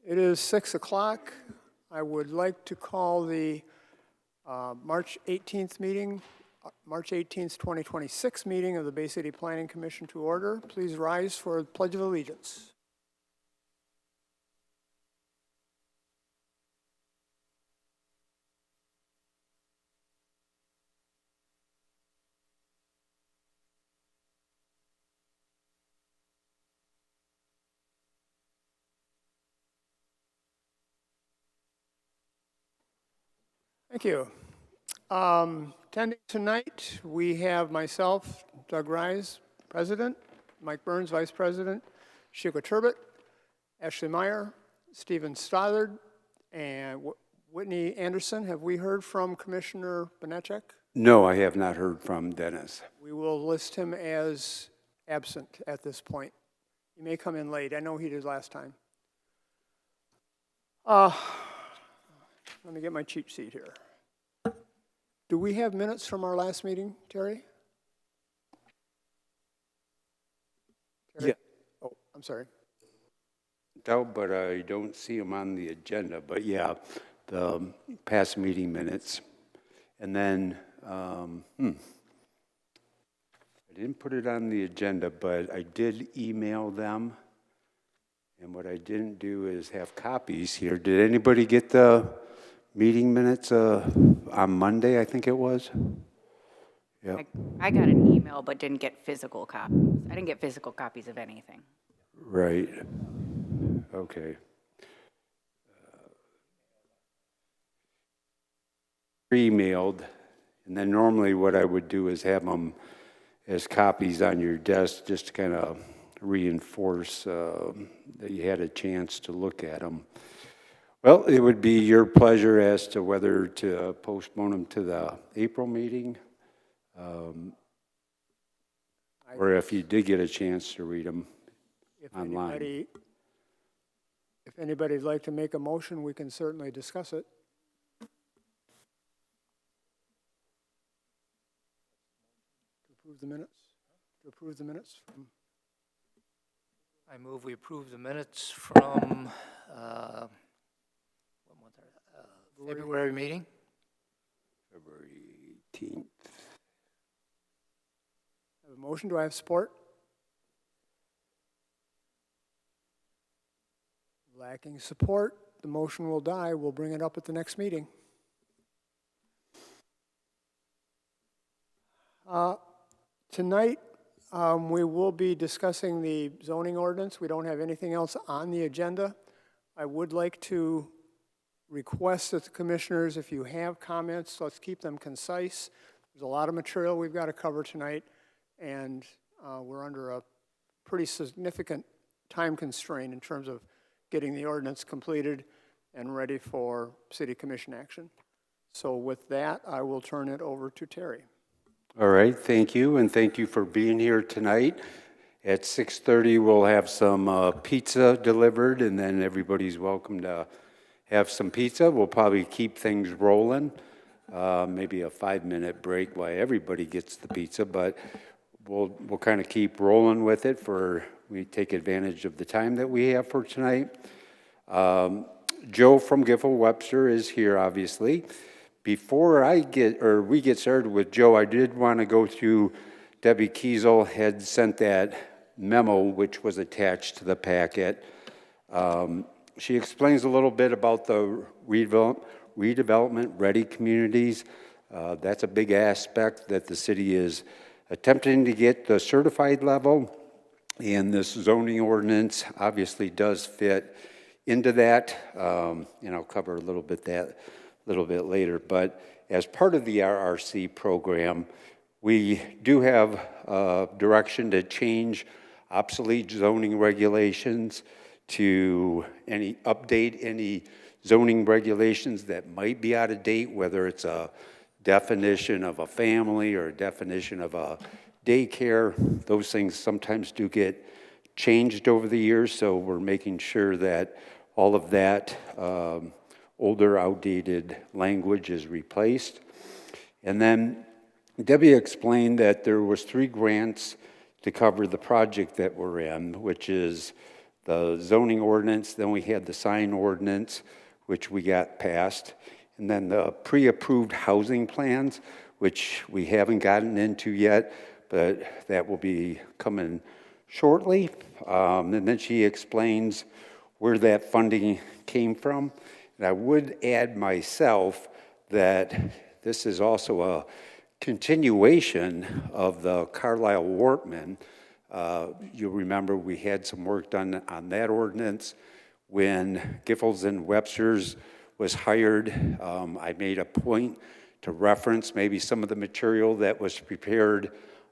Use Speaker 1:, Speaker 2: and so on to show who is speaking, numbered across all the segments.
Speaker 1: It is 6 o'clock. I would like to call the March 18th meeting, March 18th, 2026 meeting of the Bay City Planning Commission to order. Please rise for the Pledge of Allegiance. Thank you. Attending tonight, we have myself, Doug Rise, President, Mike Burns, Vice President, Shiko Turbot, Ashley Meyer, Stephen Stothard, and Whitney Anderson. Have we heard from Commissioner Banachek?
Speaker 2: No, I have not heard from Dennis.
Speaker 1: We will list him as absent at this point. He may come in late. I know he did last time. Let me get my cheat sheet here. Do we have minutes from our last meeting, Terry?
Speaker 2: Yeah.
Speaker 1: Oh, I'm sorry.
Speaker 2: But I don't see them on the agenda. But yeah, the past meeting minutes. And then, I didn't put it on the agenda, but I did email them. And what I didn't do is have copies here. Did anybody get the meeting minutes on Monday, I think it was? Yeah.
Speaker 3: I got an email but didn't get physical copies. I didn't get physical copies of anything.
Speaker 2: Right. Okay. Emailed, and then normally what I would do is have them as copies on your desk just to kind of reinforce that you had a chance to look at them. Well, it would be your pleasure as to whether to postpone them to the April meeting, or if you did get a chance to read them online.
Speaker 1: If anybody'd like to make a motion, we can certainly discuss it. To approve the minutes from.
Speaker 4: I move we approve the minutes from February meeting.
Speaker 2: February 18th.
Speaker 1: I have a motion. Do I have support? Lacking support, the motion will die. We'll bring it up at the next meeting. Tonight, we will be discussing the zoning ordinance. We don't have anything else on the agenda. I would like to request that the commissioners, if you have comments, let's keep them concise. There's a lot of material we've got to cover tonight, and we're under a pretty significant time constraint in terms of getting the ordinance completed and ready for city commission action. So with that, I will turn it over to Terry.
Speaker 2: All right, thank you, and thank you for being here tonight. At 6:30, we'll have some pizza delivered, and then everybody's welcome to have some pizza. We'll probably keep things rolling, maybe a 5-minute break while everybody gets the pizza, but we'll kind of keep rolling with it we take advantage of the time that we have for tonight. Joe from Giffel Webster is here, obviously. Before we get started with Joe, I did want to go through, Debbie Kiesel had sent that memo which was attached to the packet. She explains a little bit about the redevelopment ready communities. That's a big aspect that the city is attempting to get the certified level, and this zoning ordinance obviously does fit into that, and I'll cover a little bit later. But as part of the RRC program, we do have direction to change obsolete zoning regulations to update any zoning regulations that might be out of date, whether it's a definition of a family or a definition of a daycare. Those things sometimes do get changed over the years, so we're making sure that all of that older, outdated language is replaced. And then Debbie explained that there was 3 grants to cover the project that we're in, which is the zoning ordinance, then we had the sign ordinance, which we got passed, and then the pre-approved housing plans, which we haven't gotten into yet, but that will be coming shortly. And then she explains where that funding came from. And I would add myself that this is also a continuation of the Carlisle-Wortman. You'll remember we had some work done on that ordinance when Giffords and Webster's was hired. I made a point to reference maybe some of the material that was prepared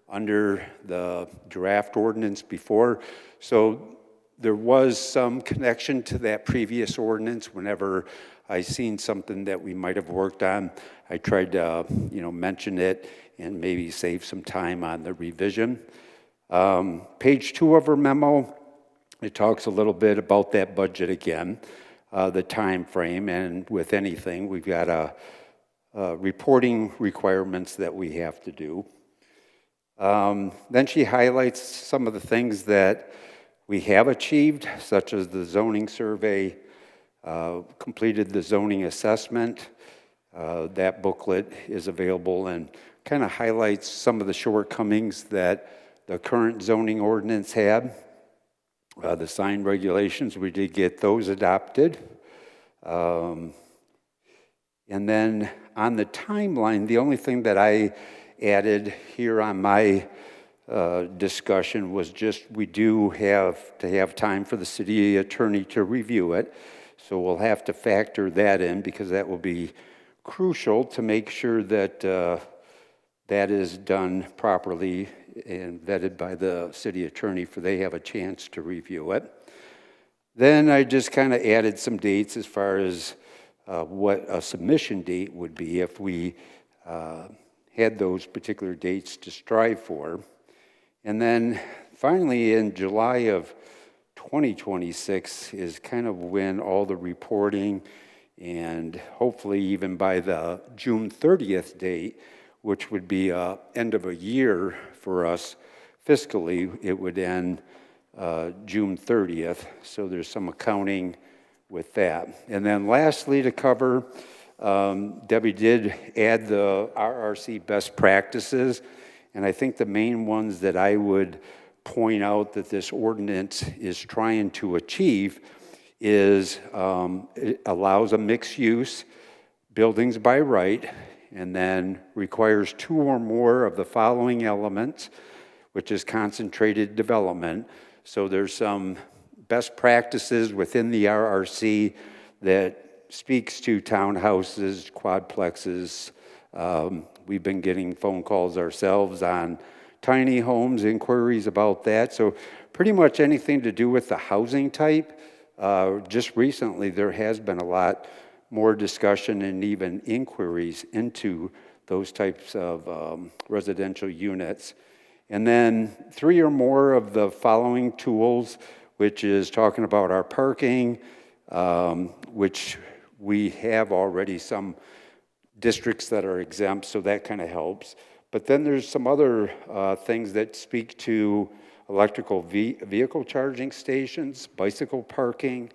Speaker 2: under the draft ordinance before. So there was some connection to that previous ordinance. Whenever I seen something that we might have worked on, I tried to mention it and maybe save some time on the revision. Page 2 of her memo, it talks a little bit about that budget again, the time frame, and with anything, we've got reporting requirements that we have to do. Then she highlights some of the things that we have achieved, such as the zoning survey, completed the zoning assessment. That booklet is available and kind of highlights some of the shortcomings that the current zoning ordinance had. The sign regulations, we did get those adopted. And then on the timeline, the only thing that I added here on my discussion was just we do have to have time for the city attorney to review it. So we'll have to factor that in because that will be crucial to make sure that that is done properly and vetted by the city attorney for they have a chance to review it. Then I just kind of added some dates as far as what a submission date would be if we had those particular dates to strive for. And then finally in July of 2026 is kind of when all the reporting and hopefully even by the June 30th date, which would be end of a year for us fiscally, it would end June 30th. So there's some accounting with that. And then lastly to cover, Debbie did add the RRC best practices. And I think the main ones that I would point out that this ordinance is trying to achieve is it allows a mixed use, buildings by right, and then requires 2 or more of the following elements, which is concentrated development. So there's some best practices within the RRC that speaks to townhouses, quadplexes. We've been getting phone calls ourselves on tiny homes, inquiries about that. So pretty much anything to do with the housing type. Just recently, there has been a lot more discussion and even inquiries into those types of residential units. And then 3 or more of the following tools, which is talking about our parking, which we have already some districts that are exempt, so that kind of helps. But then there's some other things that speak to electrical vehicle charging stations, bicycle parking,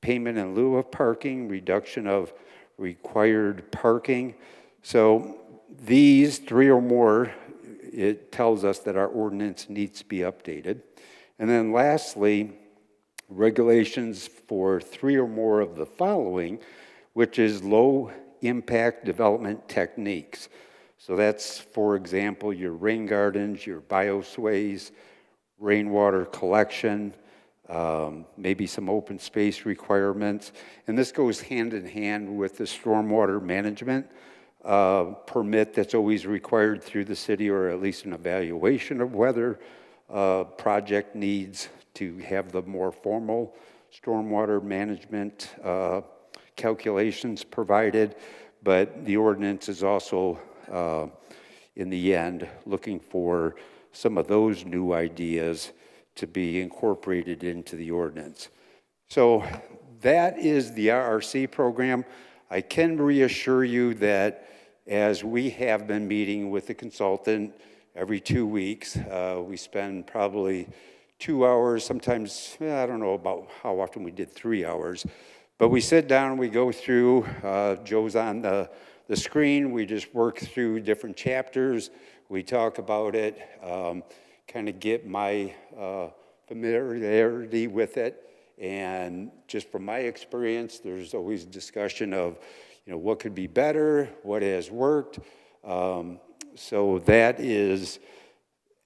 Speaker 2: payment in lieu of parking, reduction of required parking. So these 3 or more, it tells us that our ordinance needs to be updated. And then lastly, regulations for 3 or more of the following, which is low impact development techniques. So that's, for example, your rain gardens, your biosways, rainwater collection, maybe some open space requirements. And this goes hand in hand with the stormwater management permit that's always required through the city, or at least an evaluation of whether project needs to have the more formal stormwater management calculations provided. But the ordinance is also, in the end, looking for some of those new ideas to be incorporated into the ordinance. So that is the RRC program. I can reassure you that as we have been meeting with the consultant every 2 weeks, we spend probably 2 hours, sometimes, I don't know about how often we did 3 hours. But we sit down, we go through, Joe's on the screen, we just work through different chapters, we talk about it, kind of get my familiarity with it. And just from my experience, there's always discussion of, what could be better, what has worked. So that is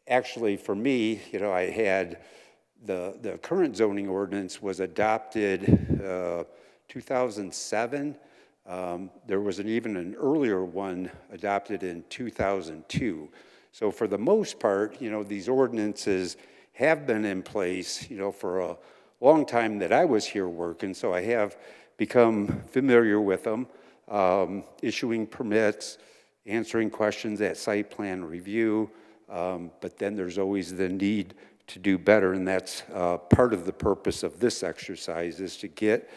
Speaker 2: actually for me, I had the current zoning ordinance was adopted 2007. There was even an earlier one adopted in 2002. So for the most part, these ordinances have been in place, for a long time that I was here working. So I have become familiar with them, issuing permits, answering questions at site plan review. But then there's always the need to do better, and that's part of the purpose of this exercise, is to get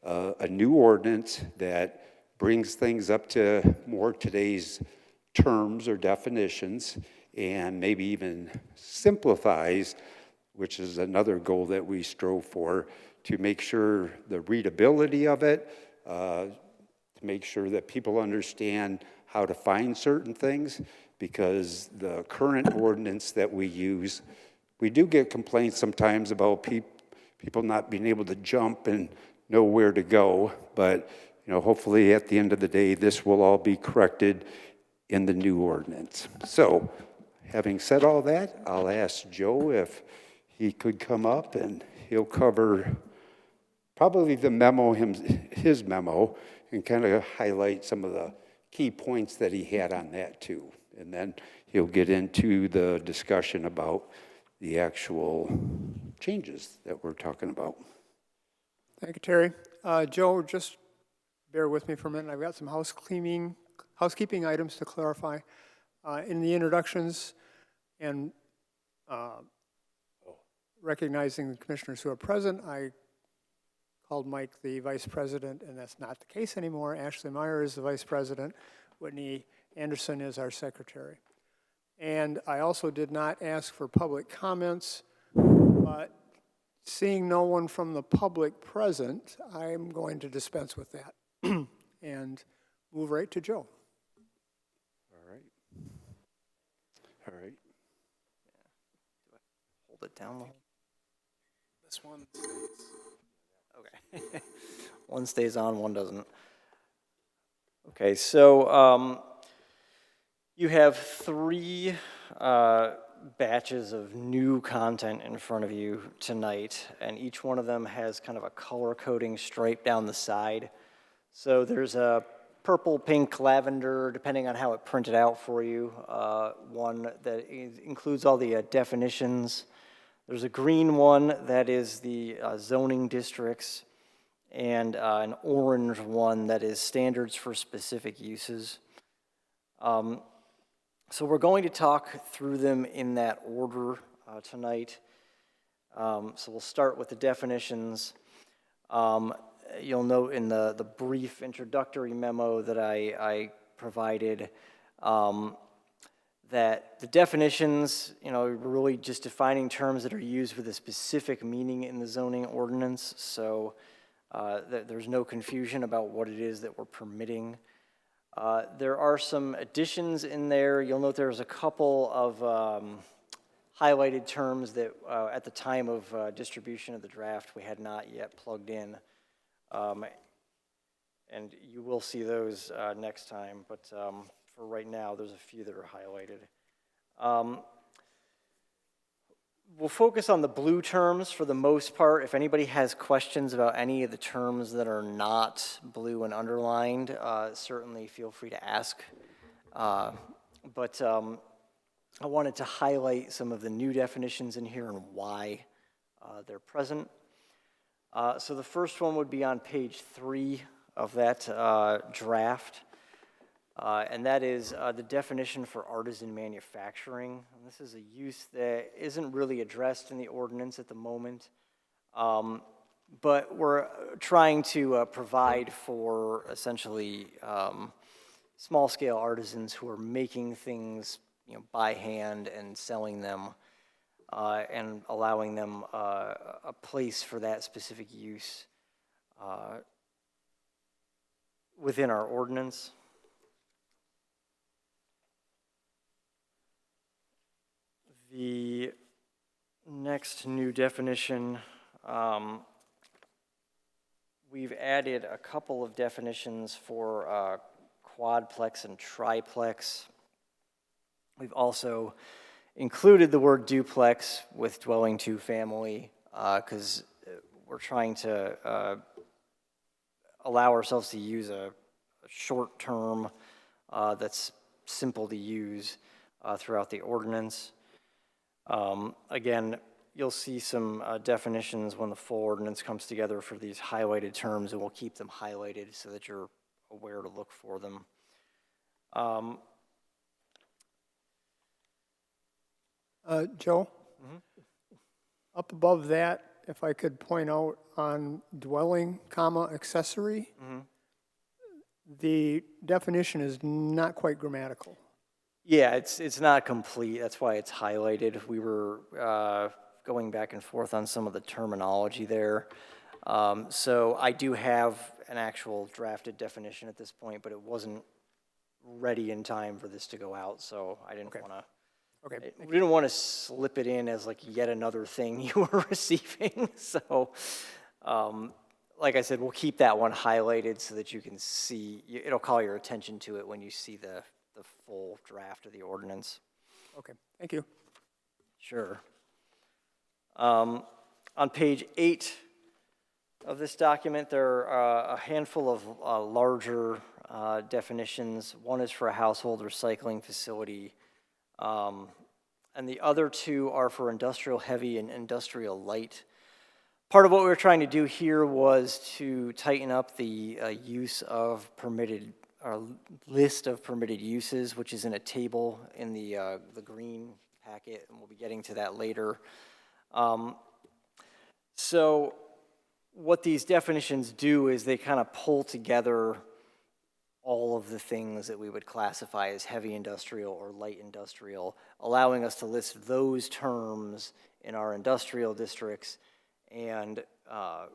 Speaker 2: a new ordinance that brings things up to more today's terms or definitions, and maybe even simplifies, which is another goal that we strove for, to make sure the readability of it, to make sure that people understand how to find certain things, because the current ordinance that we use, we do get complaints sometimes about people not being able to jump and know where to go, but hopefully at the end of the day, this will all be corrected in the new ordinance. So, having said all that, I'll ask Joe if he could come up, and he'll cover probably the memo, his memo, and kind of highlight some of the key points that he had on that too. And then he'll get into the discussion about the actual changes that we're talking about.
Speaker 1: Thank you, Terry. Joe, just bear with me for a minute. I've got some housekeeping items to clarify. In the introductions and recognizing the commissioners who are present, I called Mike the vice president, and that's not the case anymore. Ashley Meyer is the vice president. Whitney Anderson is our secretary. And I also did not ask for public comments, but seeing no one from the public present, I'm going to dispense with that and move right to Joe.
Speaker 2: All right.
Speaker 4: Hold it down.
Speaker 5: This one stays.
Speaker 4: Okay. One stays on, one doesn't. Okay, so you have 3 batches of new content in front of you tonight, and each one of them has kind of a color coding stripe down the side. So there's a purple, pink, lavender, depending on how it printed out for you, one that includes all the definitions. There's a green one that is the zoning districts, and an orange one that is standards for specific uses. So we're going to talk through them in that order tonight. So we'll start with the definitions. You'll note in the brief introductory memo that I provided that the definitions, we're really just defining terms that are used with a specific meaning in the zoning ordinance. So there's no confusion about what it is that we're permitting. There are some additions in there. You'll note there's a couple of highlighted terms that at the time of distribution of the draft we had not yet plugged in. And you will see those next time, but for right now, there's a few that are highlighted. We'll focus on the blue terms for the most part. If anybody has questions about any of the terms that are not blue and underlined, certainly feel free to ask. But I wanted to highlight some of the new definitions in here and why they're present. So the first one would be on page 3 of that draft. And that is the definition for artisan manufacturing. And this is a use that isn't really addressed in the ordinance at the moment, but we're trying to provide for essentially small-scale artisans who are making things by hand and selling them. and allowing them a place for that specific use within our ordinance. The next new definition, we've added a couple of definitions for quadplex and triplex. We've also included the word duplex with dwelling two family because we're trying to allow ourselves to use a short term that's simple to use throughout the ordinance. Again, you'll see some definitions when the full ordinance comes together for these highlighted terms, and we'll keep them highlighted so that you're aware to look for them.
Speaker 1: Joe? Up above that, if I could point out on dwelling, comma, accessory, the definition is not quite grammatical.
Speaker 4: Yeah, it's not complete. That's why it's highlighted. We were going back and forth on some of the terminology there. So I do have an actual drafted definition at this point, but it wasn't ready in time for this to go out, so I didn't want to.
Speaker 1: Okay.
Speaker 4: We didn't want to slip it in as like yet another thing you were receiving. So, like I said, we'll keep that one highlighted so that you can see. It'll call your attention to it when you see the full draft of the ordinance.
Speaker 1: Okay, thank you.
Speaker 4: Sure. On page 8 of this document, there are a handful of larger definitions. One is for a household recycling facility, and the other two are for industrial heavy and industrial light. Part of what we were trying to do here was to tighten up the use of permitted, or list of permitted uses, which is in a table in the green packet, and we'll be getting to that later. So what these definitions do is they kind of pull together all of the things that we would classify as heavy industrial or light industrial, allowing us to list those terms in our industrial districts and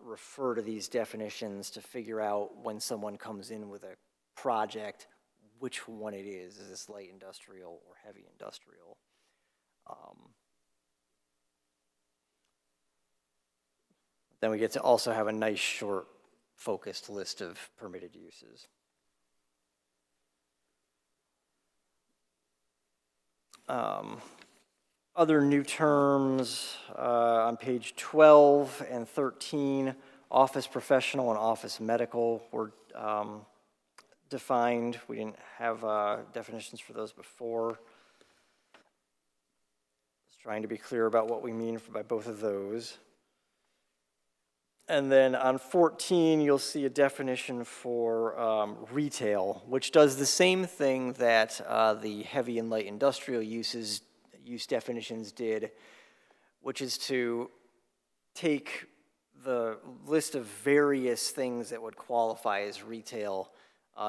Speaker 4: refer to these definitions to figure out when someone comes in with a project, which one it is. Is this light industrial or heavy industrial? Then we get to also have a nice short focused list of permitted uses. Other new terms on page 12 and 13, office professional and office medical were defined. We didn't have definitions for those before. Just trying to be clear about what we mean by both of those. And then on 14, you'll see a definition for retail, which does the same thing that the heavy and light industrial use definitions did, which is to take the list of various things that would qualify as retail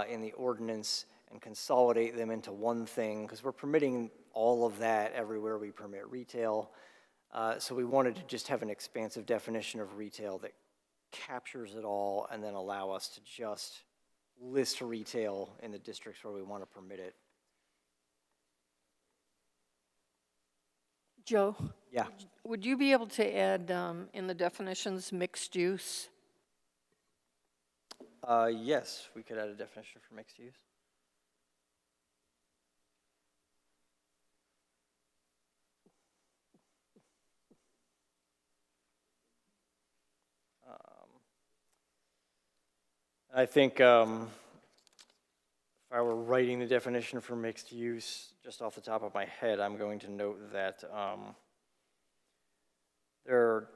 Speaker 4: in the ordinance and consolidate them into one thing, because we're permitting all of that everywhere we permit retail. So we wanted to just have an expansive definition of retail that captures it all and then allow us to just list retail in the districts where we want to permit it.
Speaker 6: Joe?
Speaker 4: Yeah.
Speaker 6: Would you be able to add in the definitions mixed use?
Speaker 4: Yes, we could add a definition for mixed use. I think if I were writing the definition for mixed use, just off the top of my head, I'm going to note that there are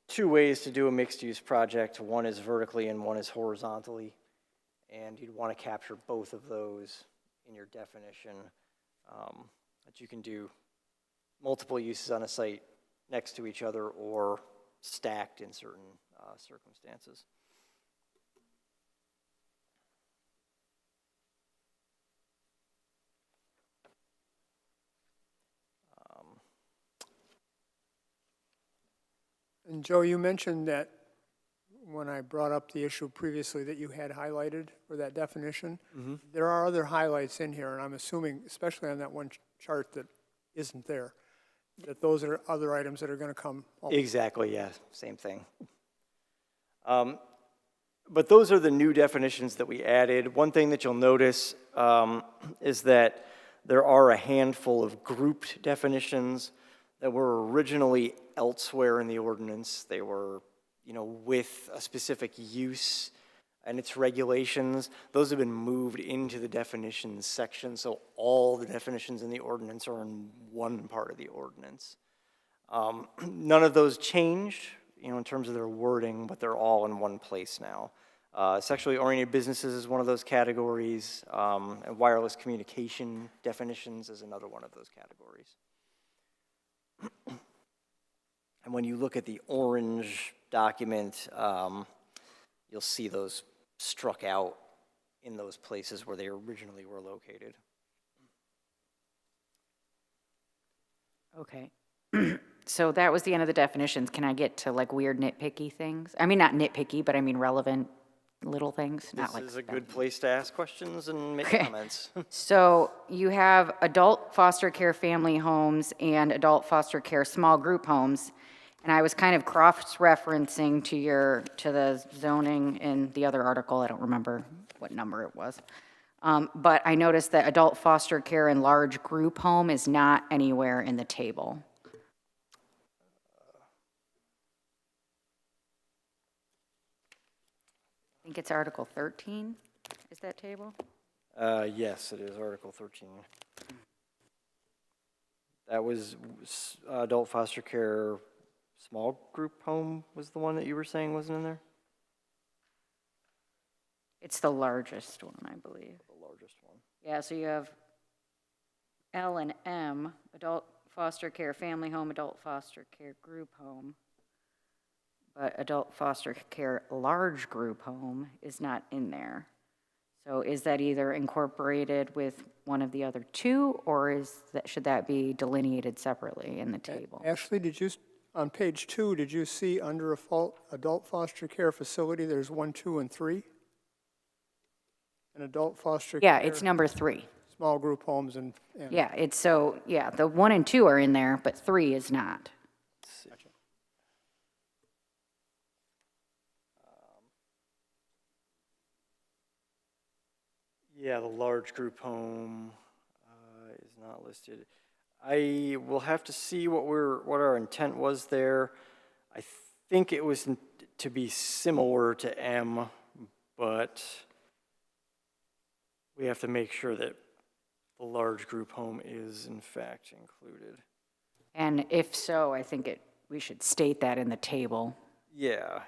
Speaker 4: two ways to do a mixed use project. One is vertically and one is horizontally. And you'd want to capture both of those in your definition. That you can do multiple uses on a site next to each other or stacked in certain circumstances.
Speaker 1: And Joe, you mentioned that when I brought up the issue previously that you had highlighted for that definition. There are other highlights in here, and I'm assuming, especially on that one chart that isn't there, that those are other items that are going to come.
Speaker 4: Exactly, yeah, same thing. But those are the new definitions that we added. One thing that you'll notice is that there are a handful of grouped definitions that were originally elsewhere in the ordinance. They were, with a specific use and its regulations. Those have been moved into the definitions section, so all the definitions in the ordinance are in one part of the ordinance. None of those changed, in terms of their wording, but they're all in one place now. Sexually oriented businesses is one of those categories, and wireless communication definitions is another one of those categories. And when you look at the orange document, you'll see those struck out in those places where they originally were located.
Speaker 3: Okay. So that was the end of the definitions. Can I get to like weird nitpicky things? I mean, not nitpicky, but I mean relevant little things, not
Speaker 4: This
Speaker 3: like.
Speaker 4: is a good place to ask questions and make
Speaker 3: Okay.
Speaker 4: comments.
Speaker 3: So you have adult foster care family homes and adult foster care small group homes. And I was kind of cross-referencing to the zoning in the other article. I don't remember what number it was. But I noticed that adult foster care and large group home is not anywhere in the table. I think it's Article 13, is that table?
Speaker 4: Yes, it is Article 13. That was adult foster care small group home was the one that you were saying wasn't in there?
Speaker 3: It's the largest one, I believe.
Speaker 4: The largest one.
Speaker 3: Yeah, so you have L and M, adult foster care family home, adult foster care group home. But adult foster care large group home is not in there. So is that either incorporated with one of the other two, or should that be delineated separately in the table?
Speaker 1: Ashley, on page 2, did you see under adult foster care facility, there's 1, 2, and 3? An adult foster care.
Speaker 3: Yeah, it's number 3.
Speaker 1: Small group homes and.
Speaker 3: Yeah, the 1 and 2 are in there, but 3 is not.
Speaker 4: Yeah, the large group home is not listed. I will have to see what our intent was there. I think it was to be similar to M, but we have to make sure that the large group home is in fact included.
Speaker 3: And if so, I think we should state that in the table.
Speaker 4: Yeah.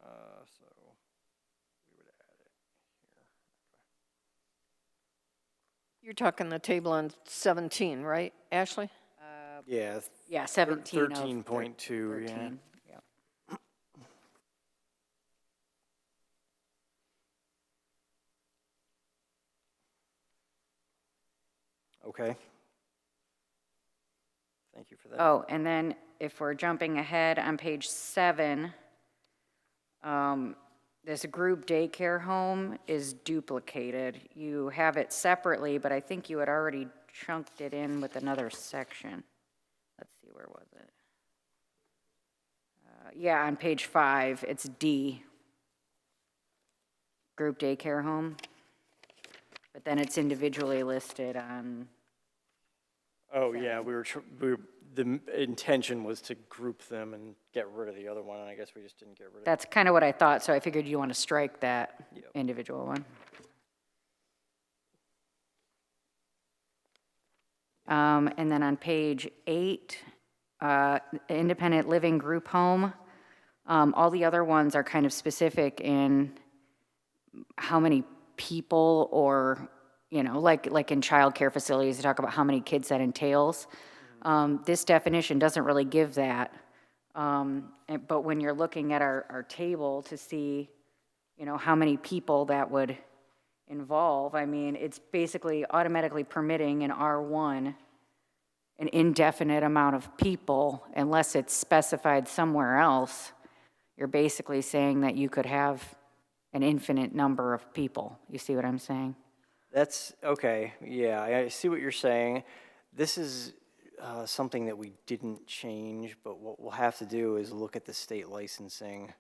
Speaker 4: So we would add it here.
Speaker 6: You're talking the table on 17, right, Ashley?
Speaker 4: Yeah.
Speaker 3: Yeah, 17 of
Speaker 4: 13.2, yeah.
Speaker 3: 13, yep.
Speaker 4: Okay. Thank you for that.
Speaker 3: Oh, and then if we're jumping ahead on page 7, this group daycare home is duplicated. You have it separately, but I think you had already chunked it in with another section. Let's see, where was it? Yeah, on page 5, it's D. Group daycare home. But then it's individually listed on.
Speaker 4: Oh, yeah, the intention was to group them and get rid of the other one, and I guess we just didn't get rid of it.
Speaker 3: That's kind of what I thought, so I figured you want to strike that
Speaker 4: Yep.
Speaker 3: individual one. And then on page 8, independent living group home, all the other ones are kind of specific in how many people or, like in childcare facilities, they talk about how many kids that entails. This definition doesn't really give that. But when you're looking at our table to see, how many people that would involve, I mean, it's basically automatically permitting in R1 an indefinite amount of people, unless it's specified somewhere else, you're basically saying that you could have an infinite number of people. You see what I'm saying?
Speaker 4: That's, okay, yeah, I see what you're saying. This is something that we didn't change, but what we'll have to do is look at the state licensing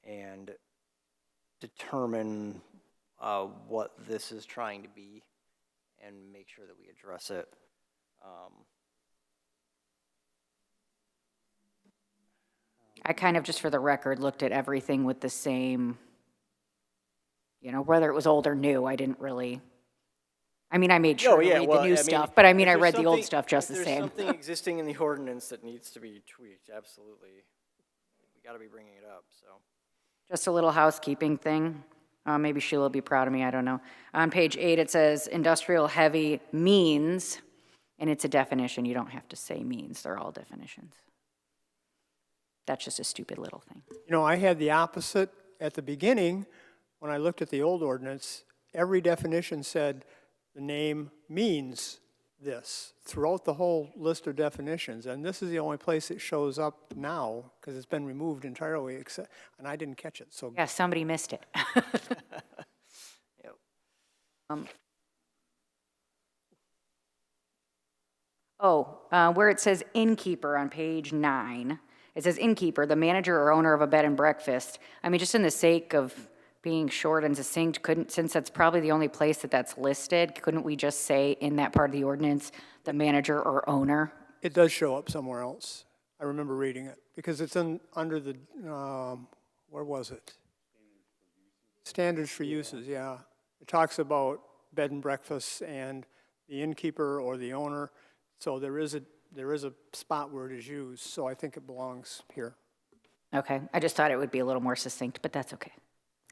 Speaker 4: and determine what this is trying to be and make sure that we address it.
Speaker 3: I kind of, just for the record, looked at everything with the same, whether it was old or new, I didn't really, I mean, I made sure to read the new stuff, but I mean, I read the old stuff just the
Speaker 4: If
Speaker 3: same.
Speaker 4: there's something existing in the ordinance that needs to be tweaked, absolutely. We gotta be bringing it up, so.
Speaker 3: Just a little housekeeping thing. Maybe Sheila will be proud of me, I don't know. On page 8, it says industrial heavy means, and it's a definition. You don't have to say means. They're all definitions. That's just a stupid little thing.
Speaker 1: I had the opposite at the beginning. When I looked at the old ordinance, every definition said the name means this throughout the whole list of definitions. And this is the only place it shows up now because it's been removed entirely, and I didn't catch it. So
Speaker 3: Yeah, somebody missed it.
Speaker 4: Yep.
Speaker 3: Where it says innkeeper on page 9, it says innkeeper, the manager or owner of a bed and breakfast. I mean, just in the sake of being short and succinct, since that's probably the only place that's listed, couldn't we just say in that part of the ordinance, the manager or owner?
Speaker 1: it does show up somewhere else. I remember reading it because it's under the, where was it? Standards for uses, yeah. It talks about bed and breakfasts and the innkeeper or the owner. So there is a spot where it is used, so I think it belongs here.
Speaker 3: Okay, I just thought it would be a little more succinct, but that's okay.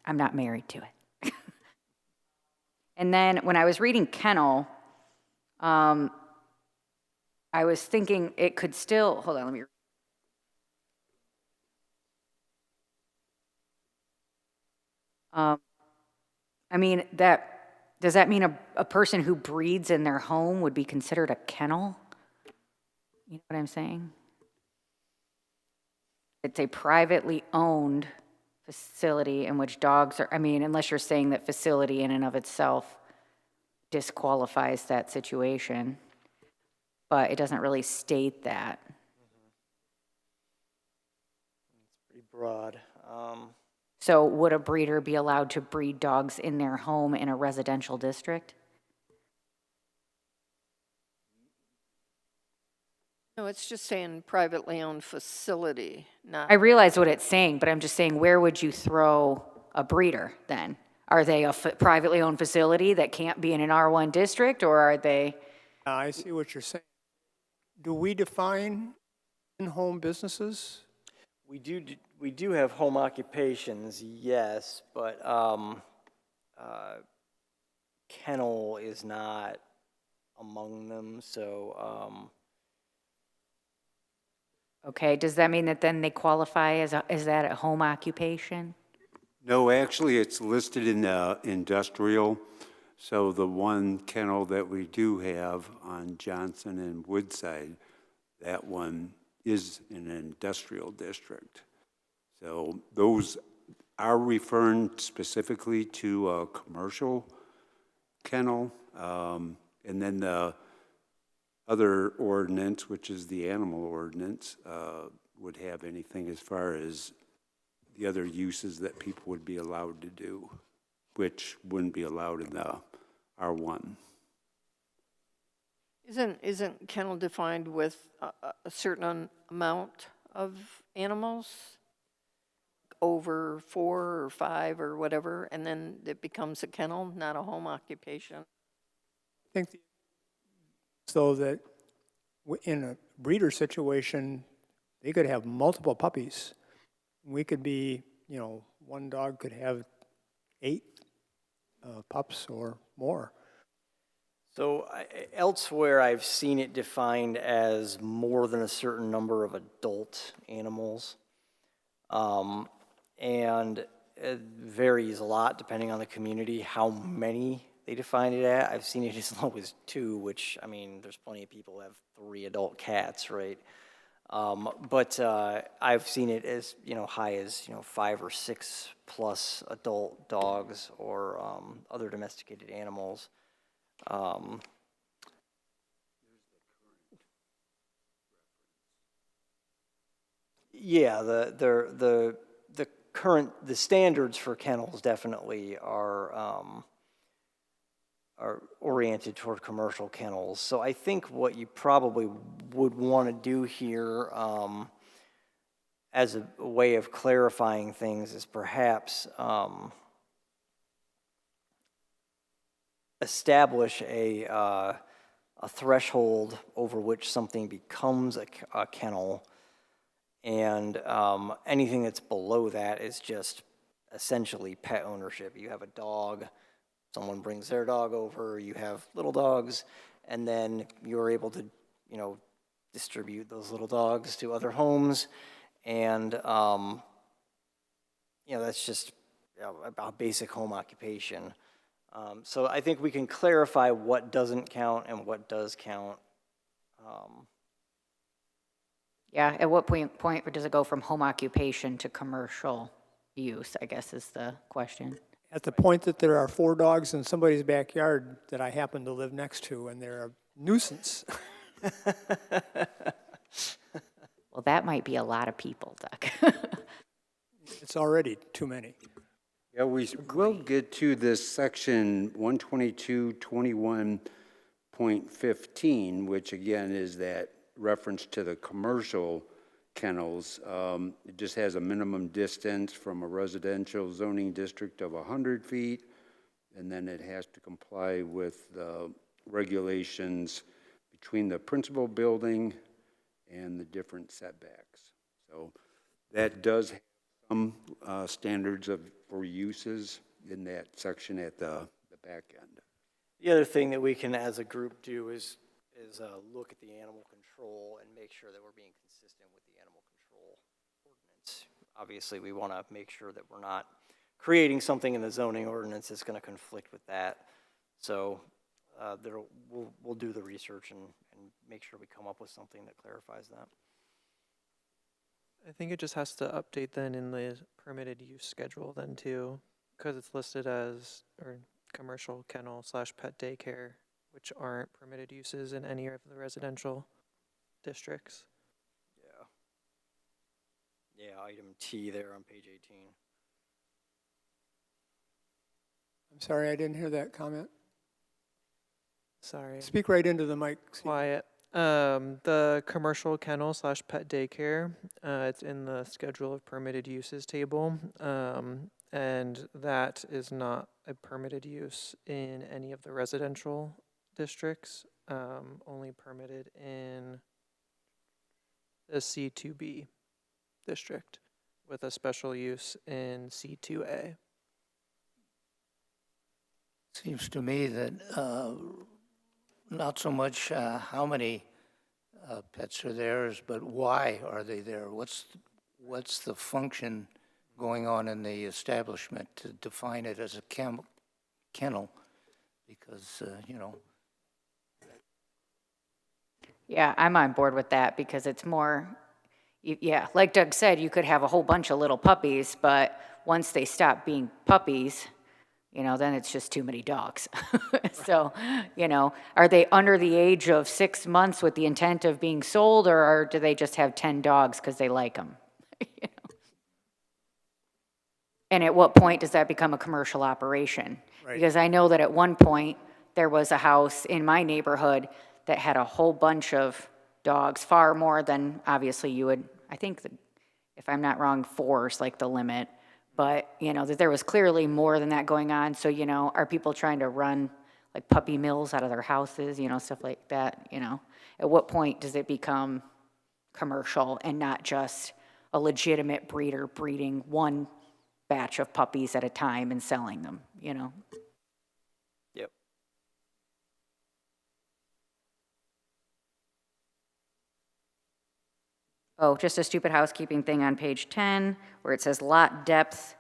Speaker 3: I'm not married to it. And then when I was reading kennel, I was thinking it could still, hold on, let me. I mean, does that mean a person who breeds in their home would be considered a kennel? You know what I'm saying? It's a privately owned facility in which dogs are, I mean, unless you're saying that facility in and of itself disqualifies that situation, but it doesn't really state that.
Speaker 4: It's pretty broad.
Speaker 3: So would a breeder be allowed to breed dogs in their home in a residential district?
Speaker 6: No, it's just saying privately owned facility, not.
Speaker 3: I realize what it's saying, but I'm just saying, where would you throw a breeder then? Are they a privately owned facility that can't be in an R1 district, or are they?
Speaker 1: I see what you're saying. Do we define in-home businesses?
Speaker 4: We do have home occupations, yes, but kennel is not among them, so
Speaker 3: Okay, does that mean that then they qualify as is that a home occupation?
Speaker 2: No, actually, it's listed in industrial. So the one kennel that we do have on Johnson and Woodside, that one is in an industrial district. So those are referring specifically to a commercial kennel. And then the other ordinance, which is the animal ordinance, would have anything as far as the other uses that people would be allowed to do, which wouldn't be allowed in the R1.
Speaker 6: Isn't kennel defined with a certain amount of animals? Over 4 or 5 or whatever, and then it becomes a kennel, not a home occupation.
Speaker 1: I think so that in a breeder situation, they could have multiple puppies. We could be, one dog could have 8 pups or more.
Speaker 4: So elsewhere, I've seen it defined as more than a certain number of adult animals. And it varies a lot depending on the community, how many they define it at. I've seen it as low as 2, which, I mean, there's plenty of people who have 3 adult cats, right? But I've seen it as, high as, 5 or 6 plus adult dogs or other domesticated animals. Yeah, the standards for kennels definitely are oriented toward commercial kennels. So I think what you probably would want to do here as a way of clarifying things is perhaps establish a threshold over which something becomes a kennel, and anything that's below that is just essentially pet ownership. You have a dog, someone brings their dog over, you have little dogs, and then you're able to, distribute those little dogs to other homes, and, that's just a basic home occupation. So I think we can clarify what doesn't count and what does count.
Speaker 3: Yeah, at what point does it go from home occupation to commercial use, I guess is the question.
Speaker 1: At the point that there are 4 dogs in somebody's backyard that I happen to live next to, and they're a nuisance.
Speaker 3: Well, that might be a lot of people, Doug.
Speaker 1: It's already too many.
Speaker 2: Yeah, we will get to this section 122.21.15, which again is that reference to the commercial kennels. It just has a minimum distance from a residential zoning district of 100 feet, and then it has to comply with the regulations between the principal building and the different setbacks. So that does have some standards for uses in that section at the back end.
Speaker 4: The other thing that we can, as a group, do is look at the animal control and make sure that we're being consistent with the animal control ordinance. Obviously, we want to make sure that we're not creating something in the zoning ordinance that's going to conflict with that. So we'll do the research and make sure we come up with something that clarifies that.
Speaker 5: I think it just has to update then in the permitted use schedule then too, because it's listed as commercial kennel / pet daycare, which aren't permitted uses in any of the residential districts.
Speaker 4: Yeah, item T there on page 18.
Speaker 1: I'm sorry, I didn't hear that comment.
Speaker 5: Sorry.
Speaker 1: Speak right into the mic.
Speaker 5: Quiet. The commercial kennel / pet daycare, it's in the schedule of permitted uses table, and that is not a permitted use in any of the residential districts, only permitted in the C2B district with a special use in C2A.
Speaker 7: Seems to me that not so much how many pets are there, but why are they there? What's the function going on in the establishment to define it as a kennel? Because,
Speaker 3: Yeah, I'm on board with that because it's more, yeah, like Doug said, you could have a whole bunch of little puppies, but once they stop being puppies, then it's just too many dogs. So, are they under the age of 6 months with the intent of being sold, or do they just have 10 dogs because they like them? And at what point does that become a commercial operation?
Speaker 1: Right.
Speaker 3: Because I know that at one point, there was a house in my neighborhood that had a whole bunch of dogs, far more than obviously you would, I think, if I'm not wrong, 4 is like the limit. But, that there was clearly more than that going on. So, are people trying to run like puppy mills out of their houses, stuff like that, At what point does it become commercial and not just a legitimate breeder breeding one batch of puppies at a time and selling them,
Speaker 4: Yep.
Speaker 3: Oh, just a stupid housekeeping thing on page 10, where it says lot depth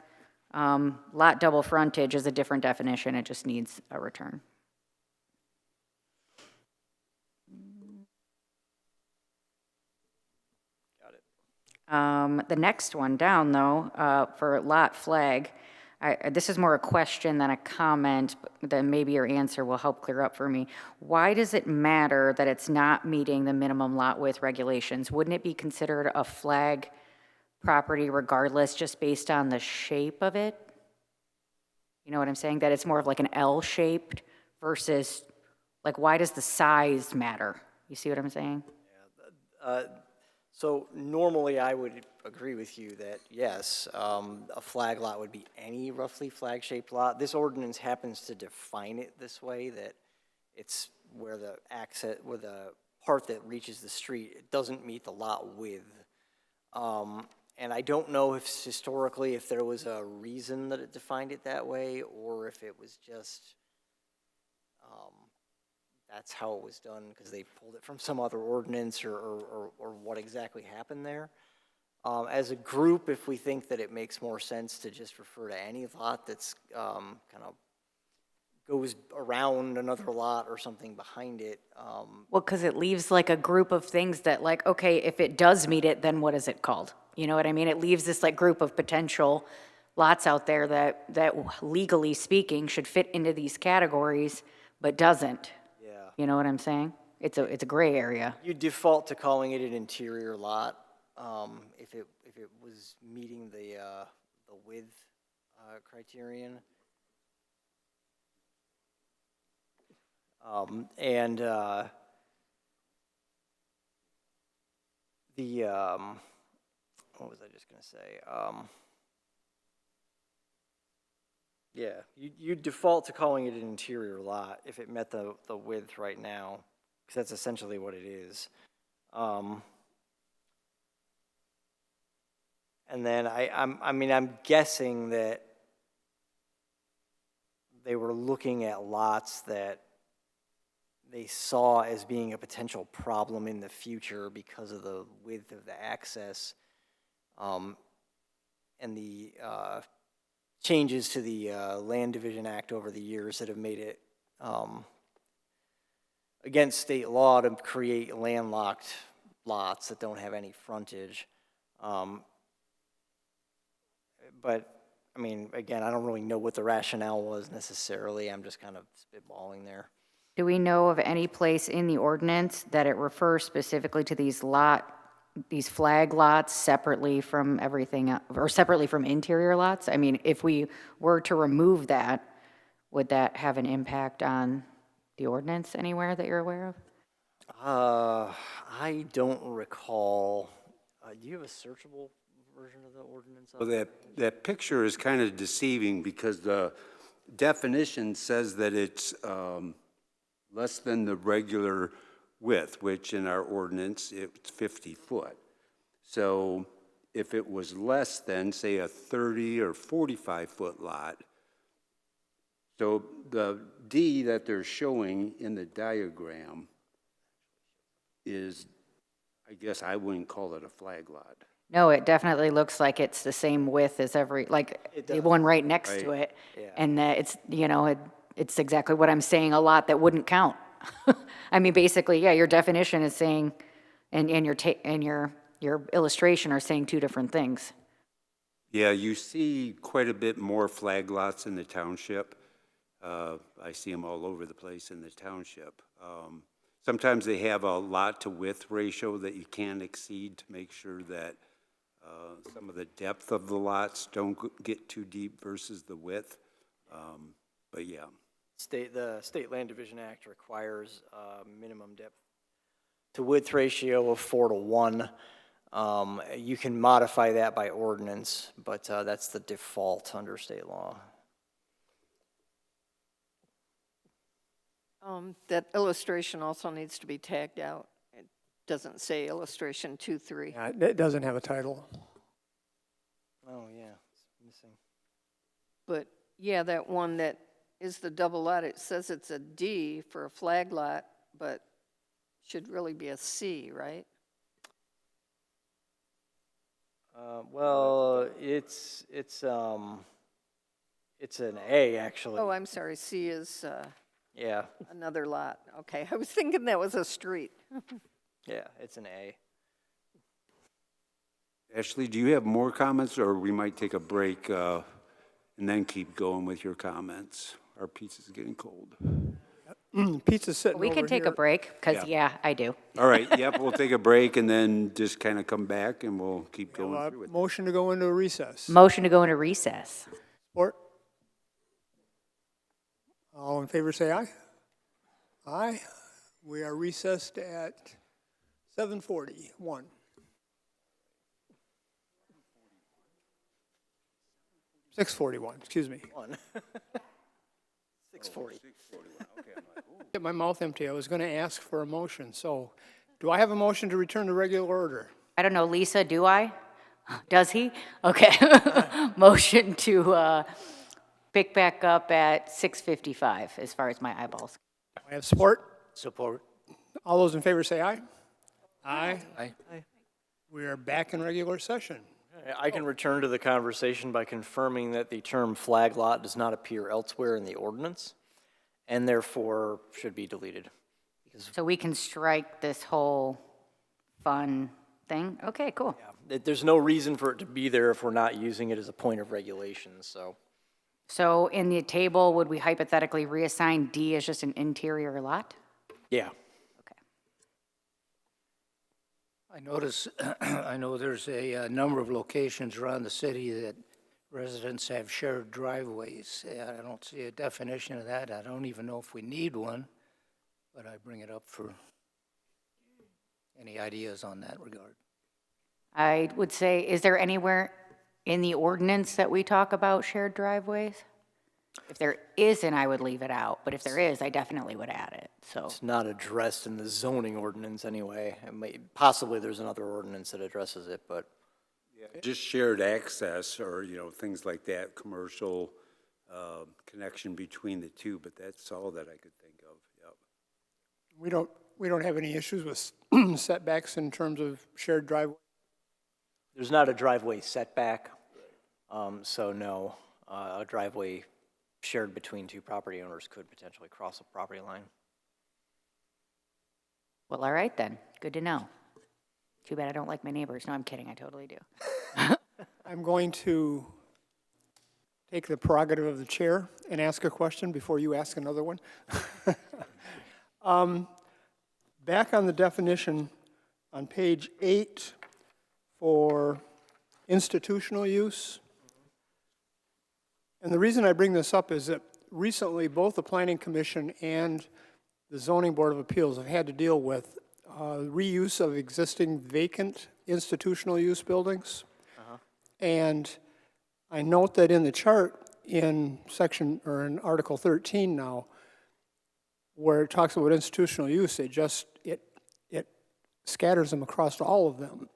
Speaker 3: Lot double frontage is a different definition, it just needs a return. The next one down, though, for lot flag, this is more a question than a comment, but then maybe your answer will help clear up for me. Why does it matter that it's not meeting the minimum lot width regulations? Wouldn't it be considered a flag property regardless, just based on the shape of it? You know what I'm saying? That it's more of like an L-shaped versus, like, why does the size matter? You see what I'm saying?
Speaker 4: So normally I would agree with you that, yes, a flag lot would be any roughly flag-shaped lot. This ordinance happens to define it this way, that it's where the part that reaches the street, it doesn't meet the lot width. And I don't know if historically, if there was a reason that it defined it that way, or if it was just, that's how it was done because they pulled it from some other ordinance or what exactly happened there. As a group, if we think that it makes more sense to just refer to any lot that's kind of goes around another lot or something behind it.
Speaker 3: Well, because it leaves like a group of things that like, okay, if it does meet it, then what is it called? You know what I mean? It leaves this like group of potential lots out there that legally speaking should fit into these categories, but doesn't.
Speaker 4: Yeah.
Speaker 3: You know what I'm saying? It's a gray area.
Speaker 4: You default to calling it an interior lot if it was meeting the width criterion. What was I just gonna say? Yeah, you default to calling it an interior lot if it met the width right now, because that's essentially what it is. And then I'm guessing that they were looking at lots that they saw as being a potential problem in the future because of the width of the access, and the changes to the Land Division Act over the years that have made it against state law to create landlocked lots that don't have any frontage. But I mean, again, I don't really know what the rationale was necessarily. I'm just kind of spitballing there.
Speaker 3: Do we know of any place in the ordinance that it refers specifically to these flag lots separately from everything, or separately from interior lots? I mean, if we were to remove that, would that have an impact on the ordinance anywhere that you're aware of?
Speaker 4: I don't recall. Do you have a searchable version of the ordinance?
Speaker 2: Well, that picture is kind of deceiving because the definition says that it's less than the regular width, which in our ordinance, it's 50 foot. So if it was less than, say, a 30 or 45 foot lot, so the D that they're showing in the diagram is, I guess I wouldn't call it a flag lot.
Speaker 3: No, it definitely looks like it's the same width as the one right next to it.
Speaker 4: Yeah.
Speaker 3: And that it's, it's exactly what I'm saying, a lot that wouldn't count. I mean, basically, yeah, your definition is saying, and your illustration are saying two different things.
Speaker 2: Yeah, you see quite a bit more flag lots in the township. I see them all over the place in the township. Sometimes they have a lot to width ratio that you can't exceed to make sure that some of the depth of the lots don't get too deep versus the width. But yeah.
Speaker 4: The State Land Division Act requires a minimum depth to width ratio of 4:1. You can modify that by ordinance, but that's the default under state law.
Speaker 6: That illustration also needs to be tagged out. It doesn't say illustration 2-3.
Speaker 1: Yeah, it doesn't have a title.
Speaker 4: Oh, yeah, it's missing.
Speaker 6: But yeah, that one that is the double lot, it says it's a D for a flag lot, but should really be a C, right?
Speaker 4: Well, it's It's an A, actually.
Speaker 6: Oh, I'm sorry, C is
Speaker 4: Yeah,
Speaker 6: another lot. Okay, I was thinking that was a street.
Speaker 4: yeah, it's an A.
Speaker 2: Ashley, do you have more comments, or we might take a break and then keep going with your comments? Our pizza's getting cold.
Speaker 1: Pizza's sitting over
Speaker 3: We
Speaker 1: here.
Speaker 3: can take a break, because,
Speaker 2: Yeah.
Speaker 3: yeah, I do.
Speaker 2: All right, yep, we'll take a break and then just kind of come back and we'll keep going through it.
Speaker 1: Motion to go into a recess.
Speaker 3: Motion to go into recess.
Speaker 1: Support? All in favor, say aye. Aye. We are recessed at 7:41. 6:41, excuse me.
Speaker 4: 6:40.
Speaker 1: Get my mouth empty. I was going to ask for a motion. So do I have a motion to return to regular order?
Speaker 3: I don't know, Lisa, do I? Does he? Okay. Motion to pick back up at 6:55, as far as my eyeballs.
Speaker 1: I have support.
Speaker 7: Support.
Speaker 1: All those in favor say aye. Aye.
Speaker 7: Aye.
Speaker 1: We are back in regular session.
Speaker 4: I can return to the conversation by confirming that the term flag lot does not appear elsewhere in the ordinance, and therefore should be deleted.
Speaker 3: So we can strike this whole fun thing? Okay, cool.
Speaker 4: There's no reason for it to be there if we're not using it as a point of regulation, so.
Speaker 3: So in the table, would we hypothetically reassign D as just an interior lot?
Speaker 4: Yeah.
Speaker 3: Okay.
Speaker 7: I notice, I know there's a number of locations around the city that residents have shared driveways. I don't see a definition of that. I don't even know if we need one, but I bring it up for any ideas on that regard.
Speaker 3: I would say, is there anywhere in the ordinance that we talk about shared driveways? If there isn't, I would leave it out, but if there is, I definitely would add it, so.
Speaker 4: It's not addressed in the zoning ordinance anyway. Possibly there's another ordinance that addresses it, but
Speaker 2: Just shared access or, things like that, commercial connection between the two, but that's all that I could think of, yep.
Speaker 1: We don't have any issues with setbacks in terms of shared driveway.
Speaker 4: there's not a driveway setback. So no, a driveway shared between two property owners could potentially cross a property line.
Speaker 3: Well, all right then, good to know. Too bad I don't like my neighbors. No, I'm kidding, I totally do.
Speaker 1: I'm going to take the prerogative of the chair and ask a question before you ask another one. Back on the definition on page 8 for institutional use. And the reason I bring this up is that recently both the Planning Commission and the Zoning Board of Appeals have had to deal with reuse of existing vacant institutional use buildings. And I note that in the chart in section, or in Article 13 now, where it talks about institutional use, it scatters them across all of them.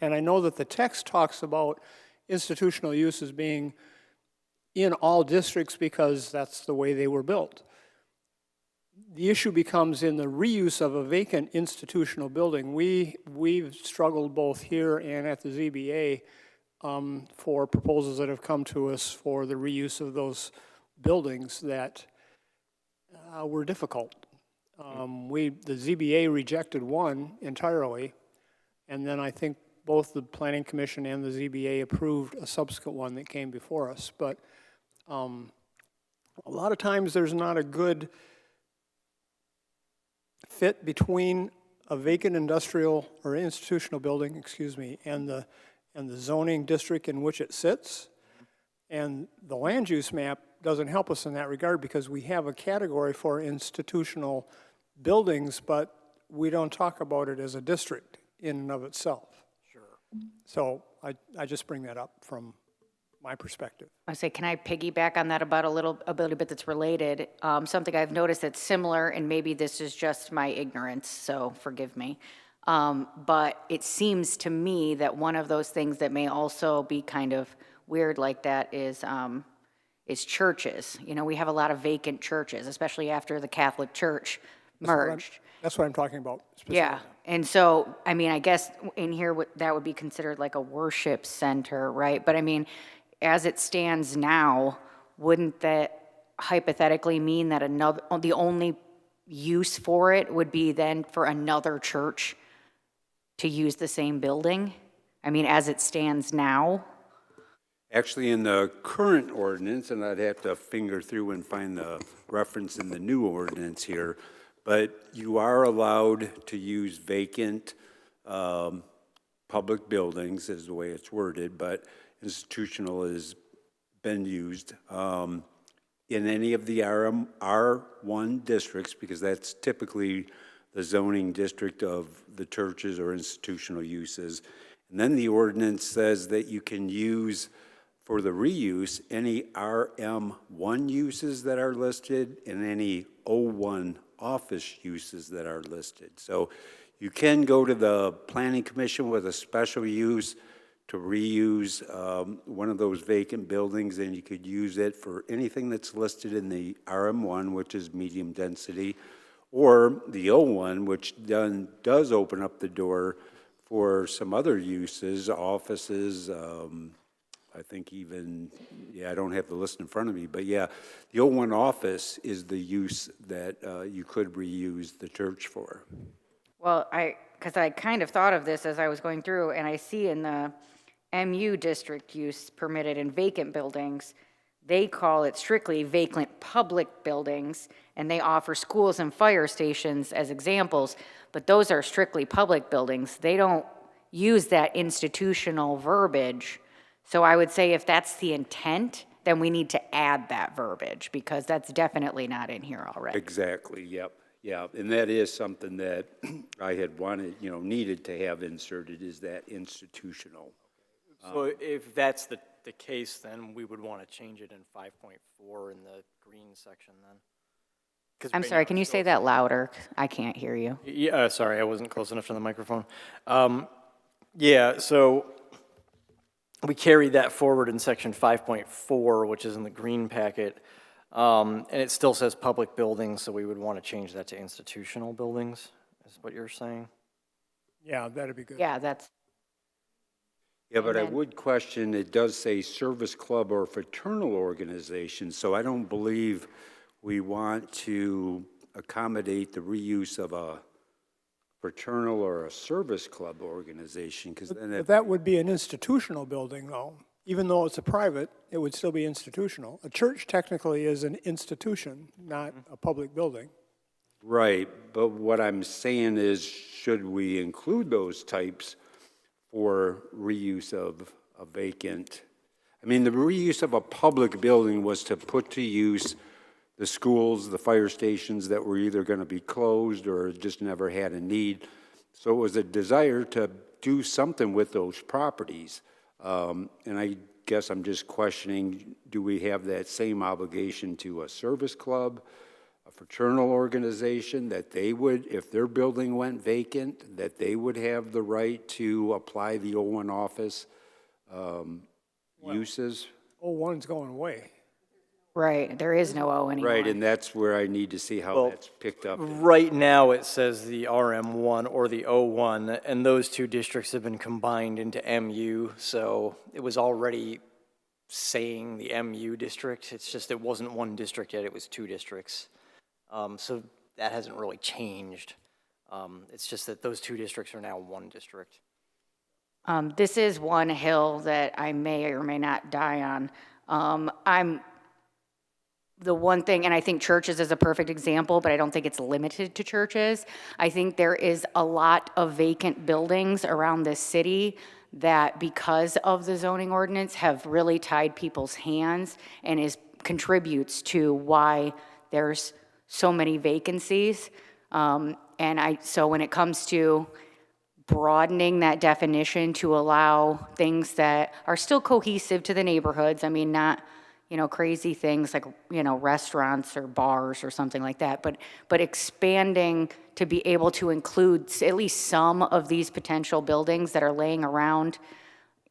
Speaker 1: And I know that the text talks about institutional use as being in all districts because that's the way they were built. The issue becomes in the reuse of a vacant institutional building. We've struggled both here and at the ZBA for proposals that have come to us for the reuse of those buildings that were difficult. The ZBA rejected one entirely, and then I think both the Planning Commission and the ZBA approved a subsequent one that came before us. But a lot of times there's not a good fit between a vacant industrial or institutional building, and the zoning district in which it sits. And the land use map doesn't help us in that regard because we have a category for institutional buildings, but we don't talk about it as a district in and of itself. Sure. So I just bring that up from my perspective.
Speaker 3: I say, can I piggyback on that about a little bit that's related? Something I've noticed that's similar, and maybe this is just my ignorance, so forgive me. But it seems to me that one of those things that may also be kind of weird like that is churches. We have a lot of vacant churches, especially after the Catholic Church merged.
Speaker 1: That's what I'm talking about specifically.
Speaker 3: Yeah, and so, I guess in here, that would be considered like a worship center, right? But as it stands now, wouldn't that hypothetically mean that the only use for it would be then for another church to use the same building? I mean, as it stands now?
Speaker 2: Actually, in the current ordinance, and I'd have to finger through and find the reference in the new ordinance here, but you are allowed to use vacant public buildings, is the way it's worded, but institutional has been used in any of the R1 districts, because that's typically the zoning district of the churches or institutional uses. And then the ordinance says that you can use for the reuse any RM1 uses that are listed and any O1 office uses that are listed. So you can go to the Planning Commission with a special use to reuse one of those vacant buildings, and you could use it for anything that's listed in the RM1, which is medium density, or the O1, which then does open up the door for some other uses, offices, I think even, I don't have the list in front of me, but yeah, the O1 office is the use that you could reuse the church for.
Speaker 3: Well, because I kind of thought of this as I was going through, and I see in the MU district use permitted in vacant buildings, they call it strictly vacant public buildings, and they offer schools and fire stations as examples, but those are strictly public buildings. They don't use that institutional verbiage. So I would say if that's the intent, then we need to add that verbiage, because that's definitely not in here already.
Speaker 2: Exactly, yep, yeah, and that is something that I had wanted, needed to have inserted, is that institutional.
Speaker 4: So if that's the case, then we would want to change it in 5.4 in the green section then. 'Cause
Speaker 3: I'm
Speaker 4: right
Speaker 3: sorry,
Speaker 4: now
Speaker 3: can
Speaker 4: it
Speaker 3: you
Speaker 4: still
Speaker 3: say that louder? I can't hear you.
Speaker 4: Yeah, sorry, I wasn't close enough to the microphone. Yeah, so we carried that forward in section 5.4, which is in the green packet, and it still says public buildings, so we would want to change that to institutional buildings, is what you're saying?
Speaker 1: Yeah, that'd be good.
Speaker 3: Yeah, that's,
Speaker 2: Yeah, but I
Speaker 3: then-
Speaker 2: would question, it does say service club or fraternal organization, so I don't believe we want to accommodate the reuse of a fraternal or a service club organization, because then
Speaker 1: But that would be an institutional building, though. Even though it's a private, it would still be institutional. A church technically is an institution, not a public building.
Speaker 2: Right, but what I'm saying is, should we include those types for reuse of a vacant? I mean, the reuse of a public building was to put to use the schools, the fire stations that were either going to be closed or just never had a need. So it was a desire to do something with those properties. And I guess I'm just questioning, do we have that same obligation to a service club, a fraternal organization, that they would, if their building went vacant, that they would have the right to apply the O1 office uses?
Speaker 1: O1's going away.
Speaker 3: right, there is no O anymore.
Speaker 2: Right, and that's where I need to see how
Speaker 4: Well,
Speaker 2: that's picked up.
Speaker 4: Right now, it says the RM1 or the O1, and those two districts have been combined into MU, so it was already saying the MU district. It's just it wasn't one district yet, it was two districts. So that hasn't really changed. It's just that those two districts are now one district.
Speaker 3: This is one hill that I may or may not die on. The one thing, and I think churches is a perfect example, but I don't think it's limited to churches. I think there is a lot of vacant buildings around this city that, because of the zoning ordinance, have really tied people's hands and contributes to why there's so many vacancies. So when it comes to broadening that definition to allow things that are still cohesive to the neighborhoods, I mean, not, crazy things like, restaurants or bars or something like that, but expanding to be able to include at least some of these potential buildings that are laying around,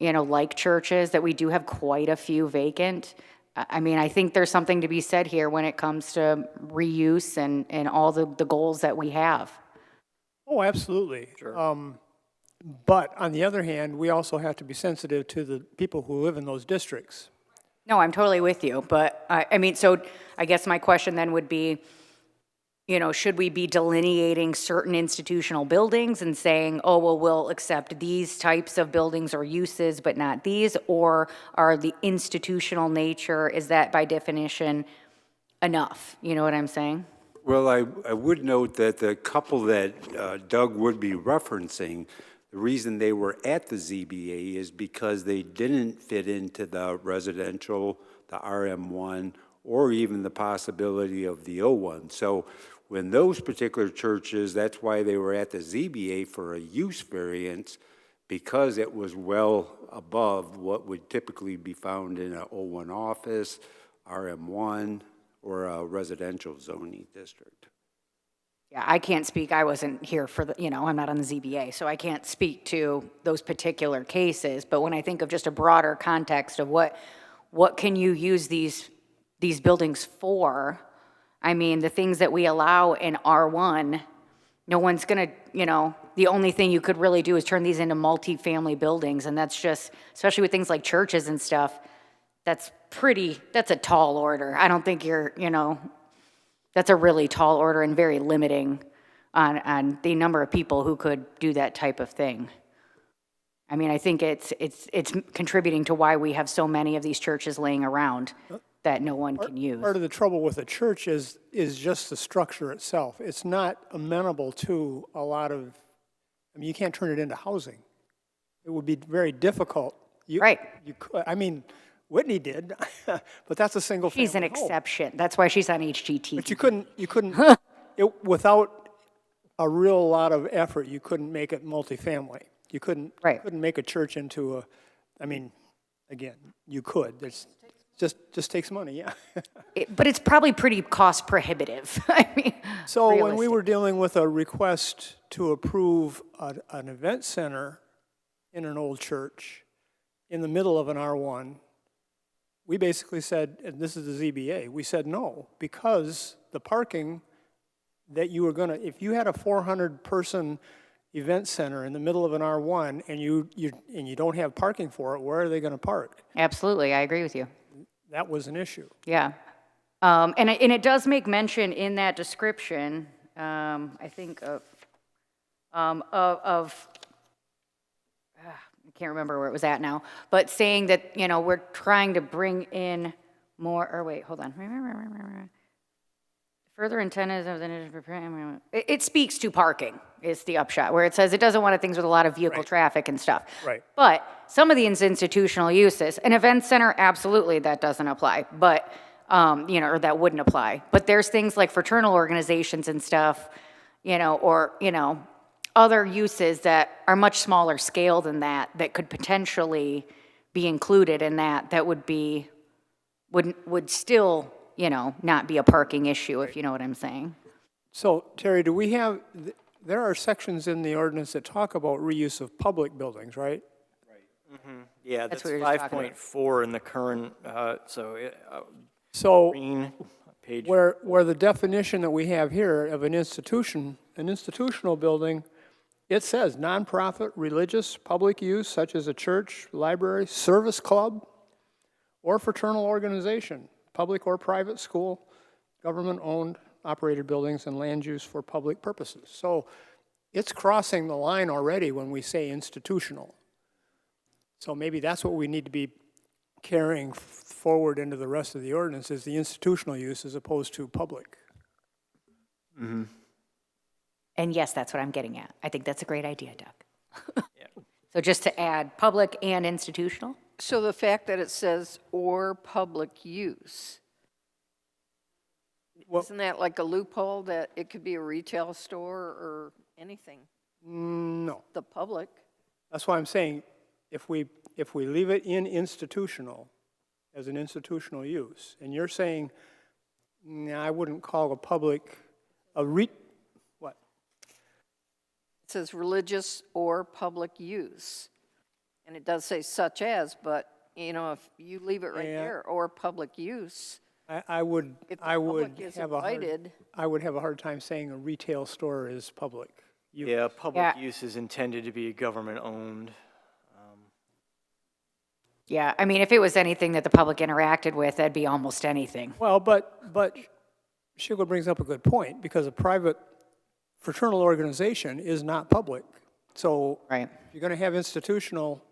Speaker 3: like churches, that we do have quite a few vacant. I mean, I think there's something to be said here when it comes to reuse and all the goals that we have.
Speaker 1: Oh, absolutely.
Speaker 4: Sure.
Speaker 1: But on the other hand, we also have to be sensitive to the people who live in those districts.
Speaker 3: No, I'm totally with you, but I mean, so I guess my question then would be, you know, should we be delineating certain institutional buildings and saying, oh, well, we'll accept these types of buildings or uses, but not these? Or are the institutional nature, is that by definition enough? You know what I'm saying?
Speaker 2: Well, I would note that the couple that Doug would be referencing, the reason they were at the ZBA is because they didn't fit into the residential, the RM1, or even the possibility of the O1. So when those particular churches, that's why they were at the ZBA for a use variance, because it was well above what would typically be found in an O1 office, RM1, or a residential zoning district.
Speaker 3: Yeah, I can't speak, I wasn't here for the, you know, I'm not on the ZBA, so I can't speak to those particular cases. But when I think of just a broader context of what can you use these buildings for, I mean, the things that we allow in R1, no one's gonna, you know, the only thing you could really do is turn these into multi-family buildings, and that's just, especially with things like churches and stuff, that's a tall order. I don't think you're, you know, that's a really tall order and very limiting on the number of people who could do that type of thing. I mean, I think it's contributing to why we have so many of these churches laying around that no one can use.
Speaker 1: Part of the trouble with a church is just the structure itself. It's not amenable to a lot of, I mean, you can't turn it into housing. It would be very difficult.
Speaker 3: Right.
Speaker 1: You could, I mean, Whitney did, but that's a single family
Speaker 3: She's an
Speaker 1: home.
Speaker 3: exception. That's why she's on HGTV.
Speaker 1: But you couldn't, without a real lot of effort, you couldn't make it multifamily. You couldn't make a church into a, I mean, again, you could. There's just takes money, yeah.
Speaker 3: But it's probably pretty cost prohibitive. I mean,
Speaker 1: So when we
Speaker 3: realistic.
Speaker 1: were dealing with a request to approve an event center in an old church in the middle of an R1, we basically said, and this is the ZBA, we said no, because the parking that you were gonna, if you had a 400-person event center in the middle of an R1 and you don't have parking for it, where are they gonna park?
Speaker 3: Absolutely, I agree with you.
Speaker 1: That was an issue.
Speaker 3: Yeah. And it does make mention in that description, I think I can't remember where it was at now, but saying that, you know, we're trying to bring in more, or wait, hold on. Further intent of the, it speaks to parking is the upshot, where it says it doesn't want things with a lot of vehicle traffic and stuff.
Speaker 1: Right.
Speaker 3: But some of these institutional uses, an event center, absolutely, that doesn't apply, but, you know, or that wouldn't apply. But there's things like fraternal organizations and stuff, you know, or, you know, other uses that are much smaller scale than that could potentially be included in that would still, you know, not be a parking issue, if you know what I'm saying.
Speaker 1: So Terry, do we have, there are sections in the ordinance that talk about reuse of public buildings, right?
Speaker 4: Yeah,
Speaker 3: That's
Speaker 4: that's
Speaker 3: what we were just talking about.
Speaker 4: 5.4 in the current,
Speaker 1: So
Speaker 4: green page.
Speaker 1: where the definition that we have here of an institutional building, it says nonprofit, religious, public use, such as a church, library, service club, or fraternal organization, public or private school, government-owned, operated buildings, and land use for public purposes. So it's crossing the line already when we say institutional. So maybe that's what we need to be carrying forward into the rest of the ordinance, is the institutional use as opposed to public.
Speaker 3: And yes, that's what I'm getting at. I think that's a great idea, Doug. So just to add public and institutional?
Speaker 6: So the fact that it says or public use,
Speaker 1: Well-
Speaker 6: isn't that like a loophole that it could be a retail store or anything?
Speaker 1: No,
Speaker 6: The public,
Speaker 1: that's why I'm saying, if we leave it in institutional, as an institutional use, and you're saying, nah, I wouldn't call a public, what?
Speaker 6: it says religious or public use. And it does say such as, but, you know, if you leave it right
Speaker 1: Yeah.
Speaker 6: there, or public use,
Speaker 1: I would
Speaker 6: if the
Speaker 1: I would
Speaker 6: public is
Speaker 1: have a hard,
Speaker 6: invited,
Speaker 1: I would have a hard time saying a retail store is public.
Speaker 4: Yeah, public
Speaker 3: Yeah.
Speaker 4: use is intended to be government-owned.
Speaker 3: Yeah, I mean, if it was anything that the public interacted with, that'd be almost anything.
Speaker 1: Well, but Shugo brings up a good point, because a private fraternal organization is not public. So
Speaker 3: Right.
Speaker 1: if you're going to have institutional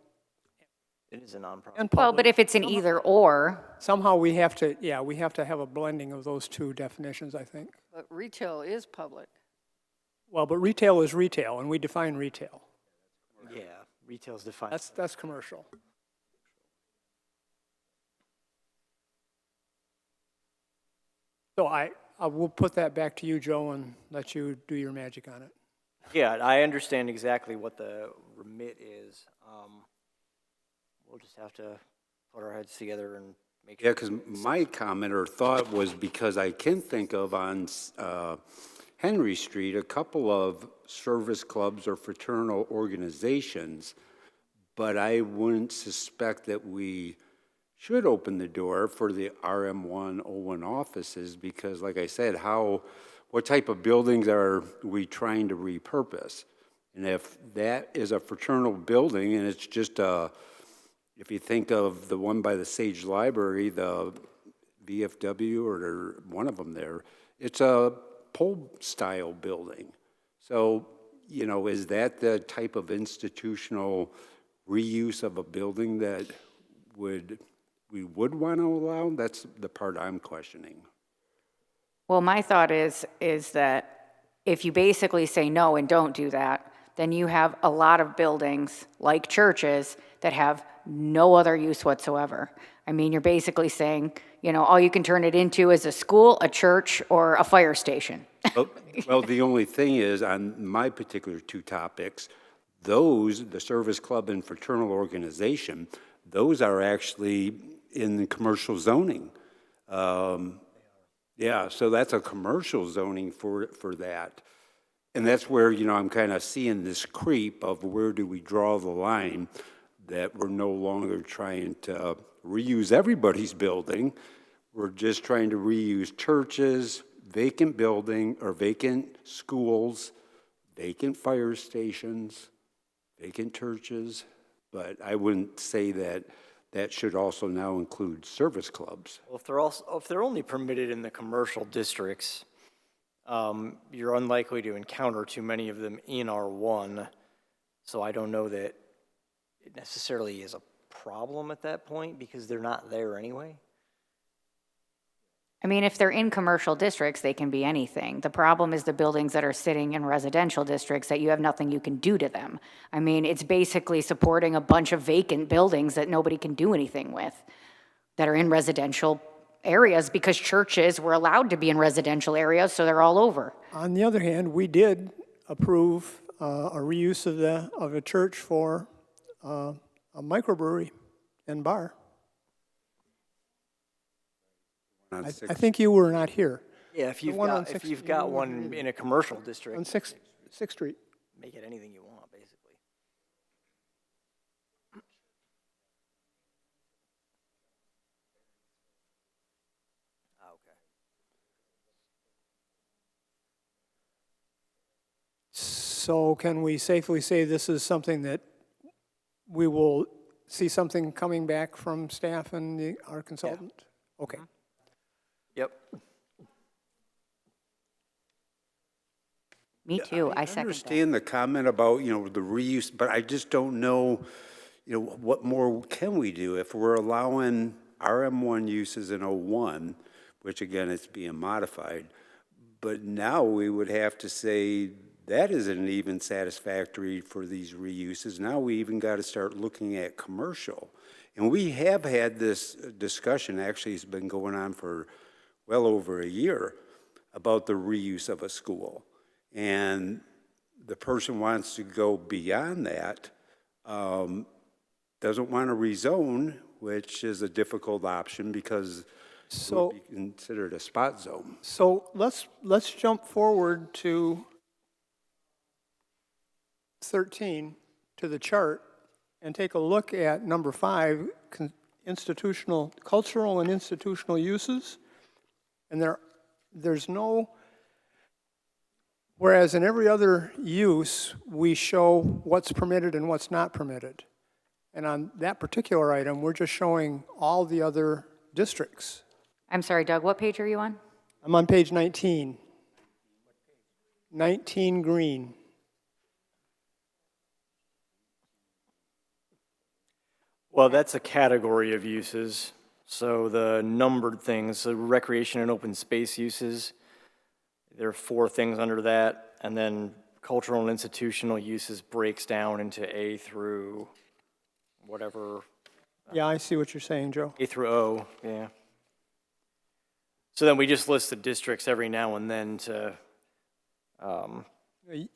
Speaker 4: It is a nonprofit.
Speaker 1: and
Speaker 3: Well,
Speaker 1: public,
Speaker 3: but if it's an either or,
Speaker 1: somehow we have to, yeah, we have to have a blending of those two definitions, I think.
Speaker 6: But retail is public.
Speaker 1: Well, but retail is retail, and we define retail.
Speaker 4: Yeah, retail's defined.
Speaker 1: That's commercial. So I will put that back to you, Joe, and let you do your magic on it.
Speaker 4: Yeah, I understand exactly what the remit is. We'll just have to put our heads together and make
Speaker 2: Yeah,
Speaker 4: sure.
Speaker 2: because my comment or thought was because I can think of on Henry Street, a couple of service clubs or fraternal organizations, but I wouldn't suspect that we should open the door for the RM101 offices because, like I said, what type of buildings are we trying to repurpose? And if that is a fraternal building and it's just if you think of the one by the Sage Library, the VFW or one of them there, it's a pole-style building. So, is that the type of institutional reuse of a building that we would want to allow? That's the part I'm questioning.
Speaker 3: well, my thought is that if you basically say no and don't do that, then you have a lot of buildings, like churches, that have no other use whatsoever. I mean, you're basically saying, all you can turn it into is a school, a church, or a fire station.
Speaker 2: Well, the only thing is, on my particular two topics, the service club and fraternal organization, those are actually in the commercial zoning. Yeah, so that's a commercial zoning for that. And that's where, I'm kind of seeing this creep of where do we draw the line that we're no longer trying to reuse everybody's building. We're just trying to reuse churches, vacant building, or vacant schools, vacant fire stations, vacant churches. But I wouldn't say that should also now include service clubs.
Speaker 4: Well, if they're only permitted in the commercial districts, you're unlikely to encounter too many of them in R1. So I don't know that it necessarily is a problem at that point because they're not there anyway.
Speaker 3: I mean, if they're in commercial districts, they can be anything. The problem is the buildings that are sitting in residential districts that you have nothing you can do to them. I mean, it's basically supporting a bunch of vacant buildings that nobody can do anything with that are in residential areas because churches were allowed to be in residential areas, so they're all over.
Speaker 1: On the other hand, we did approve a reuse of a church for a microbrewery and bar. I think you were not here.
Speaker 4: Yeah, if you've
Speaker 1: one on
Speaker 4: got, if
Speaker 1: Sixth-
Speaker 4: you've got one in a commercial
Speaker 1: On
Speaker 4: district,
Speaker 1: Sixth Street.
Speaker 4: make it anything you want, basically. Okay.
Speaker 1: So can we safely say this is something that we will see something coming back from staff and our consultant? Okay.
Speaker 4: Yep.
Speaker 3: Me too, I
Speaker 2: I
Speaker 3: second that.
Speaker 2: understand the comment about, the reuse, but I just don't know, what more can we do? If we're allowing RM1 uses in '01, which again, it's being modified, but now we would have to say that isn't even satisfactory for these reuses. Now we even got to start looking at commercial. And we have had this discussion, actually it's been going on for well over a year, about the reuse of a school. And the person wants to go beyond that, doesn't want to rezone, which is a difficult option because it would be considered a spot zone.
Speaker 1: So let's jump forward to 13, to the chart, and take a look at number 5, cultural and institutional uses. And there's no, whereas in every other use, we show what's permitted and what's not permitted. And on that particular item, we're just showing all the other districts.
Speaker 3: I'm sorry, Doug, what page are you on?
Speaker 1: I'm on page 19. 19 green.
Speaker 4: Well, that's a category of uses. So the numbered things, so recreation and open space uses, there are 4 things under that. And then cultural and institutional uses breaks down into A through whatever,
Speaker 1: Yeah, I see what you're saying, Joe.
Speaker 4: A through O, yeah. So then we just list the districts every now and then to,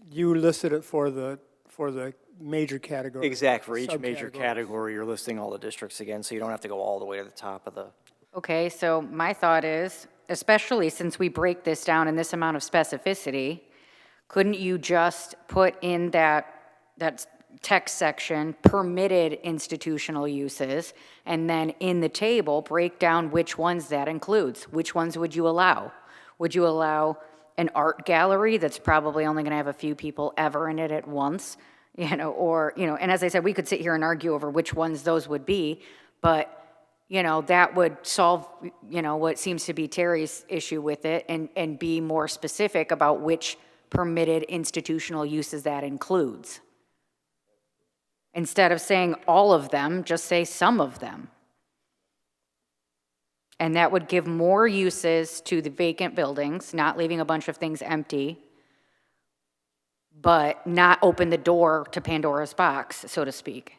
Speaker 1: You listed it for the major category.
Speaker 4: exact for each major
Speaker 1: Subcategories.
Speaker 4: category, you're listing all the districts again, so you don't have to go all the way to the top of the.
Speaker 3: Okay, so my thought is, especially since we break this down in this amount of specificity, couldn't you just put in that text section, permitted institutional uses, and then in the table, break down which ones that includes? Which ones would you allow? Would you allow an art gallery that's probably only gonna have a few people ever in it at once? Or, and as I said, we could sit here and argue over which ones those would be, but, that would solve, what seems to be Terry's issue with it and be more specific about which permitted institutional uses that includes. Instead of saying all of them, just say some of them. And that would give more uses to the vacant buildings, not leaving a bunch of things empty, but not open the door to Pandora's box, so to speak.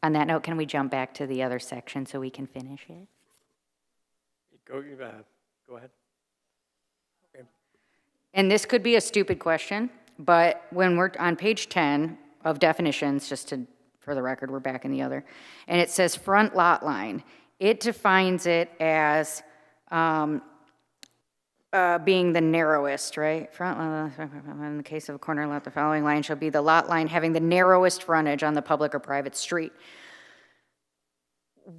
Speaker 3: On that note, can we jump back to the other section so we can finish it?
Speaker 4: Go ahead.
Speaker 3: And this could be a stupid question, but when we're on page 10 of definitions, for the record, we're back in the other, and it says front lot line. It defines it as being the narrowest, right? In the case of a corner lot, the following line shall be the lot line having the narrowest frontage on the public or private street.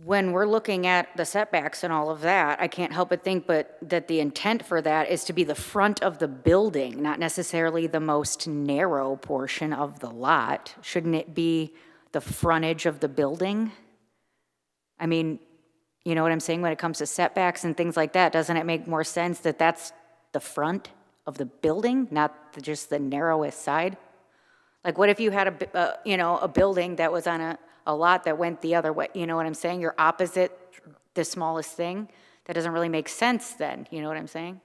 Speaker 3: When we're looking at the setbacks and all of that, I can't help but think that the intent for that is to be the front of the building, not necessarily the most narrow portion of the lot. Shouldn't it be the frontage of the building? I mean, you know what I'm saying? When it comes to setbacks and things like that, doesn't it make more sense that that's the front of the building, not just the narrowest side? Like, what if you had a building that was on a lot that went the other way? You know what I'm saying? You're opposite the smallest thing. That doesn't really make sense then. You know what I'm saying?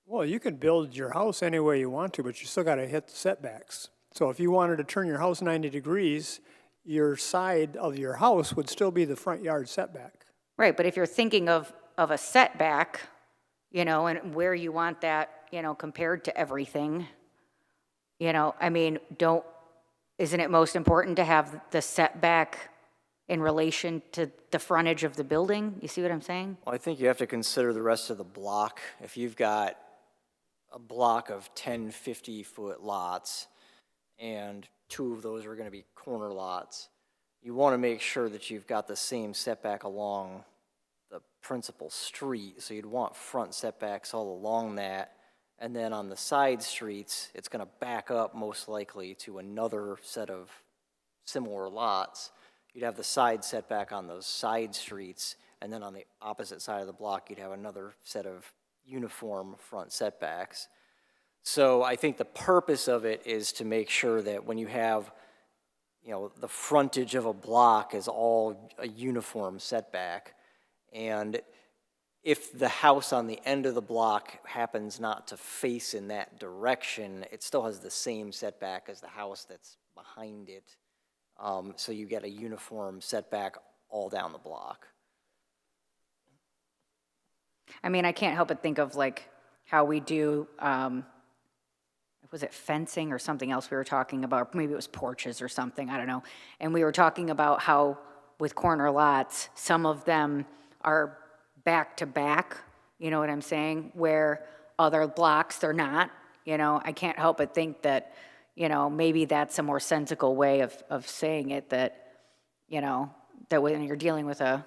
Speaker 1: Well, you can build your house any way you want to, but you still got to hit the setbacks. So if you wanted to turn your house 90 degrees, your side of your house would still be the front yard setback.
Speaker 3: Right, but if you're thinking of a setback, and where you want that, compared to everything, I mean, isn't it most important to have the setback in relation to the frontage of the building? You see what I'm saying?
Speaker 4: Well, I think you have to consider the rest of the block. If you've got a block of 10 50-foot lots, and 2 of those are going to be corner lots, you want to make sure that you've got the same setback along the principal street. So you'd want front setbacks all along that. And then on the side streets, it's going to back up most likely to another set of similar lots. You'd have the side setback on those side streets, and then on the opposite side of the block, you'd have another set of uniform front setbacks. So I think the purpose of it is to make sure that when you have, the frontage of a block is all a uniform setback, and if the house on the end of the block happens not to face in that direction, it still has the same setback as the house that's behind it. So you get a uniform setback all down the block.
Speaker 3: I mean, I can't help but think of like how we do, was it fencing or something else we were talking about? Maybe it was porches or something, I don't know. And we were talking about how with corner lots, some of them are back to back, you know what I'm saying? Where other blocks, they're not, I can't help but think that, maybe that's a more sensical way of saying it, that, that when you're dealing with a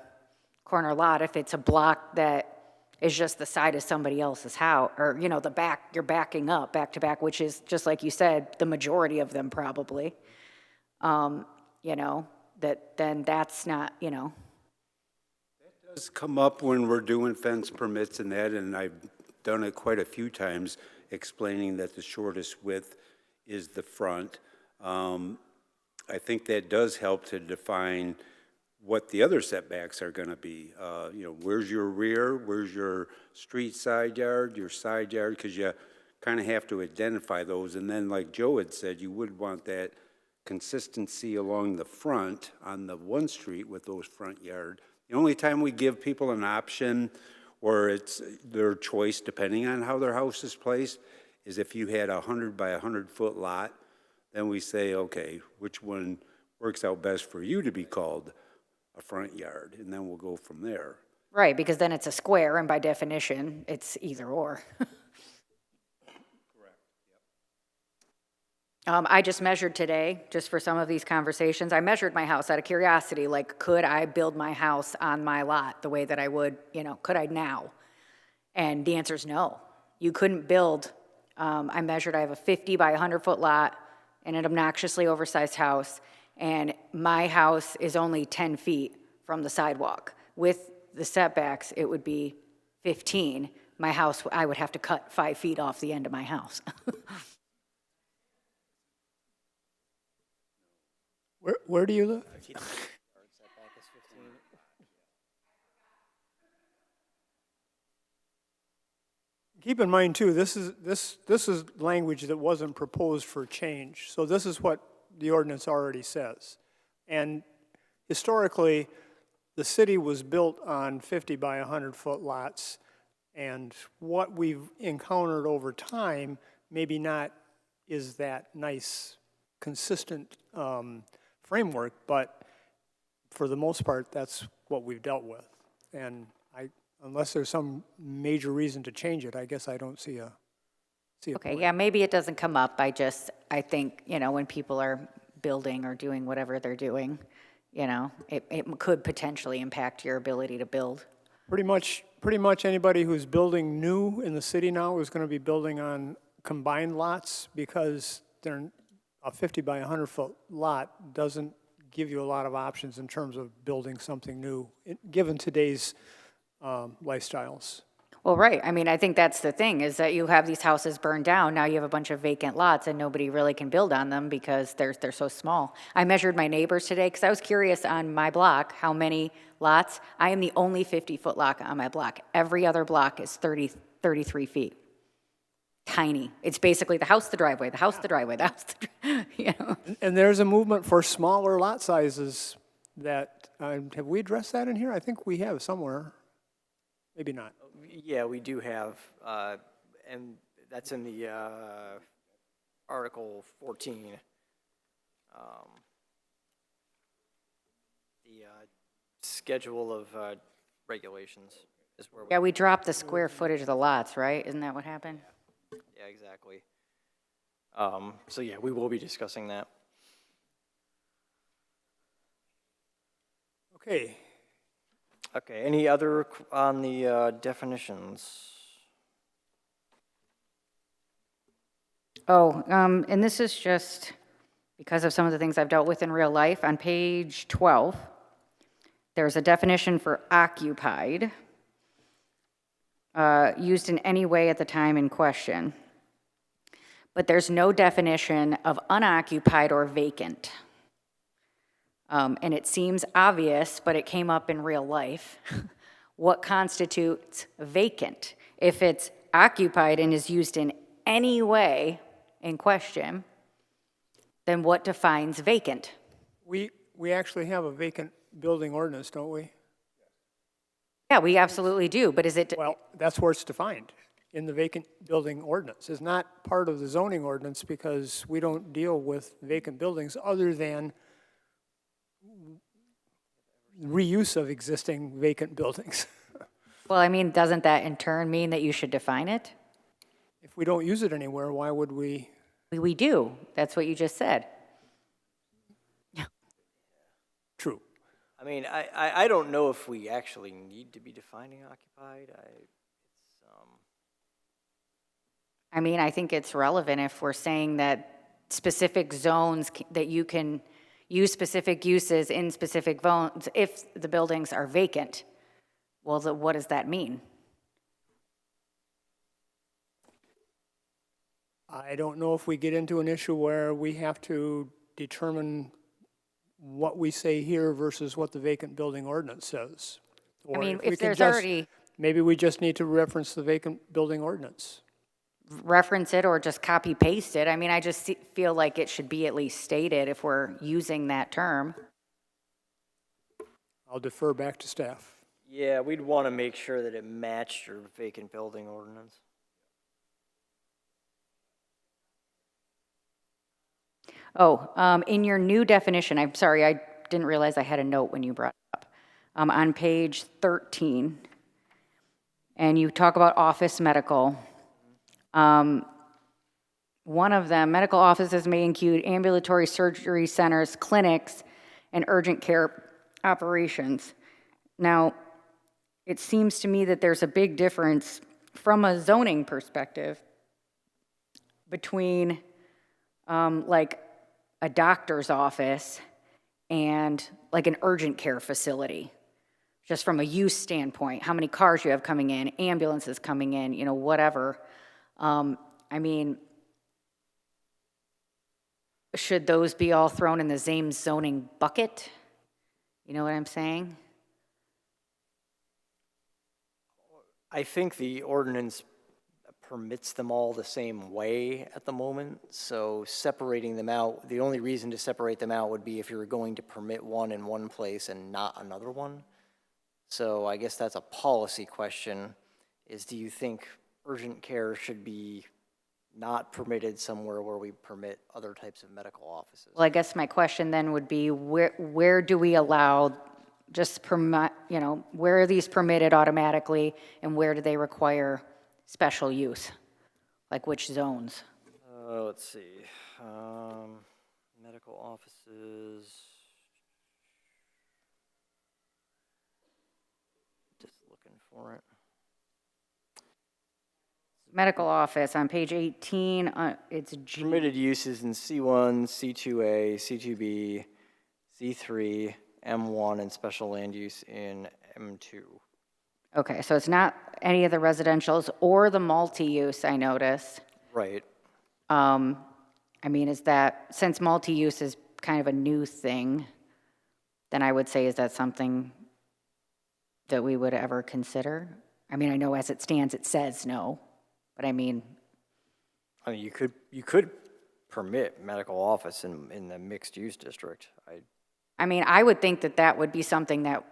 Speaker 3: corner lot, if it's a block that is just the side of somebody else's house, or, you know, the back, you're backing up back to back, which is, just like you said, the majority of them probably. You know, then that's not, you know.
Speaker 2: Does come up when we're doing fence permits and that, and I've done it quite a few times, explaining that the shortest width is the front. I think that does help to define what the other setbacks are gonna be. You know, where's your rear, where's your street side yard, your side yard, because you kind of have to identify those. And then, like Joe had said, you would want that consistency along the front on the one street with those front yard. The only time we give people an option, or it's their choice depending on how their house is placed, is if you had a 100 by 100 foot lot, then we say, okay, which one works out best for you to be called a front yard, and then we'll go from there.
Speaker 3: Right, because then it's a square, and by definition, it's either or. I just measured today, just for some of these conversations, I measured my house out of curiosity, like, could I build my house on my lot the way that I would, you know, could I now? And the answer is no. You couldn't build, I measured, I have a 50 by 100 foot lot and an obnoxiously oversized house, and my house is only 10 feet from the sidewalk. With the setbacks, it would be 15. My house, I would have to cut 5 feet off the end of my house.
Speaker 1: Where do you live? Keep in mind too, this is language that wasn't proposed for change. So this is what the ordinance already says. And historically, the city was built on 50 by 100 foot lots. And what we've encountered over time, maybe not is that nice, consistent framework, but for the most part, that's what we've dealt with. And unless there's some major reason to change it, I guess I don't see a
Speaker 3: Okay,
Speaker 1: point.
Speaker 3: yeah, maybe it doesn't come up. I think, you know, when people are building or doing whatever they're doing, you know, it could potentially impact your ability to build.
Speaker 1: Pretty much anybody who's building new in the city now is going to be building on combined lots, because a 50 by 100 foot lot doesn't give you a lot of options in terms of building something new, given today's lifestyles.
Speaker 3: Well, right. I mean, I think that's the thing, is that you have these houses burned down. Now you have a bunch of vacant lots and nobody really can build on them because they're so small. I measured my neighbors today because I was curious on my block how many lots. I am the only 50-foot lot on my block. Every other block is 33 feet. Tiny. It's basically the house, the driveway, the house, the driveway, the house, you know.
Speaker 1: And there's a movement for smaller lot sizes that, have we addressed that in here? I think we have somewhere. Maybe not.
Speaker 4: Yeah, we do have, and that's in the Article 14. The schedule of regulations is where we.
Speaker 3: Yeah, we dropped the square footage of the lots, right? Isn't that what happened?
Speaker 4: Yeah, exactly. So yeah, we will be discussing that.
Speaker 1: Okay.
Speaker 4: Okay, any other on the definitions?
Speaker 3: Oh, and this is just because of some of the things I've dealt with in real life. On page 12, there's a definition for occupied, used in any way at the time in question. But there's no definition of unoccupied or vacant. And it seems obvious, but it came up in real life. What constitutes vacant? If it's occupied and is used in any way in question, then what defines vacant?
Speaker 1: We actually have a vacant building ordinance, don't we?
Speaker 3: Yeah, we absolutely do, but is it,
Speaker 1: Well, that's where it's defined, in the vacant building ordinance. It's not part of the zoning ordinance because we don't deal with vacant buildings other than reuse of existing vacant buildings.
Speaker 3: well, I mean, doesn't that in turn mean that you should define it?
Speaker 1: If we don't use it anywhere, why would we?
Speaker 3: We do. That's what you just said.
Speaker 1: True.
Speaker 4: I mean, I don't know if we actually need to be defining occupied.
Speaker 3: I mean, I think it's relevant if we're saying that specific zones, that you can use specific uses in specific zones if the buildings are vacant. Well, what does that mean?
Speaker 1: I don't know if we get into an issue where we have to determine what we say here versus what the vacant building ordinance says.
Speaker 3: I
Speaker 1: Or
Speaker 3: mean,
Speaker 1: we
Speaker 3: if
Speaker 1: can
Speaker 3: there's
Speaker 1: just-
Speaker 3: already,
Speaker 1: Maybe we just need to reference the vacant building ordinance.
Speaker 3: reference it or just copy paste it. I mean, I just feel like it should be at least stated if we're using that term.
Speaker 1: I'll defer back to staff.
Speaker 4: Yeah, we'd want to make sure that it matched your vacant building ordinance.
Speaker 3: Oh, in your new definition, I'm sorry, I didn't realize I had a note when you brought it up. On page 13, and you talk about office medical. One of them, medical offices may include ambulatory surgery centers, clinics, and urgent care operations. Now, it seems to me that there's a big difference from a zoning perspective between like a doctor's office and like an urgent care facility, just from a use standpoint, how many cars you have coming in, ambulances coming in, you know, whatever. I mean, should those be all thrown in the same zoning bucket? You know what I'm saying?
Speaker 4: I think the ordinance permits them all the same way at the moment, so separating them out, the only reason to separate them out would be if you were going to permit one in one place and not another one. So I guess that's a policy question, is do you think urgent care should be not permitted somewhere where we permit other types of medical offices?
Speaker 3: Well, I guess my question then would be, where do we allow just permit, you know, where are these permitted automatically and where do they require special use? Like which zones?
Speaker 4: Let's see, medical offices. Just looking for it.
Speaker 3: Medical office on page 18, it's G.
Speaker 4: Permitted uses in C1, C2A, C2B, C3, M1, and special land use in M2.
Speaker 3: Okay, so it's not any of the residentials or the multi-use, I notice.
Speaker 4: Right.
Speaker 3: I mean, is that, since multi-use is kind of a new thing, then I would say, is that something that we would ever consider? I mean, I know as it stands, it says no, but I mean,
Speaker 4: You could permit medical office in the mixed-use district.
Speaker 3: I mean, I would think that that would be something that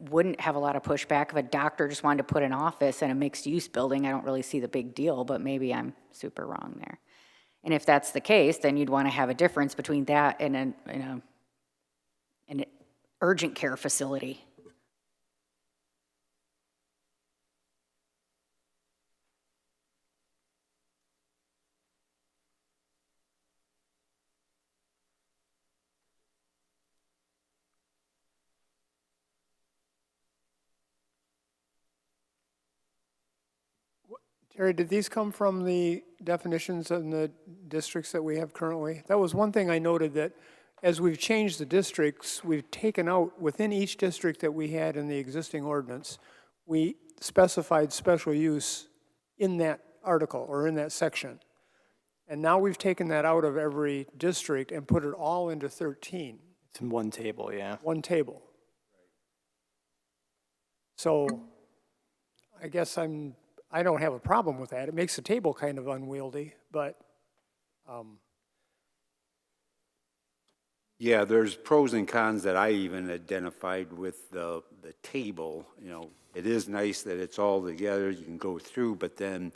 Speaker 3: wouldn't have a lot of pushback. If a doctor just wanted to put an office in a mixed-use building, I don't really see the big deal, but maybe I'm super wrong there. And if that's the case, then you'd want to have a difference between that and an urgent care facility.
Speaker 1: Terry, did these come from the definitions in the districts that we have currently? That was one thing I noted, that as we've changed the districts, we've taken out, within each district that we had in the existing ordinance, we specified special use in that article or in that section. And now we've taken that out of every district and put it all into 13,
Speaker 4: It's in one table, yeah.
Speaker 1: one table. So I guess I don't have a problem with that. It makes the table kind of unwieldy, but
Speaker 2: Yeah, there's pros and cons that I even identified with the table. You know, it is nice that it's all together, you can go through, but then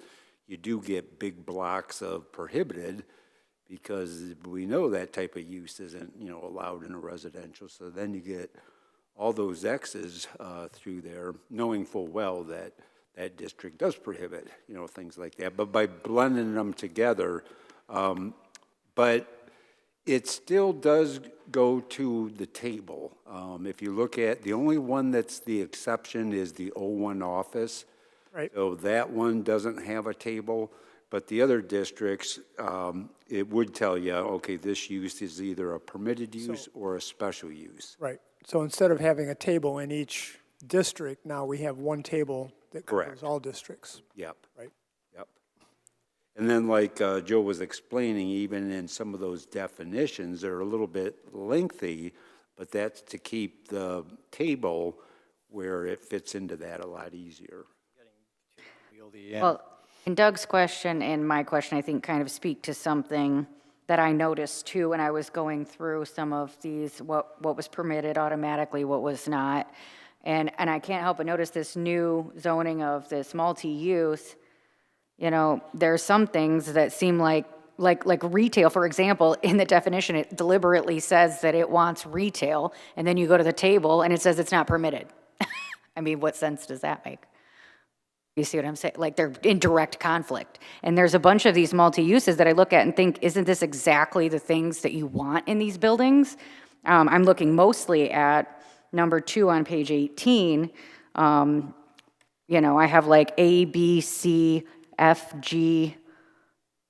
Speaker 2: you do get big blocks of prohibited because we know that type of use isn't, you know, allowed in a residential. So then you get all those X's through there, knowing full well that that district does prohibit, you know, things like that. But by blending them together, but it still does go to the table. If you look at, the only one that's the exception is the O1 office.
Speaker 1: Right.
Speaker 2: So that one doesn't have a table. But the other districts, it would tell you, okay, this use is either a permitted use or a special use.
Speaker 1: Right. So instead of having a table in each district, now we have one table that covers
Speaker 2: Correct.
Speaker 1: all districts,
Speaker 2: Yep.
Speaker 1: right?
Speaker 2: Yep. And then like Joe was explaining, even in some of those definitions, they're a little bit lengthy, but that's to keep the table where it fits into that a lot easier.
Speaker 3: Well, and Doug's question and my question, I think, kind of speak to something that I noticed too when I was going through some of these, what was permitted automatically, what was not. And I can't help but notice this new zoning of this multi-use, you know, there are some things that seem like retail, for example, in the definition, it deliberately says that it wants retail, and then you go to the table and it says it's not permitted. I mean, what sense does that make? You see what I'm saying? Like, they're in direct conflict. And there's a bunch of these multi-uses that I look at and think, isn't this exactly the things that you want in these buildings? I'm looking mostly at number 2 on page 18. You know, I have like A, B, C, F, G,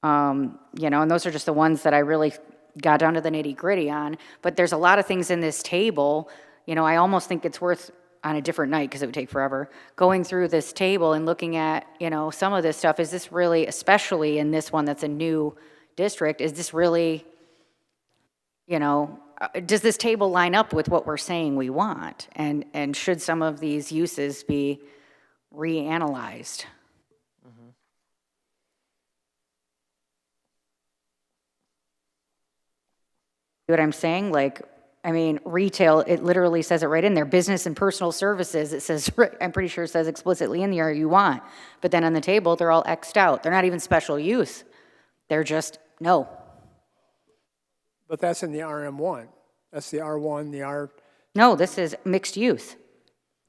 Speaker 3: you know, and those are just the ones that I really got down to the nitty-gritty on. But there's a lot of things in this table, you know, I almost think it's worth, on a different night, because it would take forever, going through this table and looking at, you know, some of this stuff. Is this really, especially in this one that's a new district, is this really, you know, does this table line up with what we're saying we want? And should some of these uses be reanalyzed?
Speaker 4: Mm-hmm.
Speaker 3: See what I'm saying? Like, I mean, retail, it literally says it right in there. Business and personal services, it says, I'm pretty sure it says explicitly in there you want. But then on the table, they're all X'd out. They're not even special use. They're just, no.
Speaker 1: But that's in the RM1. That's the R1, the R,
Speaker 3: No, this is mixed use.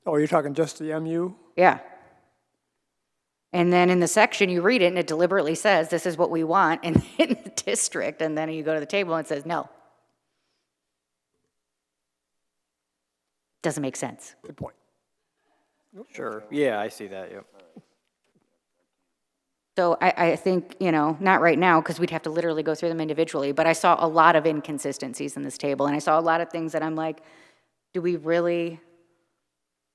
Speaker 1: oh, you're talking just the MU?
Speaker 3: Yeah. And then in the section, you read it, and it deliberately says, this is what we want in the district. And then you go to the table, and it says, no. Doesn't make sense.
Speaker 1: Good point.
Speaker 4: Sure, yeah, I see that, yep.
Speaker 3: So I think, you know, not right now, because we'd have to literally go through them individually, but I saw a lot of inconsistencies in this table, and I saw a lot of things that I'm like, do we really,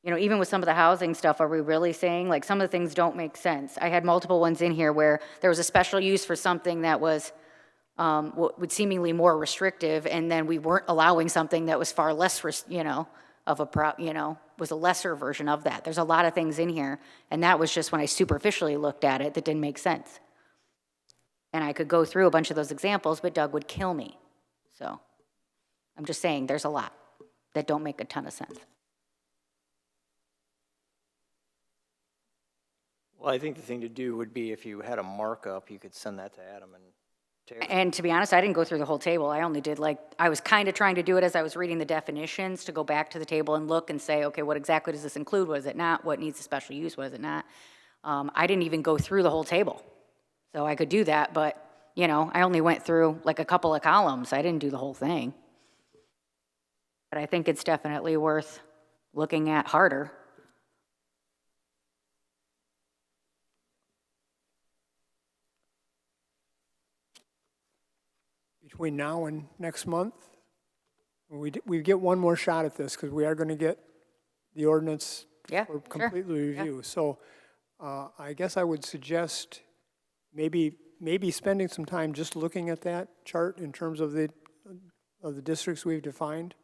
Speaker 3: you know, even with some of the housing stuff, are we really saying, like, some of the things don't make sense? I had multiple ones in here where there was a special use for something that was would seemingly more restrictive, and then we weren't allowing something that was far less, you know, of a, you know, was a lesser version of that. There's a lot of things in here, and that was just when I superficially looked at it that didn't make sense. And I could go through a bunch of those examples, but Doug would kill me. So I'm just saying there's a lot that don't make a ton of sense.
Speaker 4: Well, I think the thing to do would be if you had a markup, you could send that to Adam and Terry.
Speaker 3: And to be honest, I didn't go through the whole table. I only did I was kind of trying to do it as I was reading the definitions, to go back to the table and look and say, okay, what exactly does this include? What does it not? What needs a special use? What does it not? I didn't even go through the whole table. So I could do that, but, you know, I only went through like a couple of columns. I didn't do the whole thing. But I think it's definitely worth looking at harder.
Speaker 1: Between now and next month, we get one more shot at this, because we are going to get the ordinance
Speaker 3: Yeah,
Speaker 1: for
Speaker 3: sure.
Speaker 1: complete review. So I guess I would suggest maybe spending some time just looking at that chart in terms of the districts we've defined,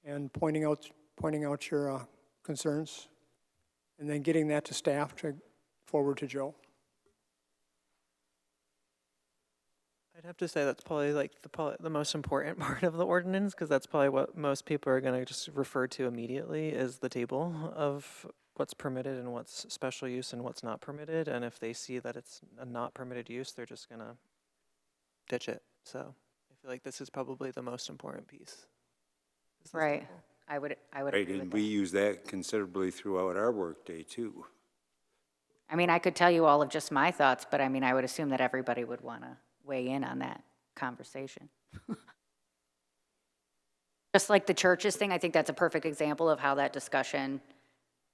Speaker 1: and pointing out your concerns, and then getting that to staff to forward to Joe.
Speaker 5: I'd have to say that's probably like the most important part of the ordinance, because that's probably what most people are going to just refer to immediately, is the table of what's permitted and what's special use and what's not permitted. And if they see that it's a not permitted use, they're just going to ditch it. So I feel like this is probably the most important piece. is this
Speaker 3: Right.
Speaker 5: table.
Speaker 3: I would
Speaker 2: Right,
Speaker 3: agree with
Speaker 2: and
Speaker 3: that.
Speaker 2: we use that considerably throughout our workday too.
Speaker 3: I mean, I could tell you all of just my thoughts, but I mean, I would assume that everybody would want to weigh in on that conversation. Just like the churches thing, I think that's a perfect example of how that discussion,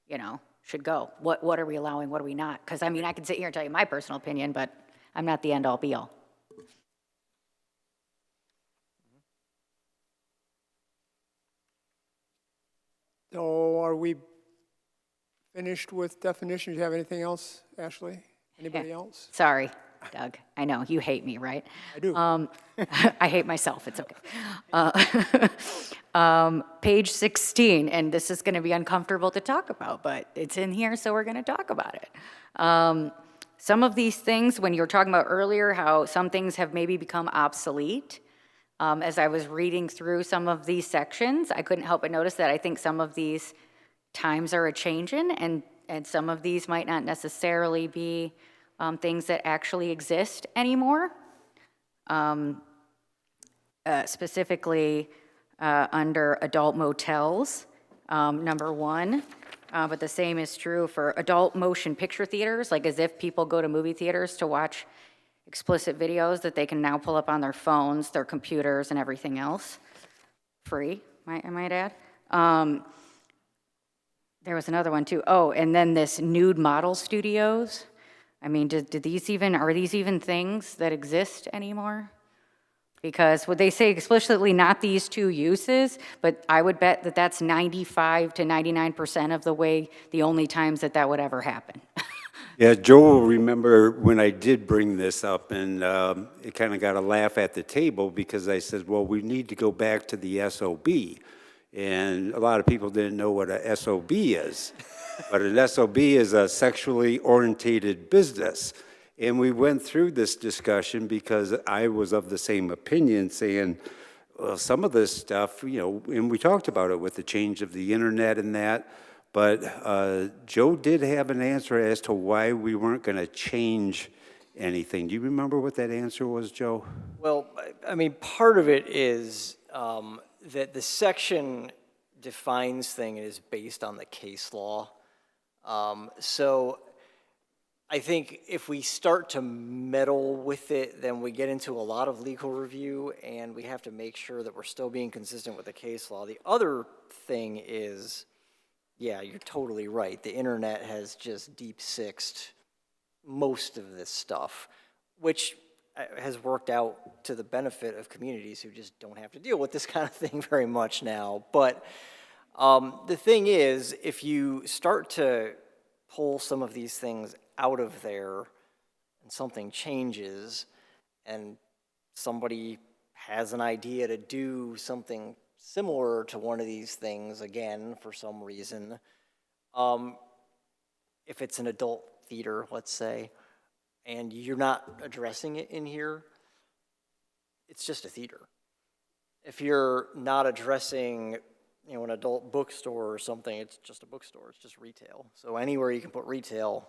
Speaker 3: you know, should go. What are we allowing, what are we not? Because, I mean, I can sit here and tell you my personal opinion, but I'm not the end-all, be-all.
Speaker 1: So are we finished with definitions? Do you have anything else, Ashley? Anybody else?
Speaker 3: Sorry, Doug. I know, you hate me, right?
Speaker 1: I do.
Speaker 3: I hate myself, it's okay. Page 16, and this is going to be uncomfortable to talk about, but it's in here, so we're going to talk about it. Some of these things, when you were talking about earlier, how some things have maybe become obsolete, as I was reading through some of these sections, I couldn't help but notice that I think some of these times are a-changing, and some of these might not necessarily be things that actually exist anymore. Specifically under adult motels, number 1. But the same is true for adult motion picture theaters, like as if people go to movie theaters to watch explicit videos that they can now pull up on their phones, their computers, and everything else. Free, I might add. There was another one too. Oh, and then this nude model studios. I mean, are these even things that exist anymore? Because would they say explicitly not these two uses, but I would bet that that's 95 to 99% of the only times that would ever happen.
Speaker 2: Yeah, Joe will remember when I did bring this up, and it kind of got a laugh at the table because I said, well, we need to go back to the SOB. And a lot of people didn't know what a SOB is. But an SOB is a sexually orientated business. And we went through this discussion because I was of the same opinion, saying, well, some of this stuff, and we talked about it with the change of the internet and that, but Joe did have an answer as to why we weren't going to change anything. Do you remember what that answer was, Joe?
Speaker 4: Well, I mean, part of it is that the section defines things is based on the case law. So I think if we start to meddle with it, then we get into a lot of legal review, and we have to make sure that we're still being consistent with the case law. The other thing is, yeah, you're totally right. The internet has just deep-sixed most of this stuff, which has worked out to the benefit of communities who just don't have to deal with this kind of thing very much now. But the thing is, if you start to pull some of these things out of there and something changes and somebody has an idea to do something similar to one of these things again for some reason, if it's an adult theater, let's say, and you're not addressing it in here, it's just a theater. If you're not addressing, an adult bookstore or something, it's just a bookstore, it's just retail. So anywhere you can put retail,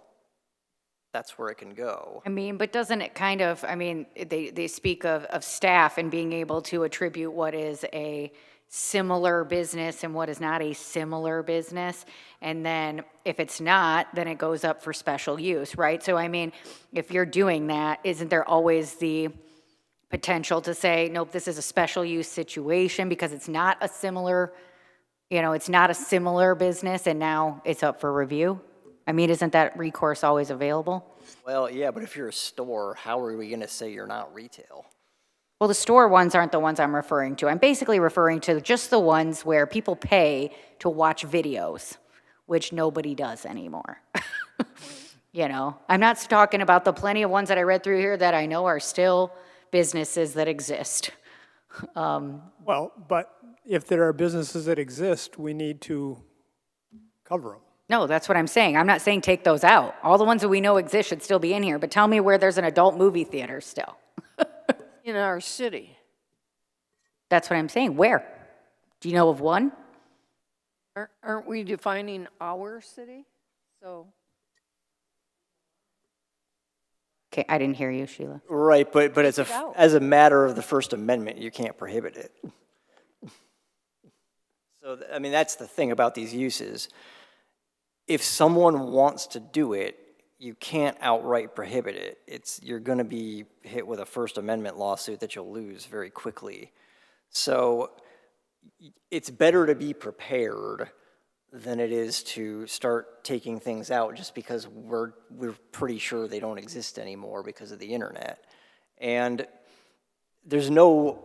Speaker 4: that's where it can go.
Speaker 3: I mean, but doesn't it kind of, they speak of staff and being able to attribute what is a similar business and what is not a similar business. And then if it's not, then it goes up for special use, right? So, if you're doing that, isn't there always the potential to say, nope, this is a special use situation because it's not a similar, it's not a similar business and now it's up for review? Isn't that recourse always available?
Speaker 4: Well, yeah, but if you're a store, how are we going to say you're not retail?
Speaker 3: Well, the store ones aren't the ones I'm referring to. I'm basically referring to just the ones where people pay to watch videos, which nobody does anymore. I'm not talking about the plenty of ones that I read through here that I know are still businesses that exist.
Speaker 1: Well, but if there are businesses that exist, we need to cover them.
Speaker 3: No, that's what I'm saying. I'm not saying take those out. All the ones that we know exist should still be in here, but tell me where there's an adult movie theater still.
Speaker 6: In our city.
Speaker 3: That's what I'm saying. Where? Do you know of one?
Speaker 6: Aren't we defining our city? So.
Speaker 3: Okay, I didn't hear you, Sheila.
Speaker 4: Right, but as a matter of the First Amendment, you can't prohibit it. So, that's the thing about these uses. If someone wants to do it, you can't outright prohibit it. You're going to be hit with a First Amendment lawsuit that you'll lose very quickly. So it's better to be prepared than it is to start taking things out just because we're pretty sure they don't exist anymore because of the internet. And there's no,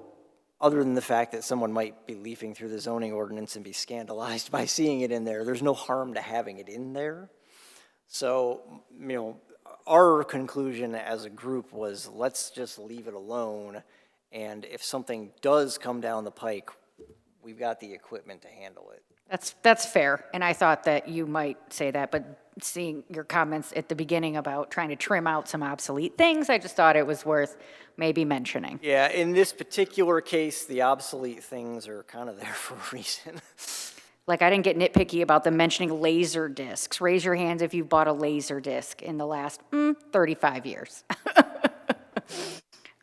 Speaker 4: other than the fact that someone might be leafing through the zoning ordinance and be scandalized by seeing it in there, there's no harm to having it in there. So, you know, our conclusion as a group was let's just leave it alone, and if something does come down the pike, we've got the equipment to handle it.
Speaker 3: That's fair, and I thought that you might say that, but seeing your comments at the beginning about trying to trim out some obsolete things, I just thought it was worth maybe mentioning.
Speaker 4: Yeah, in this particular case, the obsolete things are kind of there for a reason.
Speaker 3: Like, I didn't get nitpicky about them mentioning laser discs. Raise your hands if you've bought a laser disc in the last 35 years.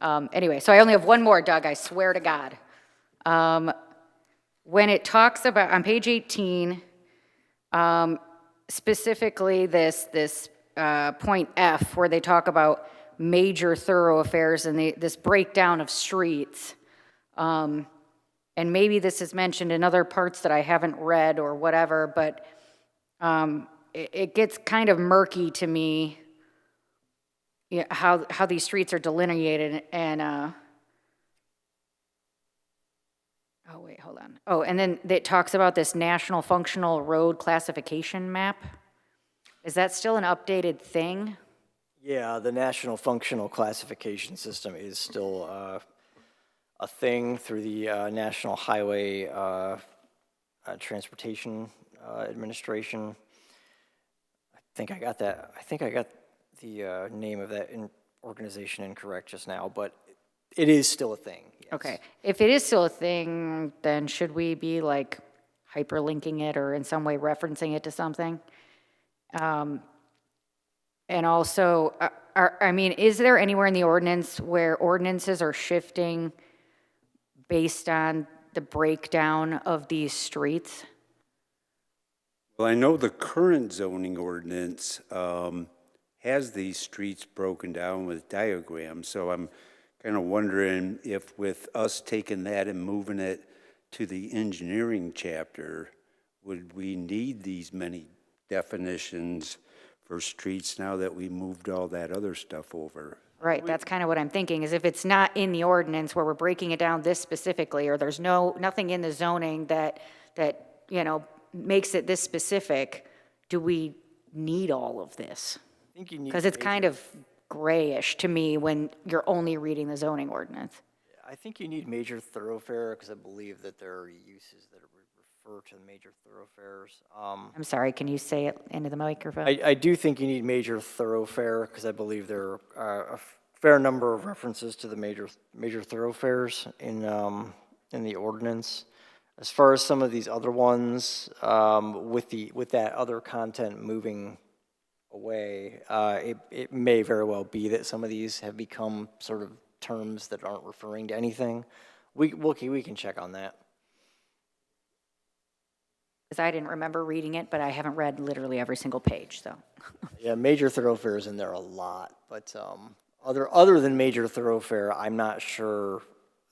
Speaker 3: Anyway, so I only have one more, Doug, I swear to God. When it talks about, on page 18, specifically this point F, where they talk about major thoroughfares and this breakdown of streets, and maybe this is mentioned in other parts that I haven't read or whatever, but it gets kind of murky to me, you know, how these streets are delineated. And oh wait, hold on. Oh, and then it talks about this national functional road classification map. Is that still an updated thing?
Speaker 4: Yeah, the National Functional Classification System is still a thing through the National Highway Transportation Administration. I think I got that. I think I got the name of that organization incorrect just now, but it is still a thing. Yes.
Speaker 3: Okay. If it is still a thing, then should we be like hyperlinking it or in some way referencing it to something? And also, I mean, is there anywhere in the ordinance where ordinances are shifting based on the breakdown of these streets?
Speaker 2: Well, I know the current zoning ordinance has these streets broken down with diagrams, so I'm kind of wondering if with us taking that and moving it to the engineering chapter, would we need these many definitions for streets now that we moved all that other stuff over?
Speaker 3: Right, that's kind of what I'm thinking, is if it's not in the ordinance where we're breaking it down this specifically, or there's nothing in the zoning that, you know, makes it this specific, do we need all of this?
Speaker 4: I think you need.
Speaker 3: Because it's kind of grayish to me when you're only reading the zoning ordinance.
Speaker 4: I think you need major thoroughfare because I believe that there are uses that refer to major thoroughfares.
Speaker 3: I'm sorry, can you say it into the microphone?
Speaker 4: I do think you need major thoroughfare because I believe there are a fair number of references to the major thoroughfares in the ordinance. As far as some of these other ones, with that other content moving away, it may very well be that some of these have become sort of terms that aren't referring to anything. We can check on that.
Speaker 3: Because I didn't remember reading it, but I haven't read literally every single page, so.
Speaker 4: Yeah, major thoroughfares in there a lot, but other than major thoroughfare, I'm not sure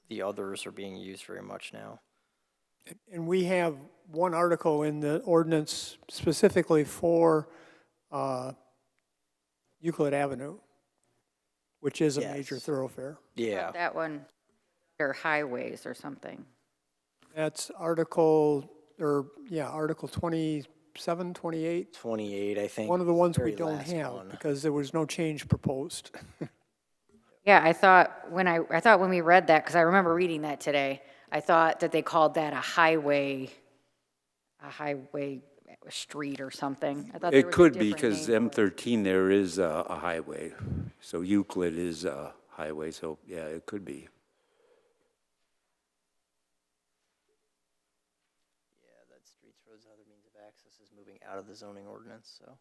Speaker 4: the others are being used very much now.
Speaker 1: And we have one article in the ordinance specifically for Euclid Avenue, which is a major
Speaker 4: Yes.
Speaker 1: thoroughfare.
Speaker 4: Yeah.
Speaker 3: That one, or highways or something.
Speaker 1: That's Article 27, 28.
Speaker 4: 28, I think.
Speaker 1: One of the ones we
Speaker 4: very
Speaker 1: don't
Speaker 4: last
Speaker 1: have
Speaker 4: one.
Speaker 1: because there was no change proposed.
Speaker 3: Yeah, I thought when we read that, because I remember reading that today, I thought that they called that a highway street or something. I thought there
Speaker 2: It
Speaker 3: was a
Speaker 2: could be,
Speaker 3: different
Speaker 2: because
Speaker 3: name for it.
Speaker 2: M13 there is a highway, so Euclid is a highway, so yeah, it could be.
Speaker 4: Yeah, that streets, roads, and other means of access is moving out of the zoning ordinance, so.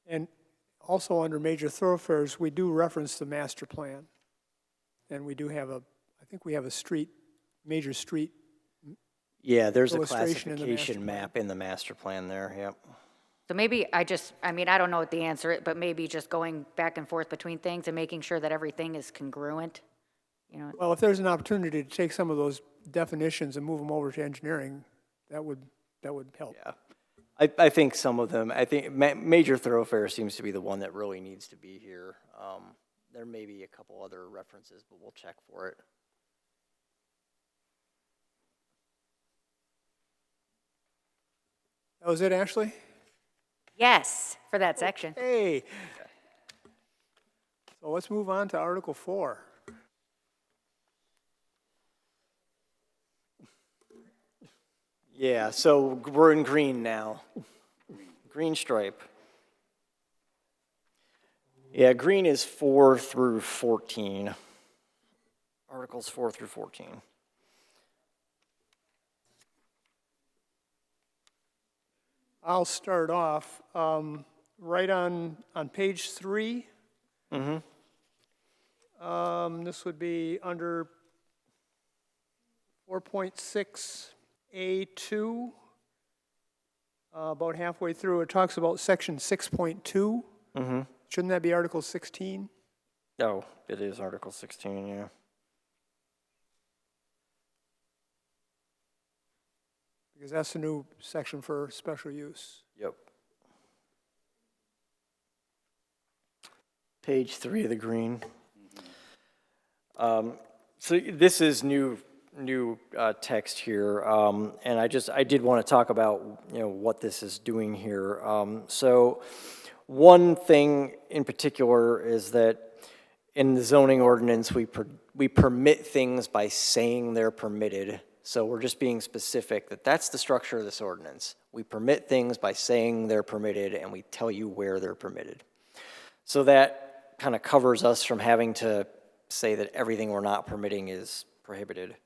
Speaker 1: And also under major thoroughfares, we do reference the master plan. And we do have I think we have a major street.
Speaker 4: Yeah, there's a
Speaker 1: Illustration in the master
Speaker 4: classification map in the master plan there, yep.
Speaker 3: So maybe I don't know what the answer is, but maybe just going back and forth between things and making sure that everything is congruent, you know?
Speaker 1: Well, if there's an opportunity to take some of those definitions and move them over to engineering, that would help.
Speaker 4: Yeah. I think some of them, I think major thoroughfare seems to be the one that really needs to be here. There may be a couple other references, but we'll check for it.
Speaker 1: That was it, Ashley?
Speaker 3: Yes, for that section.
Speaker 1: Hey. So let's move on to Article 4.
Speaker 4: Yeah, so we're in green now. Green stripe. Yeah, green is 4 through 14. Articles 4 through 14.
Speaker 1: I'll start off right on page 3. This would be under 4.6A2. About halfway through, it talks about section 6.2. Shouldn't that be Article 16?
Speaker 4: Oh, it is Article 16, yeah.
Speaker 1: Because that's the new section for special use.
Speaker 4: Yep. Page 3 of the green. So this is new text here, and I did want to talk about what this is doing here. So one thing in particular is that in the zoning ordinance we permit things by saying they're permitted. So we're just being specific that that's the structure of this ordinance. We permit things by saying they're permitted, and we tell you where they're permitted. So that kind of covers us from having to say that everything we're not permitting is prohibited.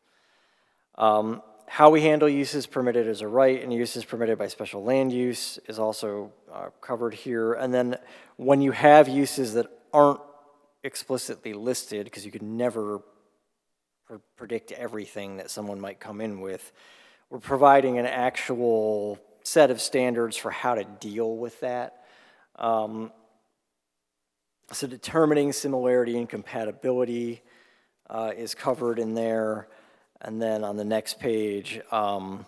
Speaker 4: How we handle uses permitted as a right and uses permitted by special land use is also covered here. And then when you have uses that aren't explicitly listed, because you could never predict everything that someone might come in with, we're providing an actual set of standards for how to deal with that. So determining similarity and compatibility is covered in there. And then on the next page, how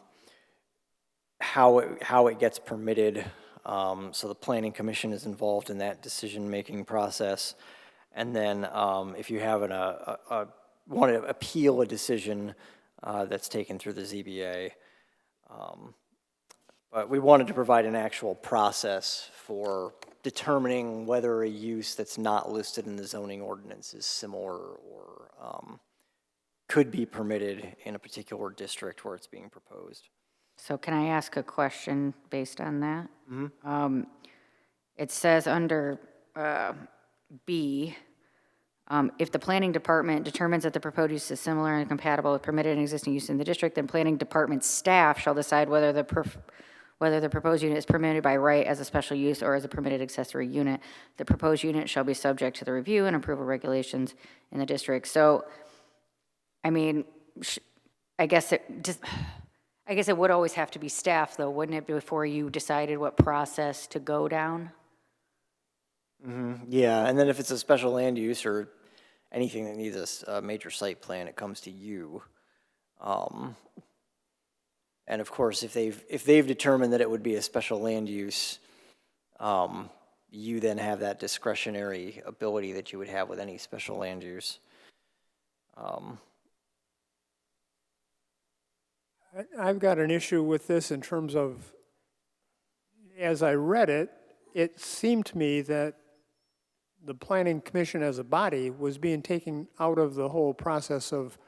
Speaker 4: it gets permitted. So the Planning Commission is involved in that decision-making process. And then if you have want to appeal a decision that's taken through the ZBA. But we wanted to provide an actual process for determining whether a use that's not listed in the zoning ordinance is similar or could be permitted in a particular district where it's being proposed.
Speaker 3: So can I ask a question based on that? It says under B, if the planning department determines that the proposed use is similar and compatible with permitted and existing use in the district, then planning department staff shall decide whether the proposed unit is permitted by right as a special use or as a permitted accessory unit. The proposed unit shall be subject to the review and approval regulations in the district. So, I mean, I guess it would always have to be staff, though, wouldn't it, before you decided what process to go down?
Speaker 4: Yeah, and then if it's a special land use or anything that needs a major site plan, it comes to you. And of course, if they've determined that it would be a special land use, you then have that discretionary ability that you would have with any special land use.
Speaker 1: I've got an issue with this in terms of, as I read it, it seemed to me that the Planning Commission as a body was being taken out of the whole process of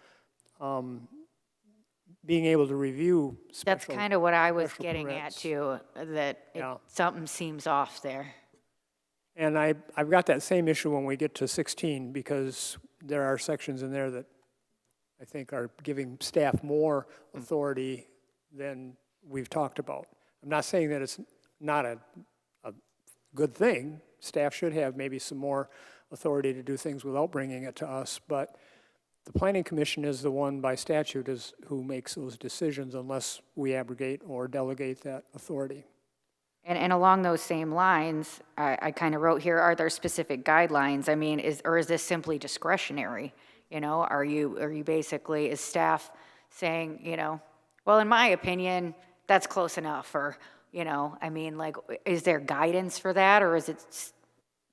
Speaker 1: being able to review special.
Speaker 3: That's kind of what I was
Speaker 1: special
Speaker 3: getting at
Speaker 1: permits.
Speaker 3: too, that
Speaker 1: Yeah.
Speaker 3: something seems off there.
Speaker 1: And I've got that same issue when we get to 16, because there are sections in there that I think are giving staff more authority than we've talked about. I'm not saying that it's not a good thing. Staff should have maybe some more authority to do things without bringing it to us, but the Planning Commission is the one by statute who makes those decisions unless we abrogate or delegate that authority.
Speaker 3: And along those same lines, I kind of wrote here, are there specific guidelines? I mean, is this simply discretionary? You know, are you basically, is staff saying, well, in my opinion, that's close enough, or, you know, I mean, like, is there guidance for that, or is it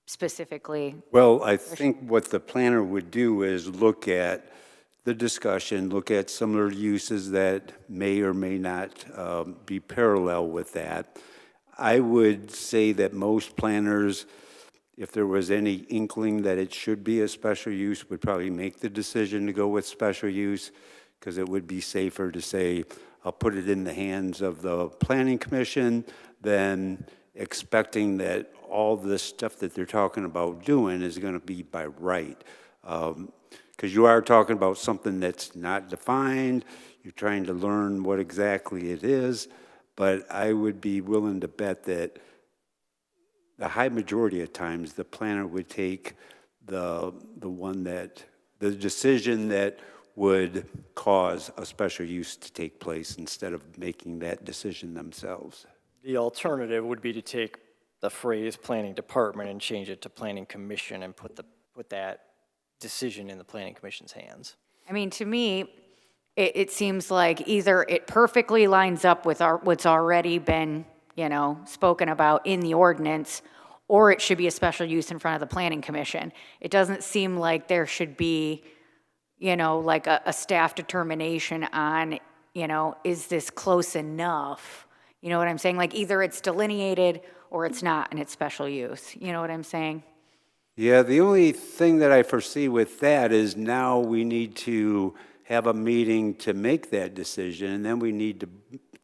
Speaker 3: specifically?
Speaker 2: Well, I think what the planner would do is look at the discussion, look at similar uses that may or may not be parallel with that. I would say that most planners, if there was any inkling that it should be a special use, would probably make the decision to go with special use, because it would be safer to say, I'll put it in the hands of the planning commission than expecting that all this stuff that they're talking about doing is going to be by right. Because you are talking about something that's not defined, you're trying to learn what exactly it is, but I would be willing to bet that the high majority of times, the planner would take the decision that would cause a special use to take place instead of making that decision themselves.
Speaker 4: The alternative would be to take the phrase planning department and change it to planning commission and put that decision in the planning commission's hands.
Speaker 3: I mean, to me, it seems like either it perfectly lines up with what's already been, you know, spoken about in the ordinance, or it should be a special use in front of the planning commission. It doesn't seem like there should be, you know, like a staff determination on, you know, is this close enough? You know what I'm saying? Like either it's delineated or it's not, and it's special use. You know what I'm saying?
Speaker 2: Yeah, the only thing that I foresee with that is now we need to have a meeting to make that decision, and then we need to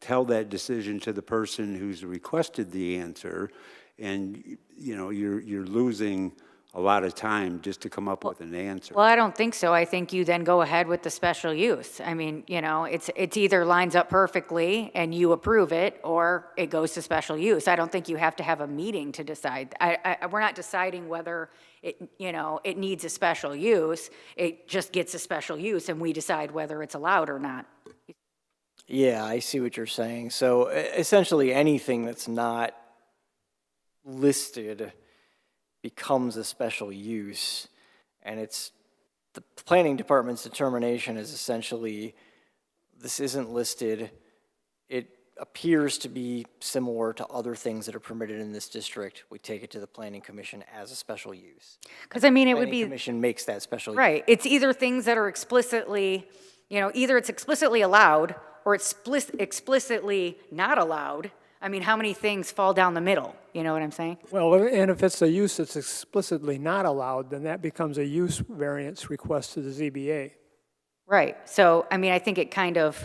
Speaker 2: tell that decision to the person who's requested the answer, and you know, you're losing a lot of time just to come up with an answer.
Speaker 3: Well, I don't think so. I think you then go ahead with the special use. I mean, you know, it's either lines up perfectly and you approve it, or it goes to special use. I don't think you have to have a meeting to decide. We're not deciding whether it, you know, it needs a special use. It just gets a special use, and we decide whether it's allowed or not.
Speaker 4: Yeah, I see what you're saying. So essentially, anything that's not listed becomes a special use, and it's the planning department's determination is essentially, this isn't listed, it appears to be similar to other things that are permitted in this district, we take it to the planning commission as a special use.
Speaker 3: Because, I mean, it would
Speaker 4: Planning
Speaker 3: be,
Speaker 4: commission makes that special use.
Speaker 3: right, it's either things that are explicitly, you know, either it's explicitly allowed or it's explicitly not allowed. I mean, how many things fall down the middle? You know what I'm saying?
Speaker 1: Well, and if it's a use that's explicitly not allowed, then that becomes a use variance request to the ZBA.
Speaker 3: Right. So, I mean, I think it kind of,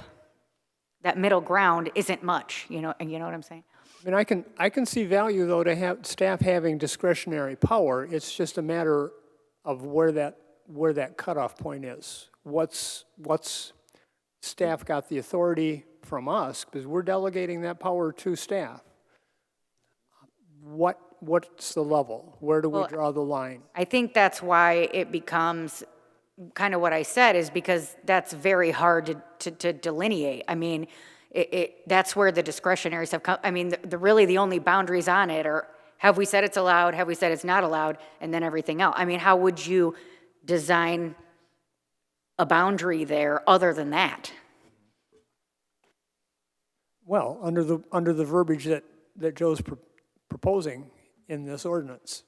Speaker 3: that middle ground isn't much, you know, and you know what I'm saying?
Speaker 1: I mean, I can see value, though, to have staff having discretionary power. It's just a matter of where that cutoff point is. What's staff got the authority from us, because we're delegating that power to staff. What's the level? Where do we draw the line?
Speaker 3: I think that's why it becomes kind of what I said, is because that's very hard to delineate. I mean, that's where the discretionaries have come. I mean, really the only boundaries on it are, have we said it's allowed, have we said it's not allowed, and then everything else. I mean, how would you design a boundary there other than that?
Speaker 1: Well, under the verbiage that Joe's proposing in this ordinance,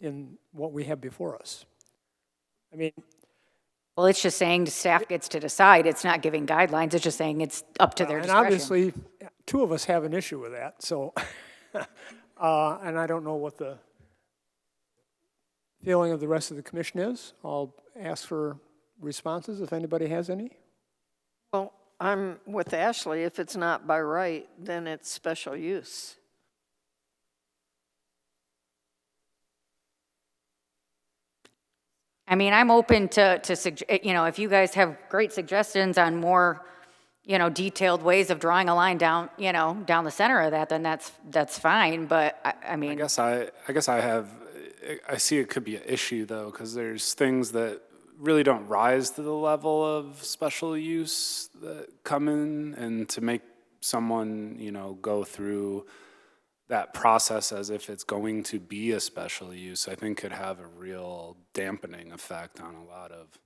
Speaker 1: in what we have before us. I mean,
Speaker 3: Well, it's just saying the staff gets to decide. It's not giving guidelines. It's just saying it's up to their
Speaker 1: and
Speaker 3: discretion.
Speaker 1: obviously, two of us have an issue with that, so, and I don't know what the feeling of the rest of the commission is. I'll ask for responses if anybody has any.
Speaker 6: Well, I'm with Ashley. If it's not by right, then it's special use.
Speaker 3: I mean, I'm open you know, if you guys have great suggestions on more, you know, detailed ways of drawing a line down, you know, down the center of that, then that's fine. But I mean,
Speaker 8: I see it could be an issue though, because there's things that really don't rise to the level of special use that come in, and to make someone, you know, go through that process as if it's going to be a special use, I think could have a real dampening effect on a lot of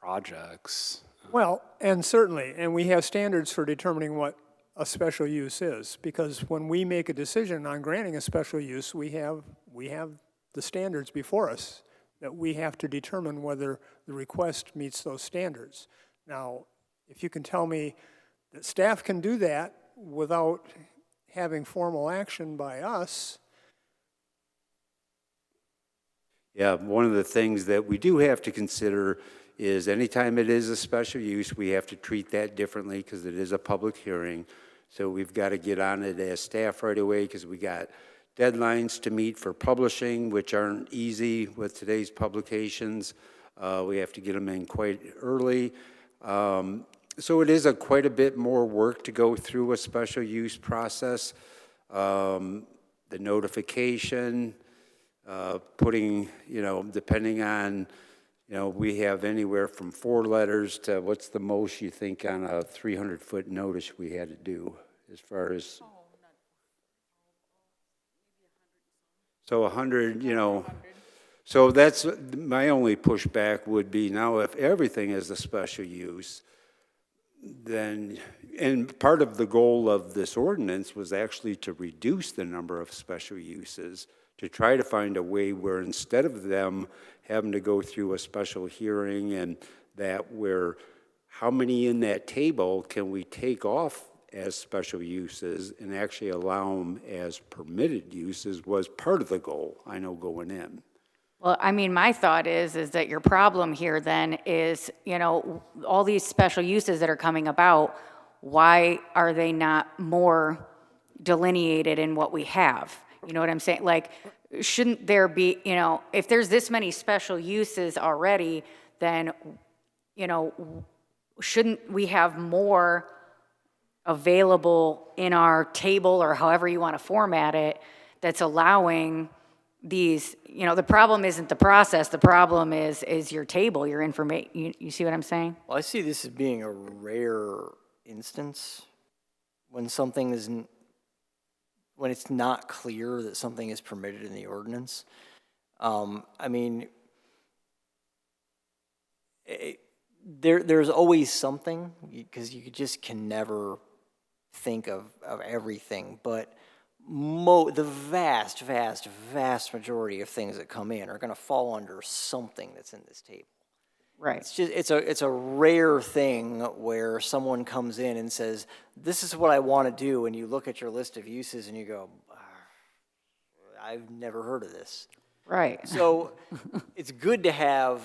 Speaker 8: projects.
Speaker 1: Well, and certainly, and we have standards for determining what a special use is. Because when we make a decision on granting a special use, we have the standards before us that we have to determine whether the request meets those standards. Now, if you can tell me that staff can do that without having formal action by us,
Speaker 2: Yeah, one of the things that we do have to consider is anytime it is a special use, we have to treat that differently because it is a public hearing. So we've got to get on it as staff right away because we got deadlines to meet for publishing, which aren't easy with today's publications. We have to get them in quite early. So it is quite a bit more work to go through a special use process. The notification, putting, depending on, we have anywhere from 4 letters to what's the most you think on a 300-foot notice we had to do as far as. So 100, so that's my only pushback would be now if everything is a special use, then, and part of the goal of this ordinance was actually to reduce the number of special uses, to try to find a way where instead of them having to go through a special hearing and that where how many in that table can we take off as special uses and actually allow them as permitted uses was part of the goal, I know, going in.
Speaker 3: Well, I mean, my thought is that your problem here then is, all these special uses that are coming about, why are they not more delineated in what we have? You know what I'm saying? Like, shouldn't there be, if there's this many special uses already, then, shouldn't we have more available in our table or however you want to format it that's allowing these, the problem isn't the process, the problem is your table, your information. You see what I'm saying?
Speaker 4: Well, I see this as being a rare instance when something isn't, when it's not clear that something is permitted in the ordinance. I mean, there's always something, because you just can never think of everything, but the vast majority of things that come in are going to fall under something that's in this table.
Speaker 3: Right.
Speaker 4: It's a rare thing where someone comes in and says, this is what I want to do, and you look at your list of uses and you go, I've never heard of this.
Speaker 3: Right.
Speaker 4: So it's good to have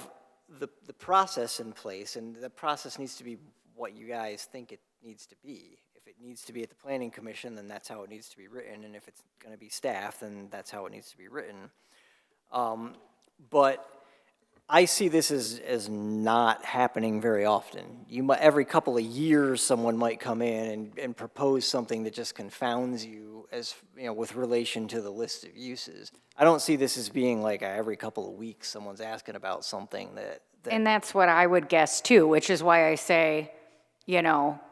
Speaker 4: the process in place, and the process needs to be what you guys think it needs to be. If it needs to be at the Planning Commission, then that's how it needs to be written, and if it's going to be staff, then that's how it needs to be written. But I see this as not happening very often. Every couple of years, someone might come in and propose something that just confounds you as, with relation to the list of uses. I don't see this as being like every couple of weeks someone's asking about something that
Speaker 3: And that's what I would guess too, which is why I say,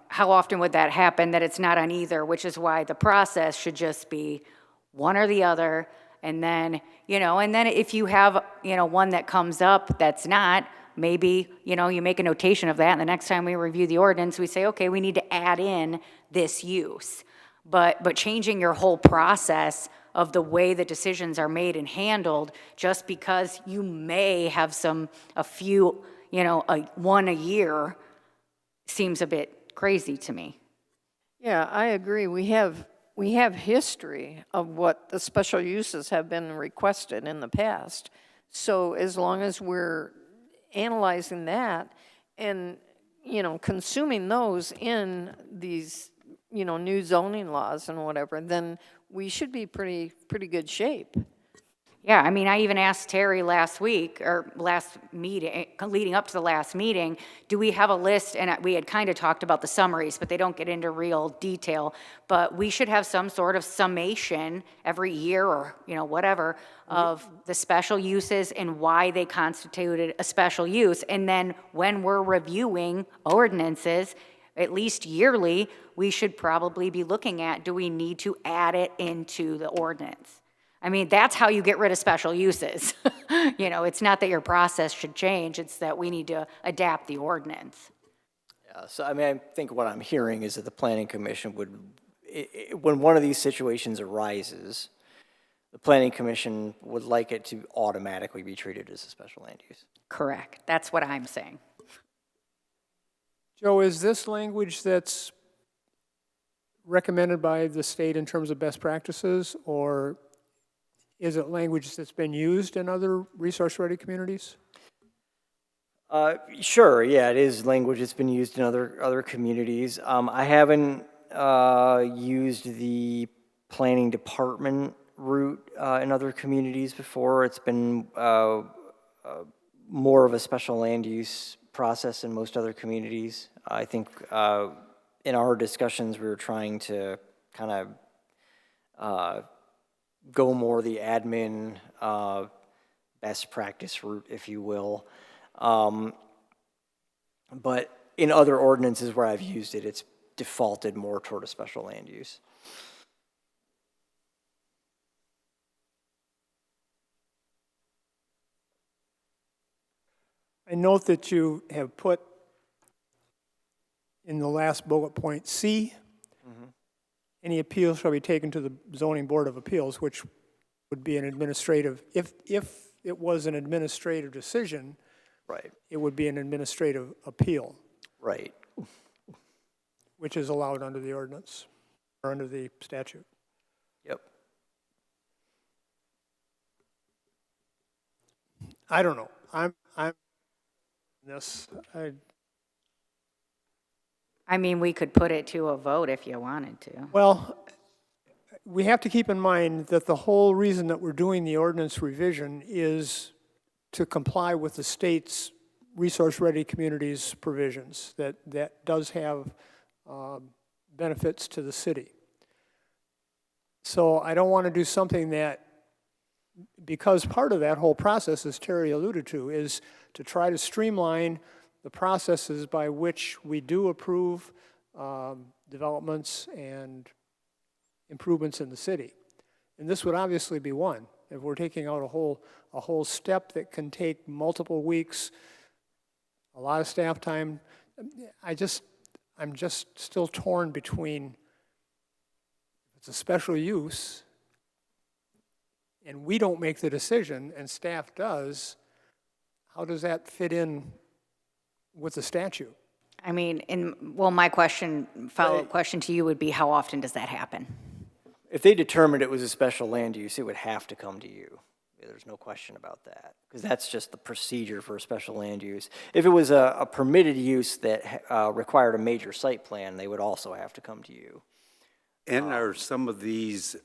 Speaker 3: how often would that happen, that it's not on either, which is why the process should just be one or the other. And then, and then if you have, one that comes up that's not, maybe, you make a notation of that, and the next time we review the ordinance, we say, okay, we need to add in this use. But changing your whole process of the way the decisions are made and handled, just because you may have a few, one a year, seems a bit crazy to me.
Speaker 6: Yeah, I agree. We have history of what the special uses have been requested in the past. So as long as we're analyzing that and, consuming those in these, new zoning laws and whatever, then we should be pretty good shape.
Speaker 3: Yeah, I mean, I even asked Terry last week, or last meeting, leading up to the last meeting, do we have a list? And we had kind of talked about the summaries, but they don't get into real detail. But we should have some sort of summation every year or, whatever, of the special uses and why they constituted a special use. And then when we're reviewing ordinances, at least yearly, we should probably be looking at, do we need to add it into the ordinance? I mean, that's how you get rid of special uses. It's not that your process should change, it's that we need to adapt the ordinance.
Speaker 4: Yeah, so I mean, I think what I'm hearing is that the planning commission would, when one of these situations arises, the planning commission would like it to automatically be treated as a special land use.
Speaker 3: Correct. That's what I'm saying.
Speaker 1: Joe, is this language that's recommended by the state in terms of best practices, or is it language that's been used in other resource-ready communities?
Speaker 4: Sure, yeah, it is language that's been used in other communities. I haven't used the planning department route in other communities before. It's been more of a special land use process in most other communities. I think in our discussions, we were trying to kind of go more the admin best practice route, if you will. But in other ordinances where I've used it, it's defaulted more toward a special land use.
Speaker 1: I note that you have put in the last bullet point C, any appeals shall be taken to the zoning board of appeals, which would be an administrative, if it was an administrative decision,
Speaker 4: Right,
Speaker 1: it would be an administrative appeal,
Speaker 4: right.
Speaker 1: which is allowed under the ordinance or under the statute.
Speaker 4: Yep.
Speaker 1: I don't know. I'm this.
Speaker 3: I mean, we could put it to a vote if you wanted to.
Speaker 1: Well, we have to keep in mind that the whole reason that we're doing the ordinance revision is to comply with the state's resource-ready communities provisions that does have benefits to the city. So I don't want to do something that, because part of that whole process, as Terry alluded to, is to try to streamline the processes by which we do approve developments and improvements in the city. And this would obviously be one. If we're taking out a whole step that can take multiple weeks, a lot of staff time, I'm just still torn between if it's a special use and we don't make the decision and staff does, how does that fit in with the statute?
Speaker 3: I mean, well, my follow-up question to you would be, how often does that happen?
Speaker 4: If they determined it was a special land use, it would have to come to you. There's no question about that, because that's just the procedure for a special land use. If it was a permitted use that required a major site plan, they would also have to come to you.
Speaker 2: And are some of these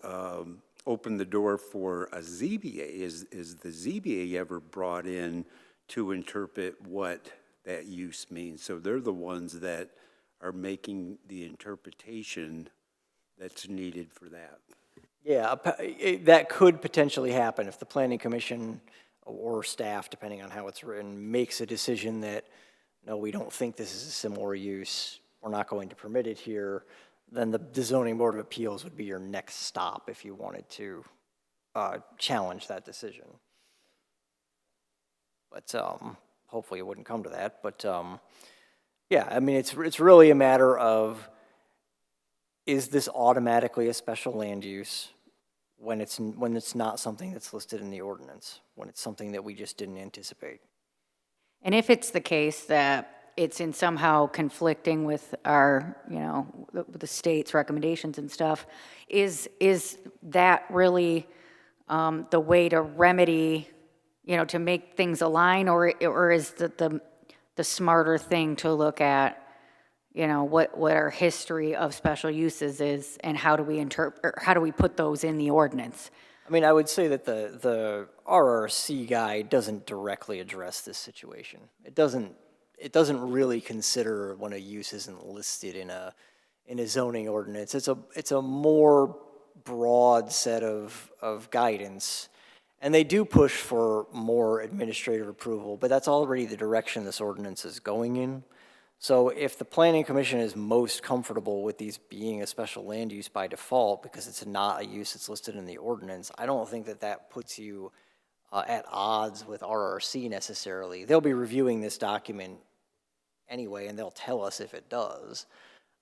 Speaker 2: open the door for a ZBA? Is the ZBA ever brought in to interpret what that use means? So they're the ones that are making the interpretation that's needed for that.
Speaker 4: Yeah, that could potentially happen if the planning commission or staff, depending on how it's written, makes a decision that, no, we don't think this is a similar use, we're not going to permit it here, then the zoning board of appeals would be your next stop if you wanted to challenge that decision. But hopefully it wouldn't come to that. But yeah, I mean, it's really a matter of, is this automatically a special land use when it's not something that's listed in the ordinance, when it's something that we just didn't anticipate?
Speaker 3: And if it's the case that it's in somehow conflicting with our, the state's recommendations and stuff, is that really the way to remedy, to make things align, or is the smarter thing to look at, what our history of special uses is, and how do we put those in the ordinance?
Speaker 4: I mean, I would say that the RRC guide doesn't directly address this situation. It doesn't really consider when a use isn't listed in a zoning ordinance. It's a more broad set of guidance, and they do push for more administrative approval, but that's already the direction this ordinance is going in. So if the planning commission is most comfortable with these being a special land use by default because it's not a use that's listed in the ordinance, I don't think that puts you at odds with RRC necessarily. They'll be reviewing this document anyway, and they'll tell us if it does.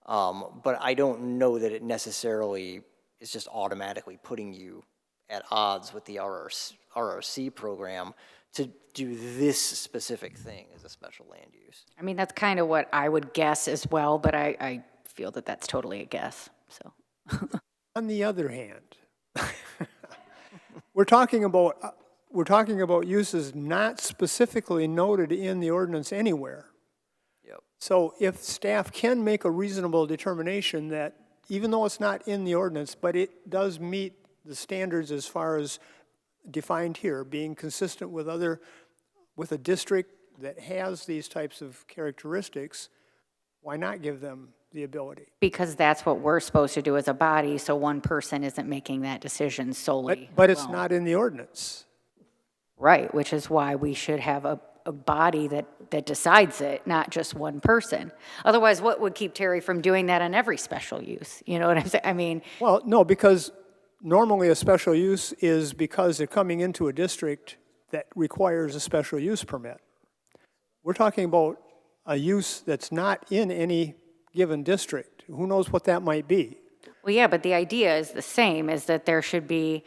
Speaker 4: But I don't know that it necessarily is just automatically putting you at odds with the RRC program to do this specific thing as a special land use.
Speaker 3: I mean, that's kind of what I would guess as well, but I feel that that's totally a guess, so.
Speaker 1: On the other hand, we're talking about uses not specifically noted in the ordinance anywhere.
Speaker 4: Yep.
Speaker 1: So if staff can make a reasonable determination that even though it's not in the ordinance, but it does meet the standards as far as defined here, being consistent with with a district that has these types of characteristics, why not give them the ability?
Speaker 3: Because that's what we're supposed to do as a body, so one person isn't making that decision solely.
Speaker 1: But it's
Speaker 3: alone.
Speaker 1: not in the ordinance.
Speaker 3: Right, which is why we should have a body that decides it, not just one person. Otherwise, what would keep Terry from doing that on every special use? You know what I'm saying? I mean,
Speaker 1: Well, no, because normally a special use is because they're coming into a district that requires a special use permit. We're talking about a use that's not in any given district. Who knows what that might be?
Speaker 3: well, yeah, but the idea is the same, is that there should be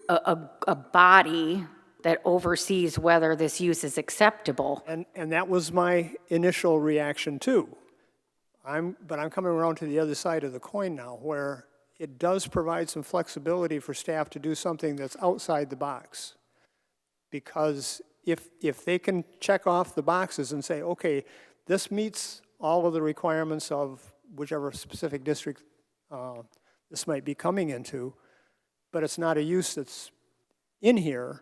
Speaker 3: a body that oversees whether this use is acceptable.
Speaker 1: And that was my initial reaction too. But I'm coming around to the other side of the coin now, where it does provide some flexibility for staff to do something that's outside the box. Because if they can check off the boxes and say, okay, this meets all of the requirements of whichever specific district this might be coming into, but it's not a use that's in here,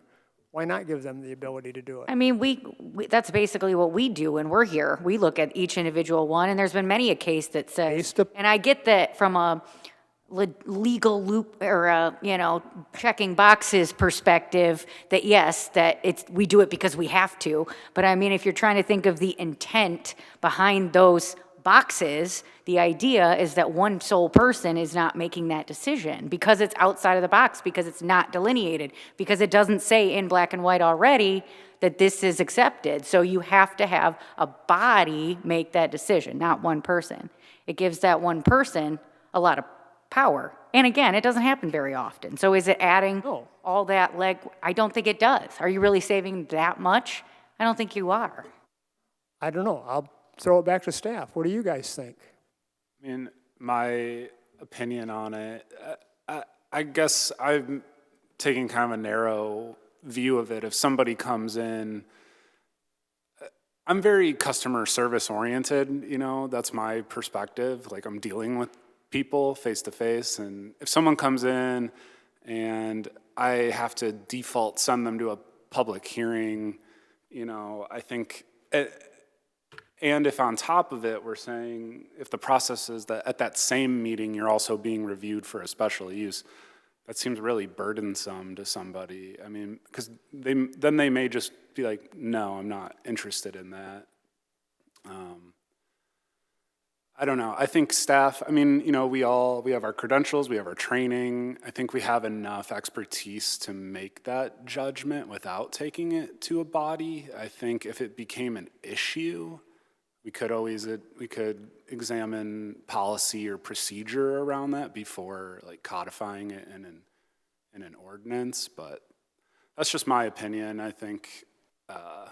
Speaker 1: why not give them the ability to do it?
Speaker 3: I mean, we that's basically what we do when we're here. We look at each individual one, and there's been many a case that says,
Speaker 1: Based up-
Speaker 3: and I get that from a legal loop or a, checking boxes perspective, that yes, that we do it because we have to. But I mean, if you're trying to think of the intent behind those boxes, the idea is that one sole person is not making that decision because it's outside of the box, because it's not delineated, because it doesn't say in black and white already that this is accepted. So you have to have a body make that decision, not one person. It gives that one person a lot of power. And again, it doesn't happen very often. So is it adding
Speaker 1: No.
Speaker 3: all that leg? I don't think it does. Are you really saving that much? I don't think you are.
Speaker 1: I don't know. I'll throw it back to staff. What do you guys think?
Speaker 8: I mean, my opinion on it, I guess I'm taking kind of a narrow view of it. If somebody comes in, I'm very customer service oriented, that's my perspective. Like, I'm dealing with people face to face, and if someone comes in and I have to default send them to a public hearing, I think, and if on top of it we're saying if the process is that at that same meeting you're also being reviewed for a special use, that seems really burdensome to somebody. I mean, because then they may just be like, no, I'm not interested in that. I don't know. I think staff, we have our credentials, we have our training. I think we have enough expertise to make that judgment without taking it to a body. I think if it became an issue, we could examine policy or procedure around that before codifying it in an ordinance. But that's just my opinion. I think, I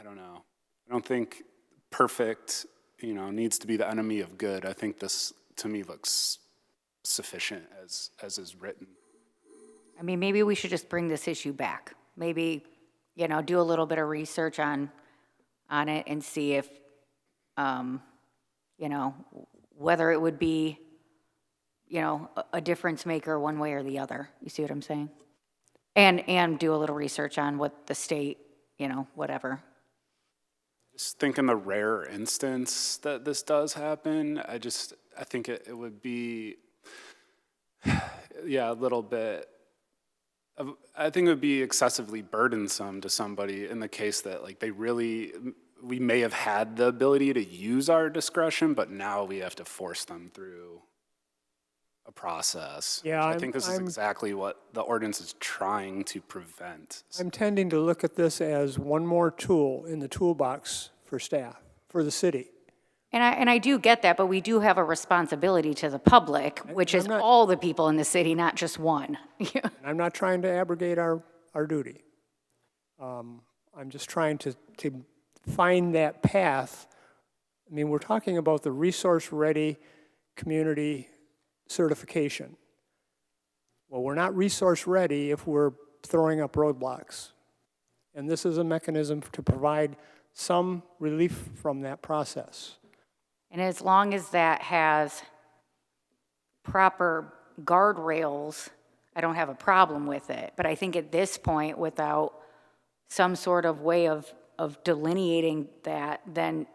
Speaker 8: don't know. I don't think perfect needs to be the enemy of good. I think this, to me, looks sufficient as is written.
Speaker 3: I mean, maybe we should just bring this issue back. Maybe, do a little bit of research on it and see if, whether it would be, a difference maker one way or the other. You see what I'm saying? And do a little research on what the state, whatever.
Speaker 8: Just think in the rare instance that this does happen, I think it would be, a little bit, I think it would be excessively burdensome to somebody in the case that we may have had the ability to use our discretion, but now we have to force them through a process.
Speaker 1: Yeah,
Speaker 8: I think this is exactly what the ordinance is trying to prevent.
Speaker 1: I'm tending to look at this as one more tool in the toolbox for staff. for the city.
Speaker 3: And I do get that, but we do have a responsibility to the public, which is
Speaker 1: I'm not-
Speaker 3: all the people in the city, not just one.
Speaker 1: And I'm not trying to abrogate our duty. I'm just trying to find that path. I mean, we're talking about the resource-ready community certification. Well, we're not resource-ready if we're throwing up roadblocks. And this is a mechanism to provide some relief from that process.
Speaker 3: And as long as that has proper guardrails, I don't have a problem with it. But I think at this point, without some sort of way of delineating that, then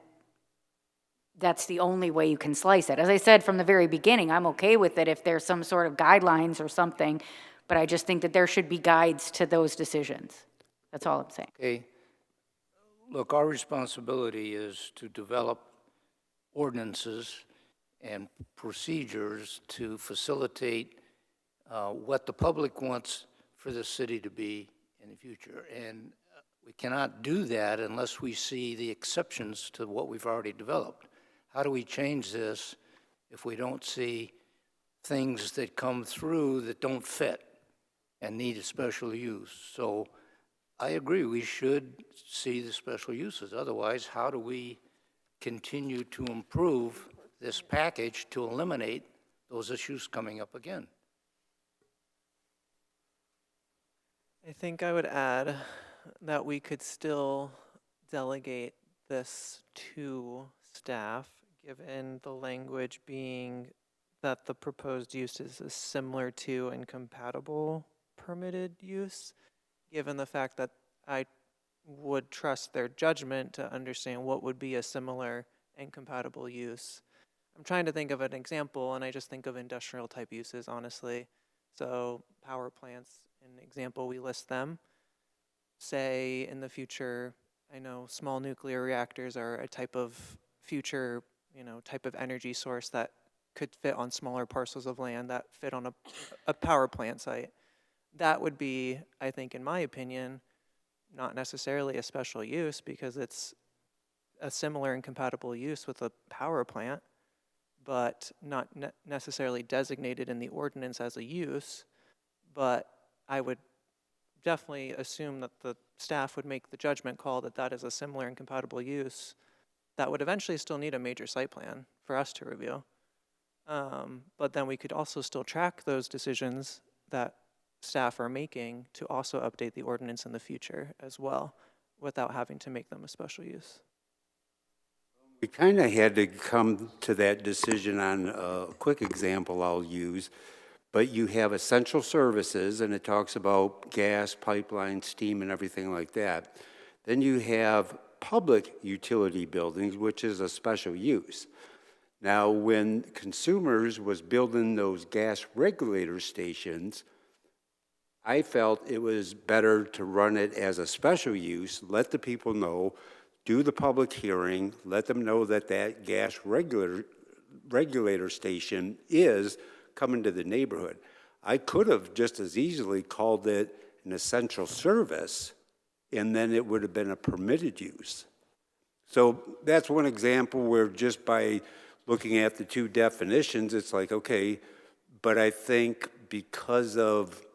Speaker 3: that's the only way you can slice it. As I said from the very beginning, I'm okay with it if there's some sort of guidelines or something, but I just think that there should be guides to those decisions. That's all I'm saying.
Speaker 7: Okay. Look, our responsibility is to develop ordinances and procedures to facilitate what the public wants for the city to be in the future. And we cannot do that unless we see the exceptions to what we've already developed. How do we change this if we don't see things that come through that don't fit and need a special use? So I agree, we should see the special uses. Otherwise, how do we continue to improve this package to eliminate those issues coming up again?
Speaker 5: I think I would add that we could still delegate this to staff, given the language being that the proposed use is similar to and compatible permitted use, given the fact that I would trust their judgment to understand what would be a similar and compatible use. I'm trying to think of an example, and I just think of industrial type uses, honestly. So power plants, an example, we list them. Say in the future, I know small nuclear reactors are a type of future, type of energy source that could fit on smaller parcels of land that fit on a power plant site. That would be, I think, in my opinion, not necessarily a special use because it's a similar and compatible use with a power plant, but not necessarily designated in the ordinance as a use. But I would definitely assume that the staff would make the judgment call that that is a similar and compatible use that would eventually still need a major site plan for us to review. But then we could also still track those decisions that staff are making to also update the ordinance in the future as well without having to make them a special use.
Speaker 2: We kind of had to come to that decision on a quick example I'll use, but you have essential services, and it talks about gas, pipeline, steam, and everything like that. Then you have public utility buildings, which is a special use. Now, when Consumers was building those gas regulator stations, I felt it was better to run it as a special use, let the people know, do the public hearing, let them know that that gas regulator station is coming to the neighborhood. I could have just as easily called it an essential service, and then it would have been a permitted use. So that's one example where just by looking at the two definitions, it's like, okay, but I think because of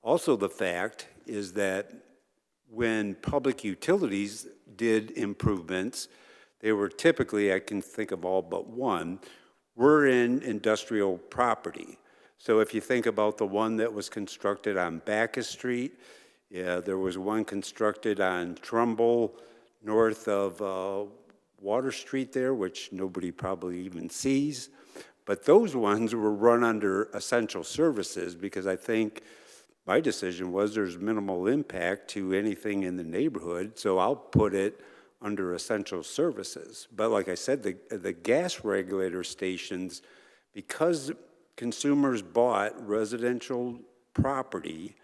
Speaker 2: also the fact is that when public utilities did improvements, they were typically, I can think of all but one, were in industrial property. So if you think about the one that was constructed on Bacchus Street, yeah, there was one constructed on Trumbull, north of Water Street there, which nobody probably even sees. But those ones were run under essential services because I think my decision was there's minimal impact to anything in the neighborhood, so I'll put it under essential services. But like I said, the gas regulator stations, because Consumers bought residential property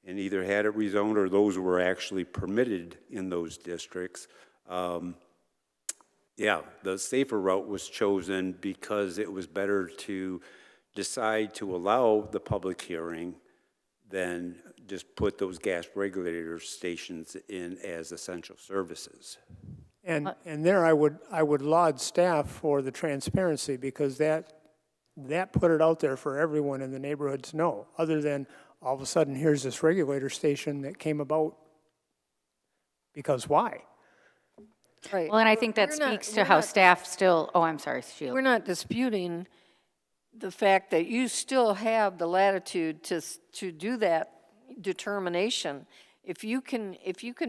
Speaker 2: and either had it rezoned or those were actually permitted in those districts, yeah, the safer route was chosen because it was better to decide to allow the public hearing than just put those gas regulator stations in as essential services.
Speaker 1: And there I would laud staff for the transparency, because that put it out there for everyone in the neighborhood to know, other than all of a sudden, here's this regulator station that came about, because why?
Speaker 6: Right.
Speaker 3: Well, and I think that
Speaker 6: We're not-
Speaker 3: speaks to
Speaker 6: we're
Speaker 3: how
Speaker 6: not-
Speaker 3: staff still, oh, I'm sorry, Sheila.
Speaker 6: We're not disputing the fact that you still have the latitude to do that determination. If you can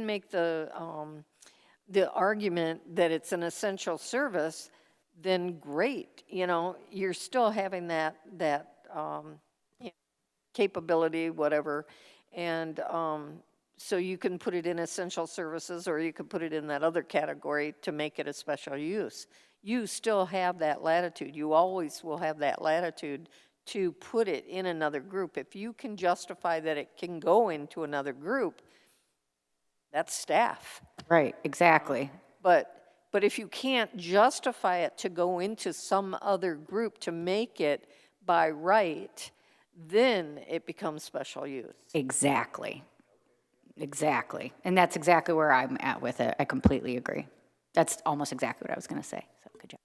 Speaker 6: make the argument that it's an essential service, then great, you know, you're still having that you know, capability, whatever, and so you can put it in essential services, or you could put it in that other category to make it a special use. You still have that latitude. You always will have that latitude to put it in another group. If you can justify that it can go into another group, that's staff.
Speaker 3: Right, exactly.
Speaker 6: But if you can't justify it to go into some other group to make it by right, then it becomes special use.
Speaker 3: Exactly. Exactly. And that's exactly where I'm at with it. I completely agree. That's almost exactly what I was going to say. So good job.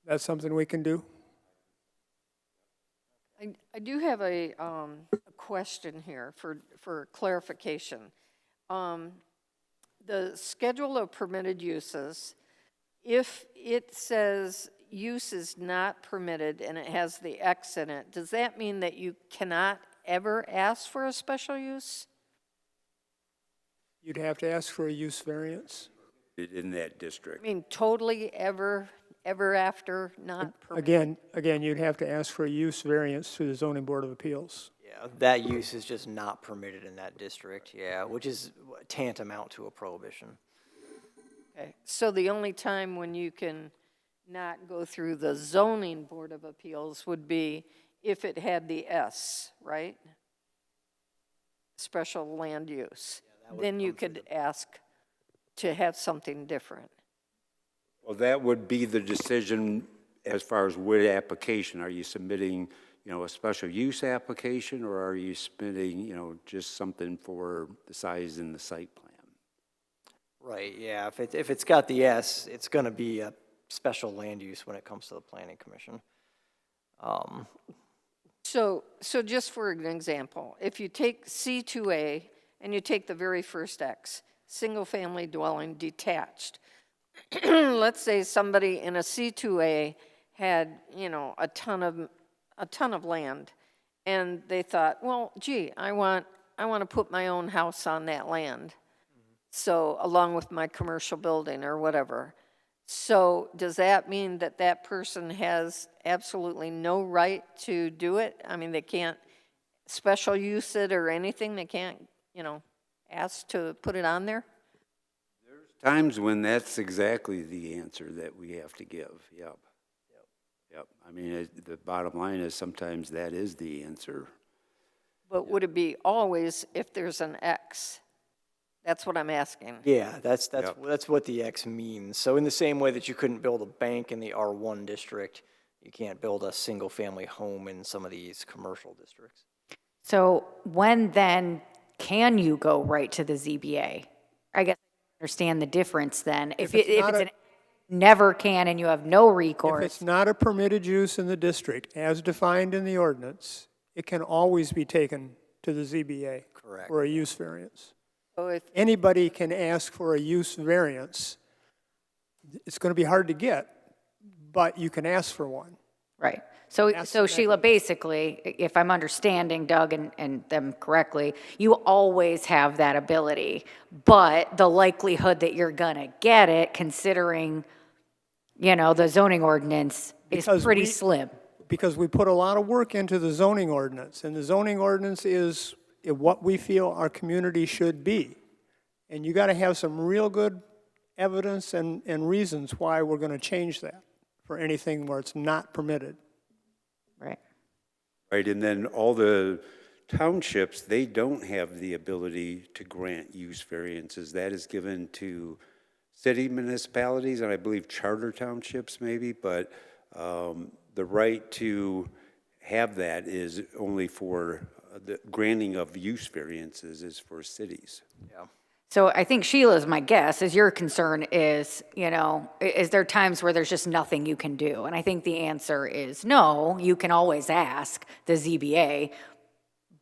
Speaker 1: That's something we can do?
Speaker 6: I do have a question here for clarification. The schedule of permitted uses, if it says use is not permitted and it has the X in it, does that mean that you cannot ever ask for a special use?
Speaker 1: You'd have to ask for a use variance.
Speaker 2: In that
Speaker 6: I
Speaker 2: district.
Speaker 6: mean, totally ever after not permitted?
Speaker 1: Again, you'd have to ask for a use variance through the zoning board of appeals.
Speaker 4: Yeah, that use is just not permitted in that district, yeah, which is tantamount to a prohibition.
Speaker 6: Okay, so the only time when you can not go through the zoning board of appeals would be if it had the S, right? Special land use. Then you could ask to have something different.
Speaker 2: Well, that would be the decision as far as what application. Are you submitting, a special use application, or are you submitting, just something for the size in the site plan?
Speaker 4: Right, yeah, if it's got the S, it's gonna be a special land use when it comes to the planning commission.
Speaker 6: So just for an example, if you take C2A and you take the very first X, single-family dwelling detached, let's say somebody in a C2A had, a ton of land, and they thought, well, gee, I want to put my own house on that land, so along with my commercial building or whatever. So does that mean that that person has absolutely no right to do it? I mean, they can't special use it or anything? They can't, ask to put it on there?
Speaker 2: Times when that's exactly the answer that we have to give, yep. I mean, the bottom line is sometimes that is the answer.
Speaker 6: But would it be always if there's an X? That's what I'm asking.
Speaker 4: Yeah, that's
Speaker 2: Yep.
Speaker 4: that's what the X means. So in the same way that you couldn't build a bank in the R1 district, you can't build a single-family home in some of these commercial districts.
Speaker 3: So when then can you go right to the ZBA? I guess I understand the difference then. If
Speaker 1: it's not
Speaker 3: it's
Speaker 1: a-
Speaker 3: an never can and you have no
Speaker 1: If
Speaker 3: recourse.
Speaker 1: it's not a permitted use in the district, as defined in the ordinance, it can always be taken to the ZBA.
Speaker 4: Correct.
Speaker 1: For a use variance.
Speaker 6: So if,
Speaker 1: Anybody can ask for a use variance. It's going to be hard to get, but you can ask for one.
Speaker 3: Right. So
Speaker 1: That's the
Speaker 3: Sheila, basically, if I'm understanding Doug and them correctly, you always have that ability, but the likelihood that you're gonna get it, considering, the zoning ordinance, is
Speaker 1: Because
Speaker 3: pretty
Speaker 1: we-
Speaker 3: slim.
Speaker 1: Because we put a lot of work into the zoning ordinance, and the zoning ordinance is what we feel our community should be. And you got to have some real good evidence and reasons why we're going to change that for anything where it's not permitted.
Speaker 3: Right.
Speaker 2: Right, and then all the townships, they don't have the ability to grant use variances. That is given to city municipalities, and I believe charter townships maybe, but the right to have that is only for the granting of use variances is for cities.
Speaker 4: Yeah.
Speaker 3: So I think Sheila's my guess, is your concern is, is there times where there's just nothing you can do? And I think the answer is no, you can always ask the ZBA,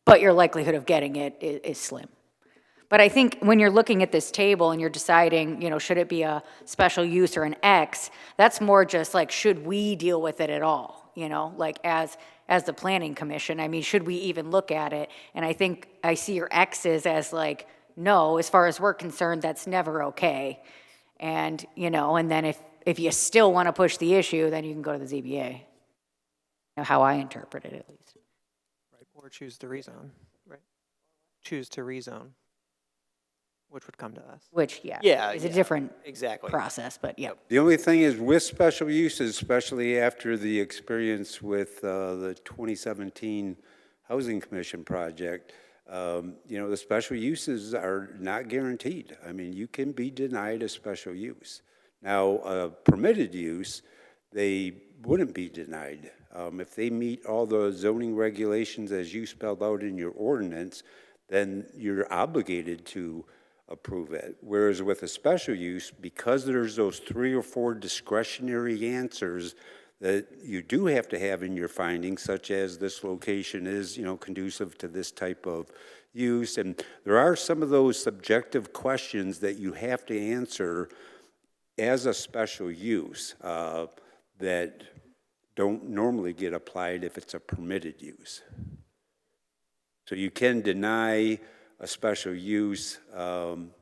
Speaker 3: but your likelihood of getting it is slim. But I think when you're looking at this table and you're deciding, should it be a special use or an X, that's more just like, should we deal with it at all? Like as the planning commission, I mean, should we even look at it? And I think I see your X's as like, no, as far as we're concerned, that's never okay. And, and then if you still want to push the issue, then you can go to the ZBA. How I interpret it, at least.
Speaker 5: Right, or choose to rezone, right? Choose to rezone, which would come to us.
Speaker 3: Which, is a different process, but yeah.
Speaker 2: The only thing is with special uses, especially after the experience with the 2017 Housing Commission project, the special uses are not guaranteed. I mean, you can be denied a special use. Now, a permitted use, they wouldn't be denied. If they meet all the zoning regulations as you spelled out in your ordinance, then you're obligated to approve it. Whereas with a special use, because there's those 3 or 4 discretionary answers that you do have to have in your findings, such as this location is, conducive to this type of use. And there are some of those subjective questions that you have to answer as a special use that don't normally get applied if it's a permitted use. So you can deny a special use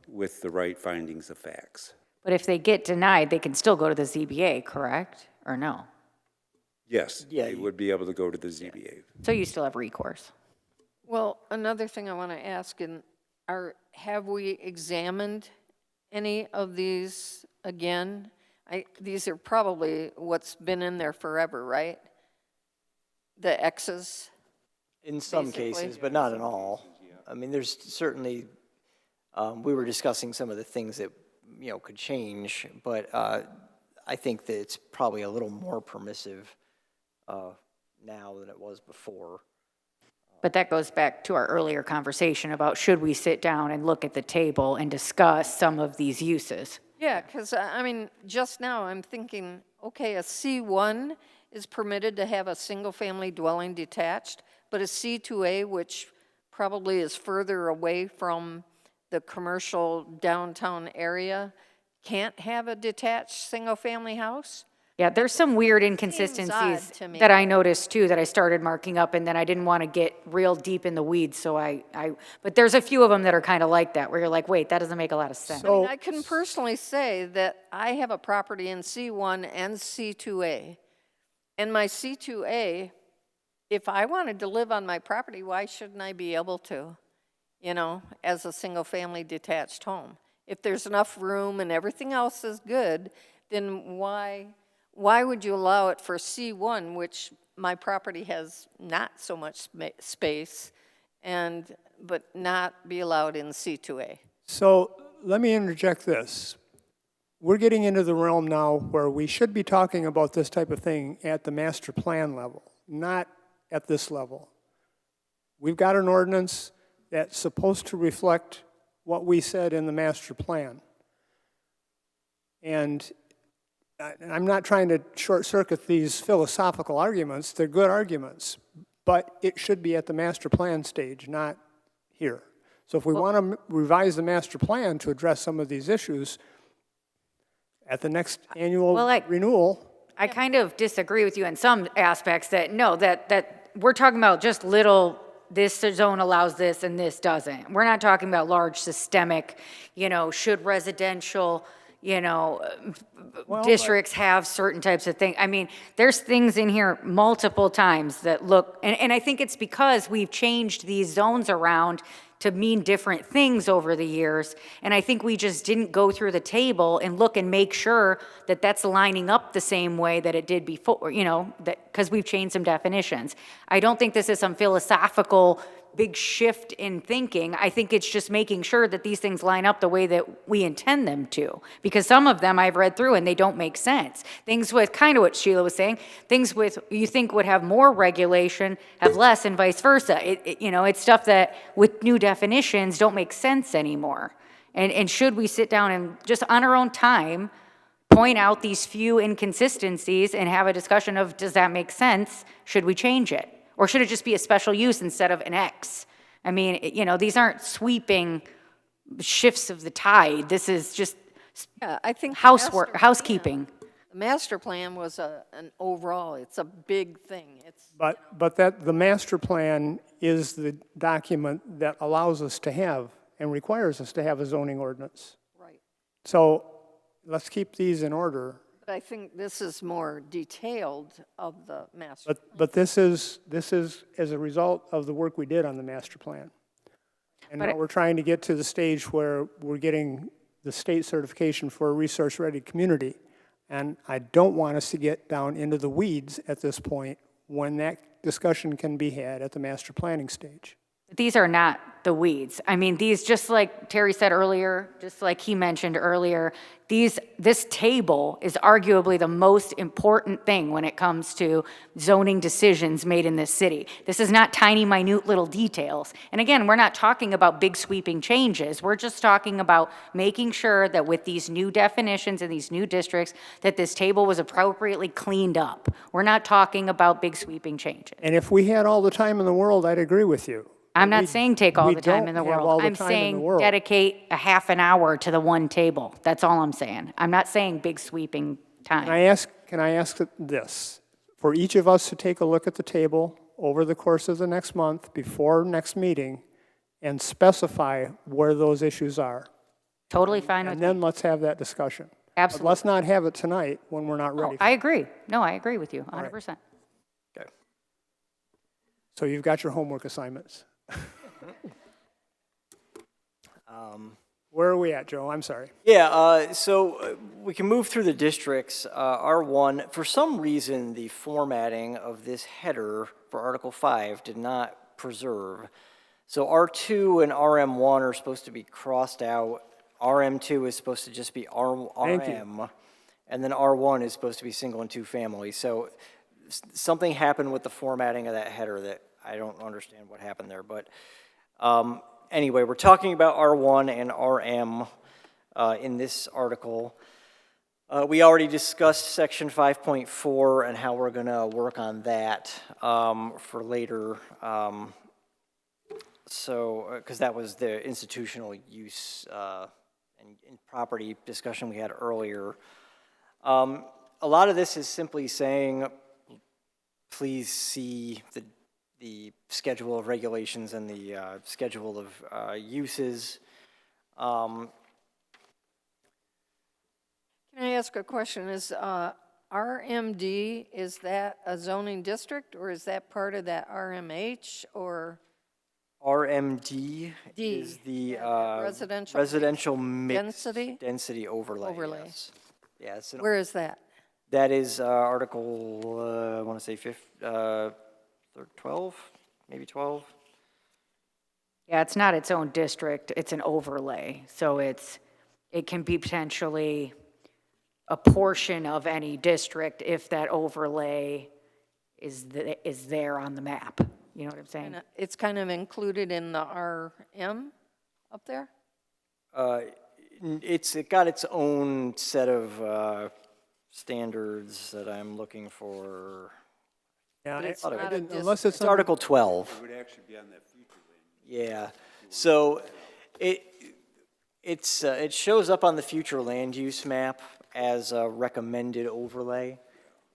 Speaker 2: with the right findings of facts.
Speaker 3: But if they get denied, they can still go to the ZBA, correct? Or no?
Speaker 2: Yes, they would be able to go to the ZBA.
Speaker 3: So you still have recourse.
Speaker 6: Well, another thing I want to ask, have we examined any of these again? These are probably what's been in there forever, right? The X's?
Speaker 4: In some
Speaker 6: basically.
Speaker 4: cases, but not in all. I mean, there's certainly, we were discussing some of the things that, could change, but I think that it's probably a little more permissive now than it was before.
Speaker 3: But that goes back to our earlier conversation about should we sit down and look at the table and discuss some of these uses?
Speaker 6: Yeah, because, just now I'm thinking, okay, a C1 is permitted to have a single-family dwelling detached, but a C2A, which probably is further away from the commercial downtown area, can't have a detached single-family house?
Speaker 3: Yeah, there's some weird inconsistencies
Speaker 6: to me.
Speaker 3: that I noticed too that I started marking up, and then I didn't want to get real deep in the weeds, so but there's a few of them that are kind of like that, where you're like, wait, that doesn't make a lot of sense.
Speaker 1: So-
Speaker 6: I can personally say that I have a property in C1 and C2A. And my C2A, if I wanted to live on my property, why shouldn't I be able to, as a single-family detached home? If there's enough room and everything else is good, then why would you allow it for C1, which my property has not so much space, but not be allowed in C2A?
Speaker 1: So let me interject this. We're getting into the realm now where we should be talking about this type of thing at the master plan level, not at this level. We've got an ordinance that's supposed to reflect what we said in the master plan. And I'm not trying to short circuit these philosophical arguments. They're good arguments, but it should be at the master plan stage, not here. So if we want to revise the master plan to address some of these issues at the next annual renewal.
Speaker 3: I kind of disagree with you in some aspects that we're talking about just little, this zone allows this and this doesn't. We're not talking about large systemic, should residential, districts have certain types of things. I mean, there's things in here multiple times that look, and I think it's because we've changed these zones around to mean different things over the years. And I think we just didn't go through the table and look and make sure that that's lining up the same way that it did before, because we've changed some definitions. I don't think this is some philosophical big shift in thinking. I think it's just making sure that these things line up the way that we intend them to. Because some of them I've read through and they don't make sense. Things with kind of what Sheila was saying, things with you think would have more regulation have less and vice versa. It's stuff that with new definitions don't make sense anymore. And should we sit down and just on our own time, point out these few inconsistencies and have a discussion of, does that make sense? Should we change it? Or should it just be a special use instead of an X? I mean, you know, these aren't sweeping shifts of the tide. This is just
Speaker 6: Yeah, I think. the
Speaker 3: housework,
Speaker 6: master
Speaker 3: housekeeping.
Speaker 6: plan- The master plan was an overall, it's a big thing. It's,
Speaker 1: But the master plan is the document that allows us to have and requires us to have a zoning ordinance.
Speaker 6: right.
Speaker 1: So let's keep these in order.
Speaker 6: But I think this is more detailed of the master.
Speaker 1: But this is as a result of the work we did on the master plan. And now we're trying to get to the stage where we're getting the state certification for a resource-ready community. And I don't want us to get down into the weeds at this point when that discussion can be had at the master planning stage.
Speaker 3: These are not the weeds. I mean, these, just like Terry said earlier, just like he mentioned earlier, this table is arguably the most important thing when it comes to zoning decisions made in this city. This is not tiny, minute little details. And again, we're not talking about big sweeping changes. We're just talking about making sure that with these new definitions and these new districts, that this table was appropriately cleaned up. We're not talking about big sweeping changes.
Speaker 1: And if we had all the time in the world, I'd agree with you.
Speaker 3: I'm not saying take all
Speaker 1: we
Speaker 3: the time in the
Speaker 1: don't have all
Speaker 3: world.
Speaker 1: the
Speaker 3: I'm
Speaker 1: time in the
Speaker 3: saying
Speaker 1: world.
Speaker 3: dedicate a half an hour to the one table. That's all I'm saying. I'm not saying big sweeping
Speaker 1: Can
Speaker 3: time.
Speaker 1: I ask this? For each of us to take a look at the table over the course of the next month, before next meeting, and specify where those issues are.
Speaker 3: Totally fine with
Speaker 1: And
Speaker 3: me.
Speaker 1: then let's have that discussion. But
Speaker 3: Absolutely.
Speaker 1: let's not have it tonight when we're not ready.
Speaker 3: I agree. No, I agree with you 100%.
Speaker 4: Okay.
Speaker 1: So you've got your homework assignments. Where are we at, Joe? I'm sorry.
Speaker 4: Yeah, so we can move through the districts. R1, for some reason, the formatting of this header for Article 5 did not preserve. So R2 and RM1 are supposed to be crossed out. RM2 is supposed to just be
Speaker 1: Thank you.
Speaker 4: RM. And then R1 is supposed to be single and two family. So something happened with the formatting of that header that I don't understand what happened there. But anyway, we're talking about R1 and RM in this article. We already discussed section 5.4 and how we're gonna work on that for later. Because that was the institutional use and property discussion we had earlier. A lot of this is simply saying, please see the schedule of regulations and the schedule of uses.
Speaker 6: Can I ask a question? Is RMD, is that a zoning district, or is that part of that RMH, or?
Speaker 4: RMD
Speaker 6: D,
Speaker 4: is the
Speaker 6: residential
Speaker 4: residential mixed
Speaker 6: density?
Speaker 4: density overlay.
Speaker 6: Overlay.
Speaker 4: Yes. Yeah, it's an,
Speaker 6: Where is that?
Speaker 4: that is Article, I want to say 12, maybe 12.
Speaker 3: Yeah, it's not its own district. It's an overlay. So it can be potentially a portion of any district if that overlay is there on the map. You know what I'm saying?
Speaker 6: It's kind of included in the RM up there?
Speaker 4: It got its own set of standards that I'm looking for.
Speaker 1: Yeah,
Speaker 6: But it's
Speaker 1: I
Speaker 6: not a
Speaker 1: didn't-
Speaker 6: dis-
Speaker 1: unless it's
Speaker 4: It's Article 12.
Speaker 2: It would actually be on that future land.
Speaker 4: Yeah, so it shows up on the future land use map as a recommended overlay.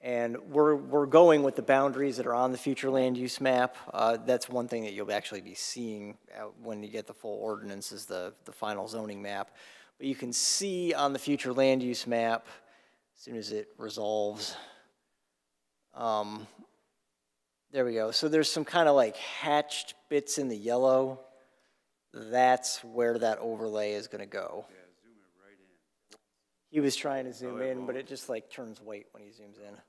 Speaker 4: And we're going with the boundaries that are on the future land use map. That's one thing that you'll actually be seeing when you get the full ordinance is the final zoning map. But you can see on the future land use map, as soon as it resolves, there we go. So there's some kind of like hatched bits in the yellow. That's where that overlay is gonna go. Yeah, zoom it right in. He was trying to zoom in, but it just like turns white when he zooms in.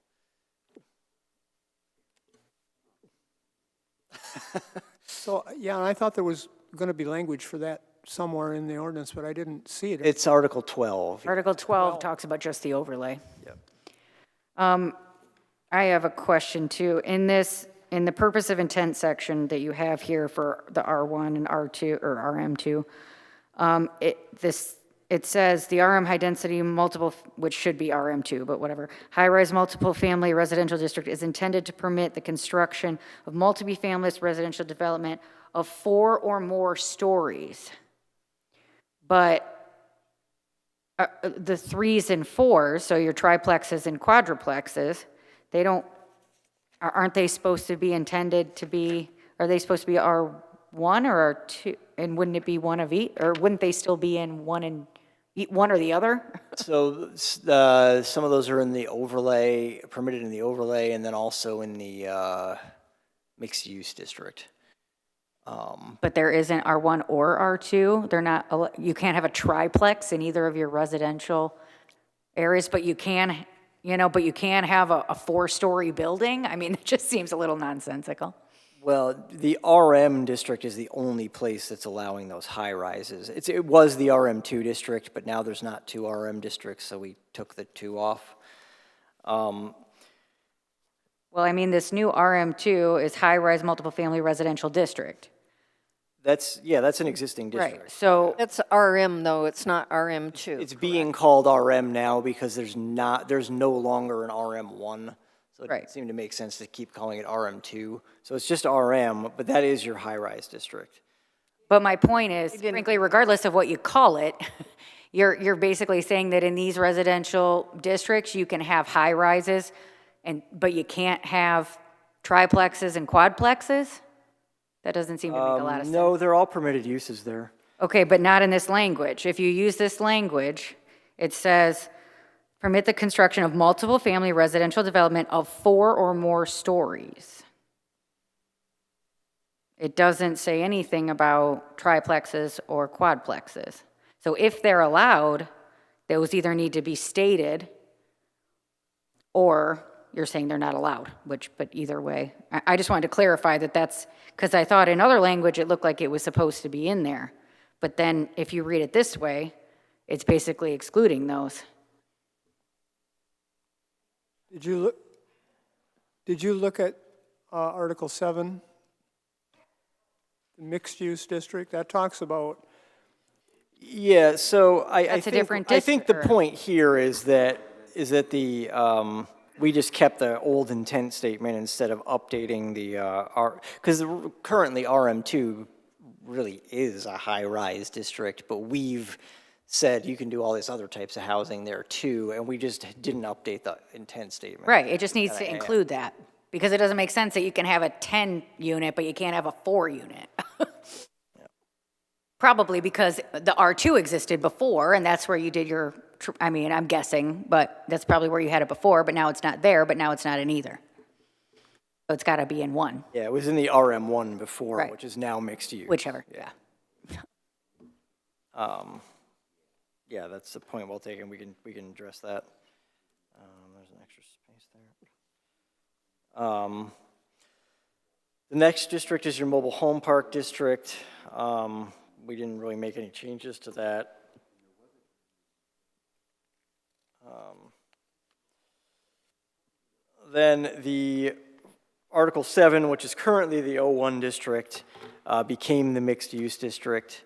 Speaker 1: So, yeah, and I thought there was going to be language for that somewhere in the ordinance, but I didn't see it.
Speaker 4: It's Article 12.
Speaker 3: Article 12 talks about just the overlay.
Speaker 4: Yep.
Speaker 3: I have a question too. In the purpose of intent section that you have here for the R1 and R2 or RM2, It says the RM high density multiple, which should be RM2, but whatever. High-rise multiple family residential district is intended to permit the construction of multi-family residential development of 4 or more stories. But the 3s and 4s, so your triplexes and quadruplexes, aren't they supposed to be intended to be, are they supposed to be R1 or R2? And wouldn't it be one of each, or wouldn't they still be in one or the other?
Speaker 4: So some of those are in the overlay, permitted in the overlay, and then also in the mixed-use district.
Speaker 3: But there isn't R1 or R2? They're not, you can't have a triplex in either of your residential areas, but you can, but you can have a 4-story building? I mean, it just seems a little nonsensical.
Speaker 4: Well, the RM district is the only place that's allowing those high rises. It was the RM2 district, but now there's not 2 RM districts, so we took the 2 off.
Speaker 3: Well, I mean, this new RM2 is high-rise multiple family residential district.
Speaker 4: That's an existing district.
Speaker 3: Right, so,
Speaker 6: That's RM, though, it's not RM2.
Speaker 4: It's being called RM now because there's no longer an RM1. So it
Speaker 3: Right.
Speaker 4: seemed to make sense to keep calling it RM2. So it's just RM, but that is your high-rise district.
Speaker 3: but my point is, frankly, regardless of what you call it, you're basically saying that in these residential districts, you can have high-rises, but you can't have triplexes and quadplexes? That doesn't seem to make a lot of sense.
Speaker 4: No, they're all permitted uses there.
Speaker 3: Okay, but not in this language. If you use this language, it says, permit the construction of multiple family residential development of 4 or more stories. It doesn't say anything about triplexes or quadplexes. So if they're allowed, those either need to be stated or you're saying they're not allowed, but either way. I just wanted to clarify that's, because I thought in other language it looked like it was supposed to be in there. But then if you read it this way, it's basically excluding those.
Speaker 1: Did you look at Article 7, the mixed-use district? That talks about,
Speaker 4: Yeah, so I
Speaker 3: That's a
Speaker 4: think,
Speaker 3: different
Speaker 4: I think the
Speaker 3: district, or-
Speaker 4: point here is that the, we just kept the old intent statement instead of updating the, because currently RM2 really is a high-rise district, but we've said you can do all these other types of housing there too, and we just didn't update the intent statement.
Speaker 3: Right, it just needs to include that, because it doesn't make sense that you can have a 10 unit, but you can't have a 4 unit. Probably because the R2 existed before, and that's where you did your, I mean, I'm guessing, but that's probably where you had it before, but now it's not there, but now it's not in either. So it's gotta be in one,
Speaker 4: Yeah, it was in the RM1 before,
Speaker 3: Right.
Speaker 4: which is now mixed use.
Speaker 3: whichever, yeah.
Speaker 4: Yeah, that's the point well taken. We can address that. There's an extra space there. The next district is your mobile home park district. We didn't really make any changes to that. Then the Article 7, which is currently the O1 district, became the mixed-use district.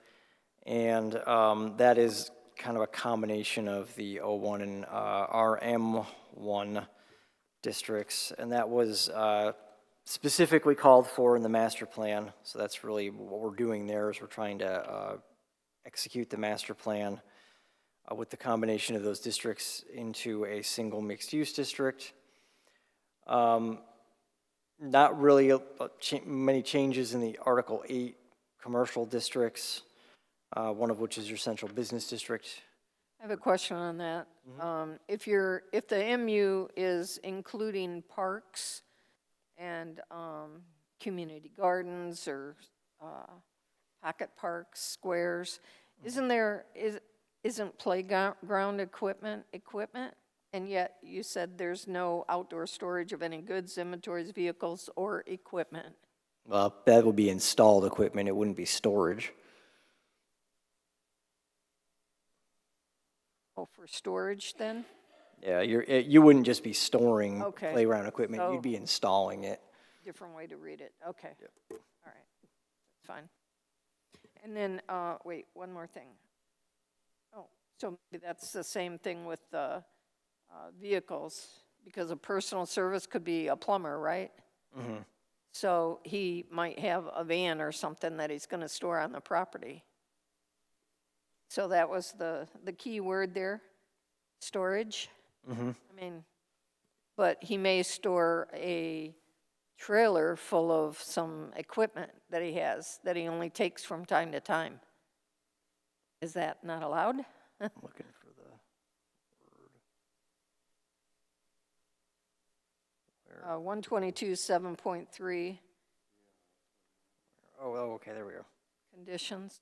Speaker 4: And that is kind of a combination of the O1 and RM1 districts. And that was specifically called for in the master plan. So that's really what we're doing there is we're trying to execute the master plan with the combination of those districts into a single mixed-use district. Not really many changes in the Article 8 commercial districts, one of which is your central business district.
Speaker 6: I have a question on that. If the MU is including parks and community gardens or pocket parks, squares, isn't playground equipment? And yet you said there's no outdoor storage of any goods, inventories, vehicles, or equipment.
Speaker 4: Well, that would be installed equipment, it wouldn't be storage.
Speaker 6: Oh, for storage then?
Speaker 4: Yeah, you wouldn't just be storing
Speaker 6: Okay.
Speaker 4: playground equipment,
Speaker 6: So-
Speaker 4: you'd be installing it.
Speaker 6: Different way to read it, okay. All right, fine. And then, wait, one more thing. Oh, so maybe that's the same thing with the vehicles, because a personal service could be a plumber, right?
Speaker 4: Mhm.
Speaker 6: So he might have a van or something that he's gonna store on the property. So that was the key word there, storage.
Speaker 4: Mhm.
Speaker 6: I mean, but he may store a trailer full of some equipment that he has, that he only takes from time to time. Is that not allowed?
Speaker 4: Looking for the word.
Speaker 6: 122, 7.3,
Speaker 4: Oh, okay, there we go.
Speaker 6: conditions.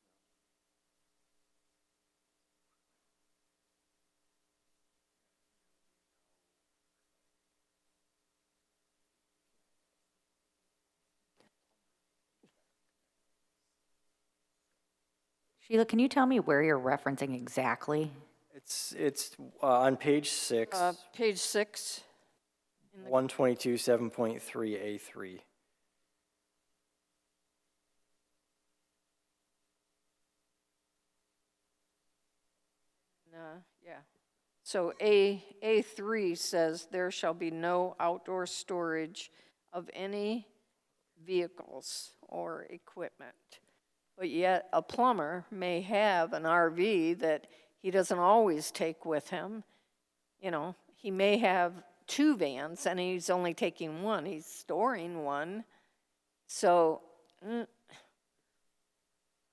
Speaker 3: Sheila, can you tell me where you're referencing exactly?
Speaker 4: It's on page 6,
Speaker 6: Page 6,
Speaker 4: 122, 7.3A3.
Speaker 6: yeah. So A3 says, there shall be no outdoor storage of any vehicles or equipment. But yet, a plumber may have an RV that he doesn't always take with him. You know, he may have 2 vans and he's only taking one, he's storing one. So,
Speaker 5: Do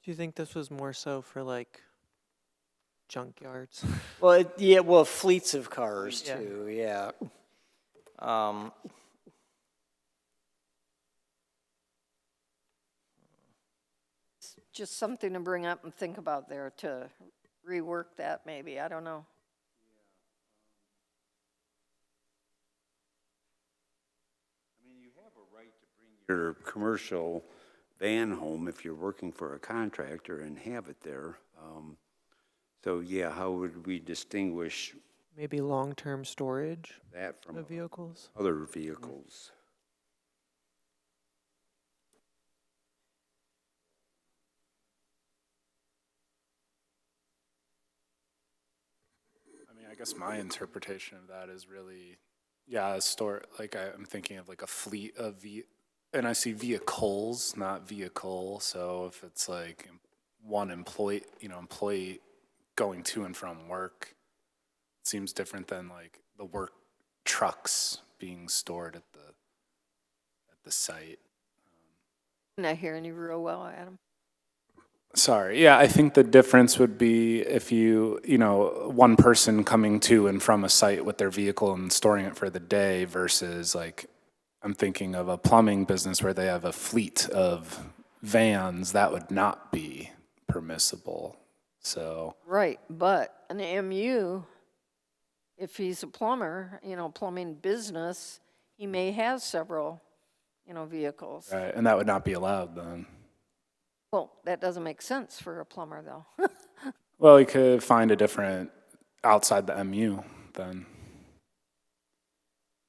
Speaker 5: you think this was more so for like junkyards?
Speaker 4: Well, yeah, well, fleets of cars
Speaker 5: Yeah.
Speaker 4: too, yeah.
Speaker 6: just something to bring up and think about there to rework that maybe, I don't know.
Speaker 2: Your commercial van home if you're working for a contractor and have it there. So yeah, how would we distinguish
Speaker 5: Maybe long-term storage
Speaker 2: that from
Speaker 5: of vehicles?
Speaker 2: other vehicles?
Speaker 8: I mean, I guess my interpretation of that is really, yeah, a store, like I'm thinking of like a fleet of and I see vehicles, not vehicle. So if it's like one employee going to and from work, it seems different than like the work trucks being stored at the site.
Speaker 6: Not hearing you real well, Adam.
Speaker 8: Sorry. Yeah, I think the difference would be if one person coming to and from a site with their vehicle and storing it for the day versus like, I'm thinking of a plumbing business where they have a fleet of vans, that would not be permissible. So,
Speaker 6: Right, but an MU, if he's a plumber, plumbing business, he may have several, vehicles.
Speaker 8: right, and that would not be allowed then.
Speaker 6: Well, that doesn't make sense for a plumber, though.
Speaker 8: Well, you could find a different, outside the MU then.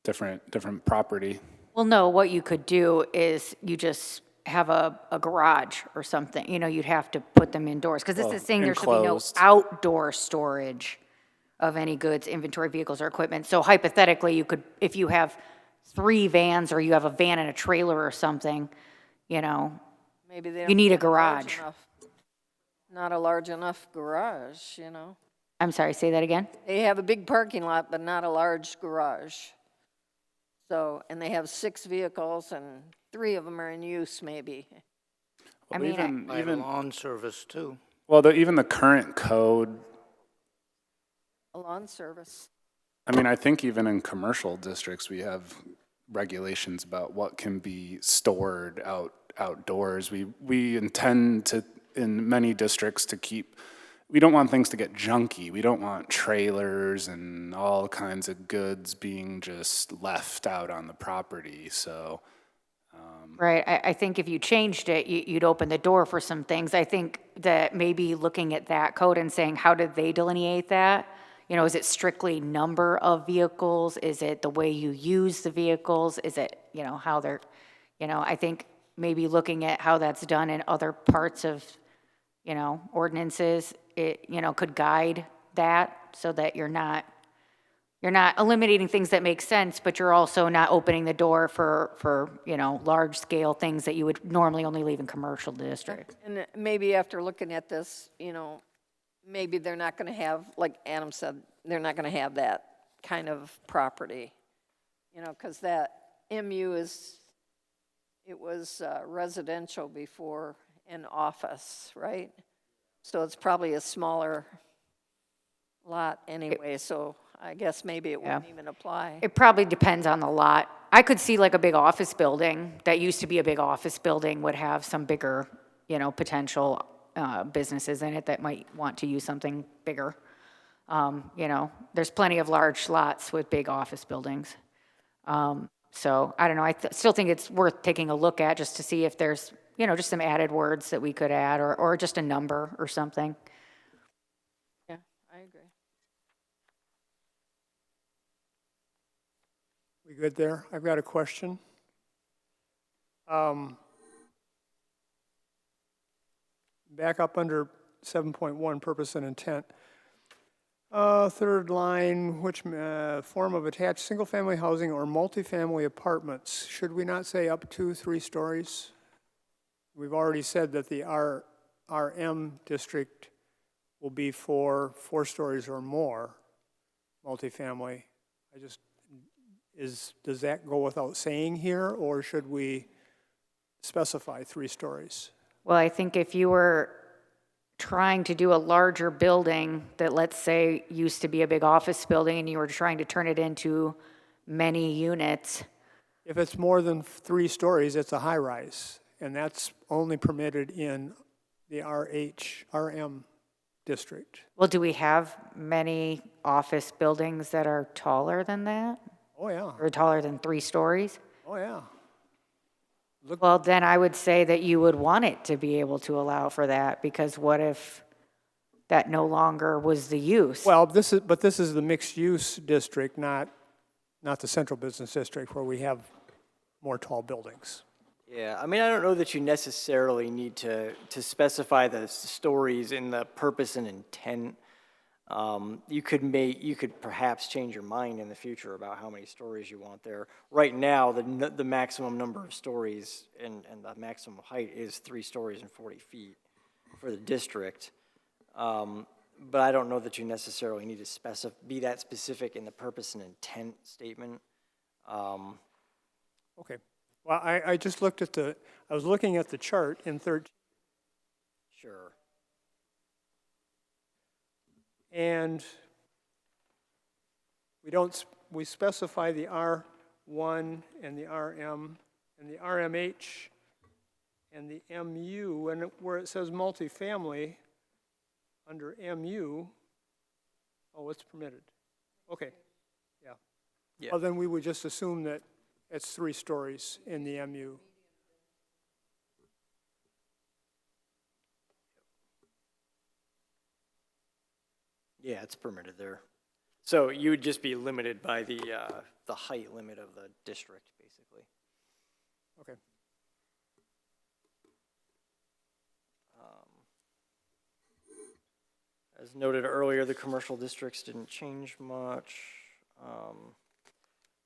Speaker 8: Different property.
Speaker 3: Well, no, what you could do is you just have a garage or something, you'd have to put them indoors. Because this
Speaker 8: Well,
Speaker 3: is saying there should be no
Speaker 8: enclosed.
Speaker 3: outdoor storage of any goods, inventory, vehicles, or equipment. So hypothetically, you could, if you have 3 vans or you have a van and a trailer or something,
Speaker 6: Maybe they don't.
Speaker 3: You need a
Speaker 6: have large
Speaker 3: garage.
Speaker 6: enough- Not a large enough garage,
Speaker 3: I'm sorry, say that again?
Speaker 6: They have a big parking lot, but not a large garage. So, and they have 6 vehicles and 3 of them are in use maybe.
Speaker 3: I mean,
Speaker 7: By lawn service too.
Speaker 8: Well, even the current code,
Speaker 6: A lawn service.
Speaker 8: I mean, I think even in commercial districts, we have regulations about what can be stored outdoors. We intend to, in many districts, to keep, we don't want things to get junky. We don't want trailers and all kinds of goods being just left out on the property, so.
Speaker 3: Right, I think if you changed it, you'd open the door for some things. I think that maybe looking at that code and saying, how did they delineate that? Is it strictly number of vehicles? Is it the way you use the vehicles? Is it, how they're, I think maybe looking at how that's done in other parts of ordinances, it, could guide that so that you're not eliminating things that make sense, but you're also not opening the door for large scale things that you would normally only leave in commercial districts.
Speaker 6: And maybe after looking at this, maybe they're not going to have, like Adam said, they're not going to have that kind of property. Because that MU it was residential before an office, right? So it's probably a smaller lot anyway, so I guess maybe it wouldn't even apply.
Speaker 3: It probably depends on the lot. I could see like a big office building that used to be a big office building would have some bigger, potential businesses in it that might want to use something bigger. There's plenty of large lots with big office buildings. So I don't know, I still think it's worth taking a look at just to see if there's, just some added words that we could add or just a number or something.
Speaker 6: Yeah, I agree.
Speaker 1: We good there? I've got a question. Back up under 7.1, purpose and intent. Third line, which form of attached single-family housing or multifamily apartments? Should we not say up to 3 stories? We've already said that the RM district will be for 4 stories or more multifamily. Does that go without saying here, or should we specify 3 stories?
Speaker 3: Well, I think if you were trying to do a larger building that, let's say, used to be a big office building and you were trying to turn it into many units.
Speaker 1: If it's more than 3 stories, it's a high-rise, and that's only permitted in the RM district.
Speaker 3: Well, do we have many office buildings that are taller than that?
Speaker 1: Oh, yeah.
Speaker 3: Or taller than 3 stories?
Speaker 1: Oh, yeah.
Speaker 3: Well, then I would say that you would want it to be able to allow for that, because what if that no longer was the use?
Speaker 1: Well, this is the mixed-use district, not the central business district where we have more tall buildings.
Speaker 4: Yeah, I mean, I don't know that you necessarily need to specify the stories in the purpose and intent. You could perhaps change your mind in the future about how many stories you want there. Right now, the maximum number of stories and the maximum height is 3 stories and 40 feet for the district. But I don't know that you necessarily need to be that specific in the purpose and intent statement.
Speaker 1: Okay. Well, I just looked at I was looking at the chart in 13.
Speaker 4: Sure.
Speaker 1: And we specify the R1 and the RM and the RMH and the MU, and where it says multifamily under MU, oh, it's permitted. Okay, yeah. Well, then we would just assume that it's 3 stories in the MU.
Speaker 4: Yeah, it's permitted there. So you would just be limited by the height limit of the district, basically.
Speaker 1: Okay.
Speaker 4: As noted earlier, the commercial districts didn't change much.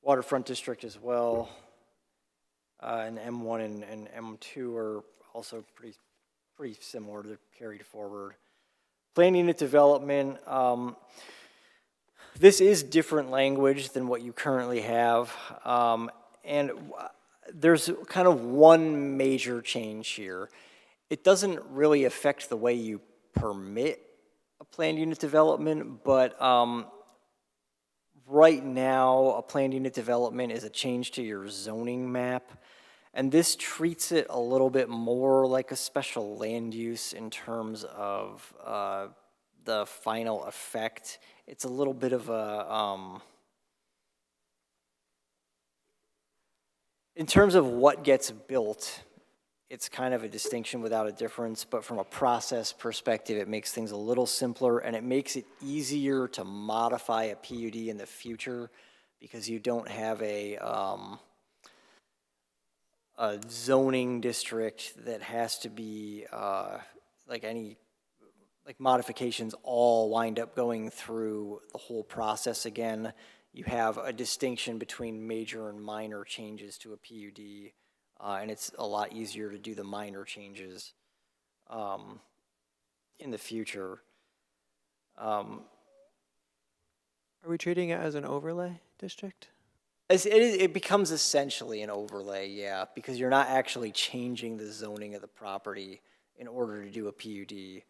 Speaker 4: Waterfront district as well. And M1 and M2 are also pretty similar. They're carried forward. Plan unit development. This is different language than what you currently have. And there's kind of one major change here. It doesn't really affect the way you permit a planned unit development, but right now, a planned unit development is a change to your zoning map. And this treats it a little bit more like a special land use in terms of the final effect. It's a little bit of a, in terms of what gets built, it's kind of a distinction without a difference, but from a process perspective, it makes things a little simpler, and it makes it easier to modify a PUD in the future because you don't have a zoning district that has to be, like any like modifications all wind up going through the whole process again. You have a distinction between major and minor changes to a PUD, and it's a lot easier to do the minor changes in the future.
Speaker 5: Are we treating it as an overlay district?
Speaker 4: It becomes essentially an overlay, yeah, because you're not actually changing the zoning of the property in order to do a PUD,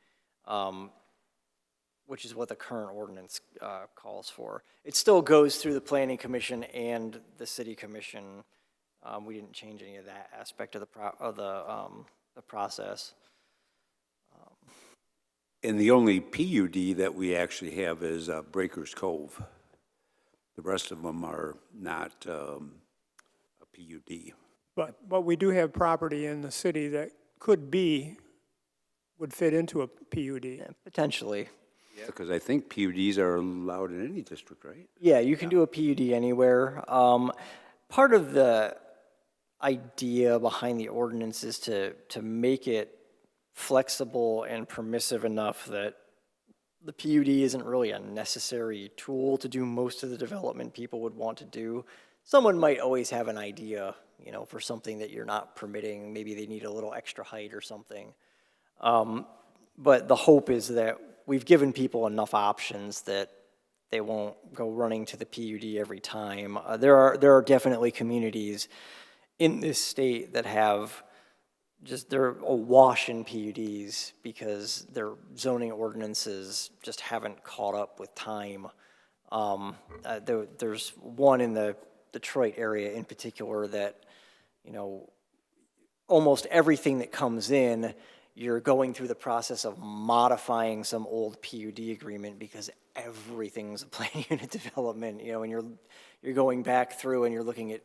Speaker 4: which is what the current ordinance calls for. It still goes through the planning commission and the city commission. We didn't change any of that aspect of the process.
Speaker 9: And the only PUD that we actually have is Breakers Cove. The rest of them are not a PUD.
Speaker 1: But we do have property in the city that would fit into a PUD.
Speaker 4: Yeah, potentially.
Speaker 9: Because I think PUDs are allowed in any district, right?
Speaker 4: Yeah, you can do a PUD anywhere. Part of the idea behind the ordinance is to make it flexible and permissive enough that the PUD isn't really a necessary tool to do most of the development people would want to do. Someone might always have an idea, you know, for something that you're not permitting. Maybe they need a little extra height or something. But the hope is that we've given people enough options that they won't go running to the PUD every time. There are definitely communities in this state that have they're awash in PUDs because their zoning ordinances just haven't caught up with time. There's one in the Detroit area in particular that, you know, almost everything that comes in, you're going through the process of modifying some old PUD agreement because everything's a plan unit development, you know, and you're going back through and you're looking at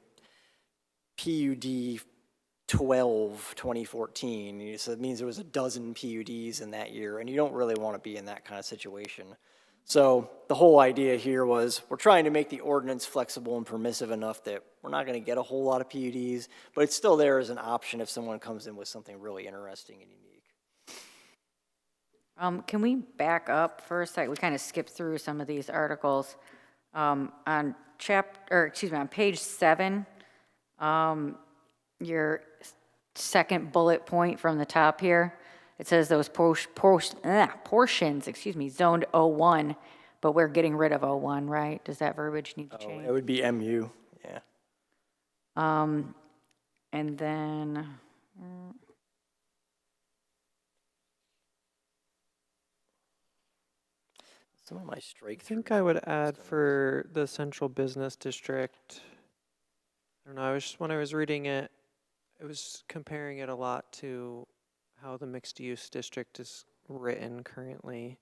Speaker 4: PUD 2014, so it means there was a dozen PUDs in that year, and you don't really want to be in that kind of situation. So the whole idea here was we're trying to make the ordinance flexible and permissive enough that we're not going to get a whole lot of PUDs, but it's still there as an option if someone comes in with something really interesting and unique.
Speaker 3: Can we back up for a sec? We kind of skipped through some of these articles. On page 7, your second bullet point from the top here, it says those portions, zoned O1, but we're getting rid of O1, right? Does that verbiage need to change?
Speaker 4: It would be MU, yeah.
Speaker 3: And then,
Speaker 4: Some of my strike
Speaker 5: I think I would add for the central business district, I don't know, when I was reading it, I was comparing it a lot to how the mixed use district is written currently.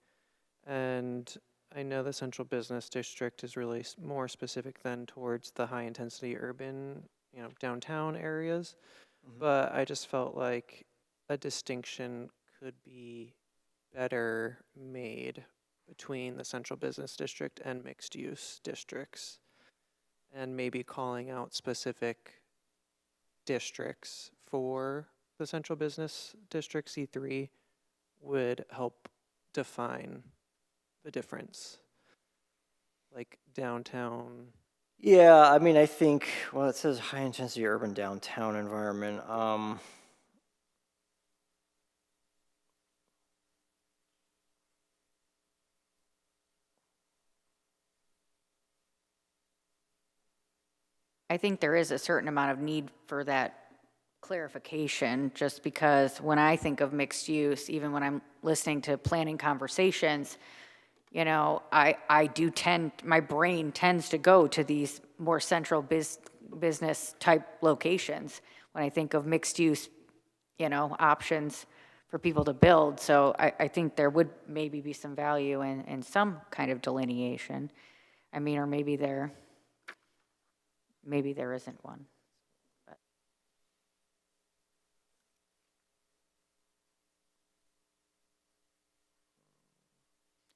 Speaker 5: And I know the central business district is really more specific than towards the high intensity urban, you know, downtown areas. Mm-hmm. But I just felt like a distinction could be better made between the central business district and mixed use districts, and maybe calling out specific districts for the central business district C3 would help define the difference. Like downtown.
Speaker 4: Yeah, I mean, I think, well, it says high intensity urban downtown environment.
Speaker 3: I think there is a certain amount of need for that clarification, just because when I think of mixed use, even when I'm listening to planning conversations, you know, my brain tends to go to these more central business type locations when I think of mixed use, you know, options for people to build. So I think there would maybe be some value in some kind of delineation. I mean, or maybe there isn't one. But.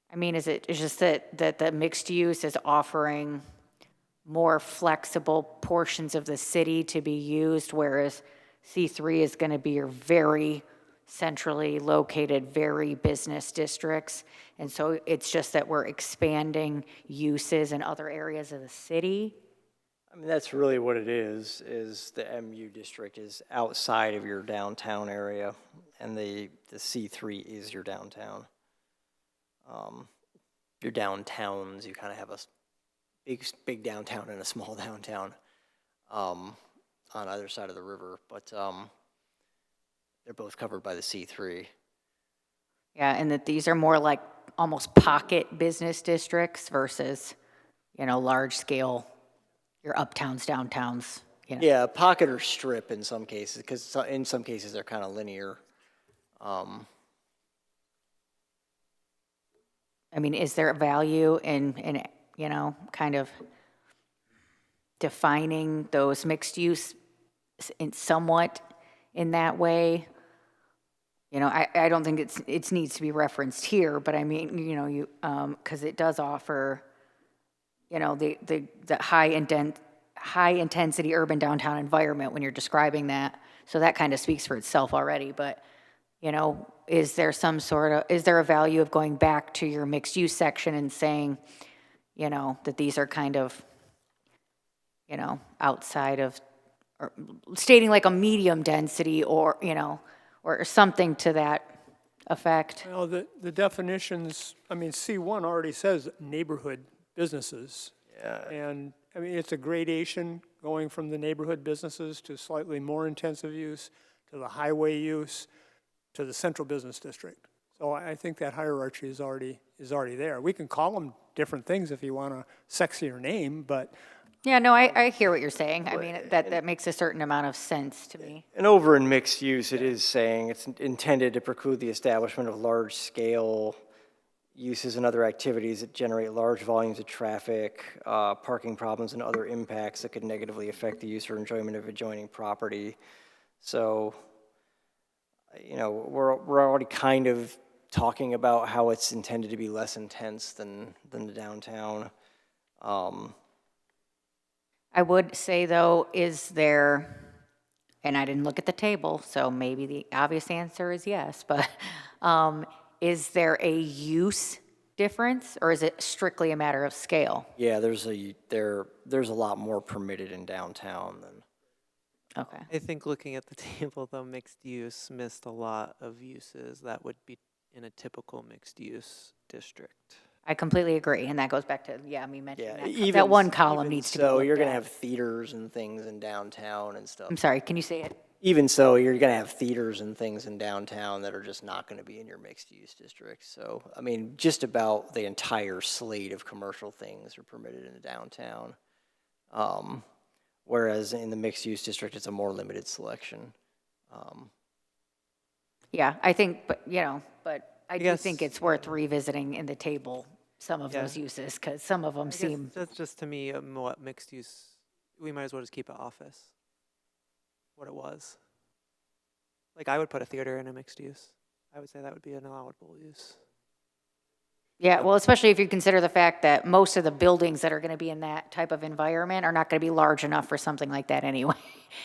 Speaker 3: I mean, it's just that the mixed use is offering more flexible portions of the city to be used, whereas C3 is going to be your very centrally located, very business districts. And so it's just that we're expanding uses in other areas of the city.
Speaker 4: I mean, that's really what it is the MU district is outside of your downtown area, and the C3 is your downtown. Your downtowns, you kind of have a big downtown and a small downtown on either side of the river, but they're both covered by the C3.
Speaker 3: Yeah, and that these are more like almost pocket business districts versus, large scale, your uptowns, downtowns,
Speaker 4: Yeah, pocket or strip in some cases, because in some cases they're kind of linear.
Speaker 3: I mean, is there a value in kind of defining those mixed use in somewhat in that way? I don't think it needs to be referenced here, but I mean, because it does offer, the high intensity urban downtown environment when you're describing that. So that kind of speaks for itself already, but, is there a value of going back to your mixed use section and saying, that these are kind of, outside of, or stating like a medium density or, or something to that effect?
Speaker 1: Well, the definitions, I mean, C1 already says neighborhood businesses.
Speaker 4: Yeah.
Speaker 1: And, I mean, it's a gradation going from the neighborhood businesses to slightly more intensive use, to the highway use, to the central business district. So I think that hierarchy is already there. We can call them different things if you want a sexier name, but
Speaker 3: Yeah, no, I hear what you're saying. I mean, that makes a certain amount of sense to me.
Speaker 4: And over in mixed use, it is saying it's intended to preclude the establishment of large-scale uses and other activities that generate large volumes of traffic, parking problems, and other impacts that could negatively affect the use or enjoyment of adjoining property. So, we're already kind of talking about how it's intended to be less intense than the downtown.
Speaker 3: I would say, though, is there, and I didn't look at the table, so maybe the obvious answer is yes, but is there a use difference, or is it strictly a matter of scale?
Speaker 4: Yeah, there's a lot more permitted in downtown than.
Speaker 3: Okay.
Speaker 5: I think looking at the table, though, mixed use missed a lot of uses that would be in a typical mixed use district.
Speaker 3: I completely agree, and that goes back to, me mentioning
Speaker 4: Yeah,
Speaker 3: that one column needs to be
Speaker 4: so
Speaker 3: looked
Speaker 4: you're gonna
Speaker 3: at.
Speaker 4: have theaters and things in downtown and stuff.
Speaker 3: I'm sorry, can you say it?
Speaker 4: Even so, you're gonna have theaters and things in downtown that are just not gonna be in your mixed-use district. So, I mean, just about the entire slate of commercial things are permitted in the downtown. Whereas in the mixed-use district, it's a more limited selection.
Speaker 3: Yeah, I think, but I do
Speaker 5: guess-
Speaker 3: think it's worth revisiting in the table some of
Speaker 5: Yeah.
Speaker 3: those uses, because some of them
Speaker 5: I guess
Speaker 3: seem,
Speaker 5: that's just to me what mixed use. We might as well just keep it office. What it was. Like I would put a theater in a mixed use. I would say that would be an allowable use.
Speaker 3: yeah, well, especially if you consider the fact that most of the buildings that are going to be in that type of environment are not going to be large enough for something like that anyway.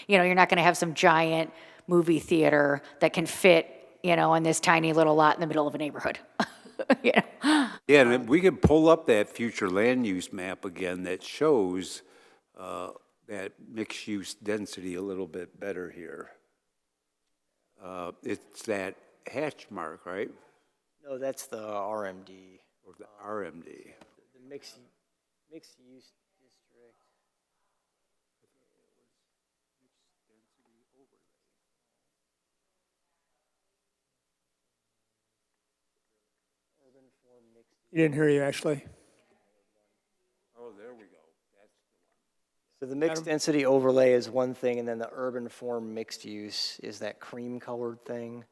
Speaker 3: You're not going to have some giant movie theater that can fit, in this tiny little lot in the middle of a neighborhood.
Speaker 9: Yeah, and we can pull up that future land use map again that shows that mixed-use density a little bit better here. It's that hatch mark, right?
Speaker 4: No, that's the RMD.
Speaker 9: Or the RMD.
Speaker 4: The mixed-use district.
Speaker 1: you didn't hear you, Ashley.
Speaker 9: Oh, there we go.
Speaker 4: So the mixed density overlay is one thing, and then the urban form mixed use is that cream colored thing.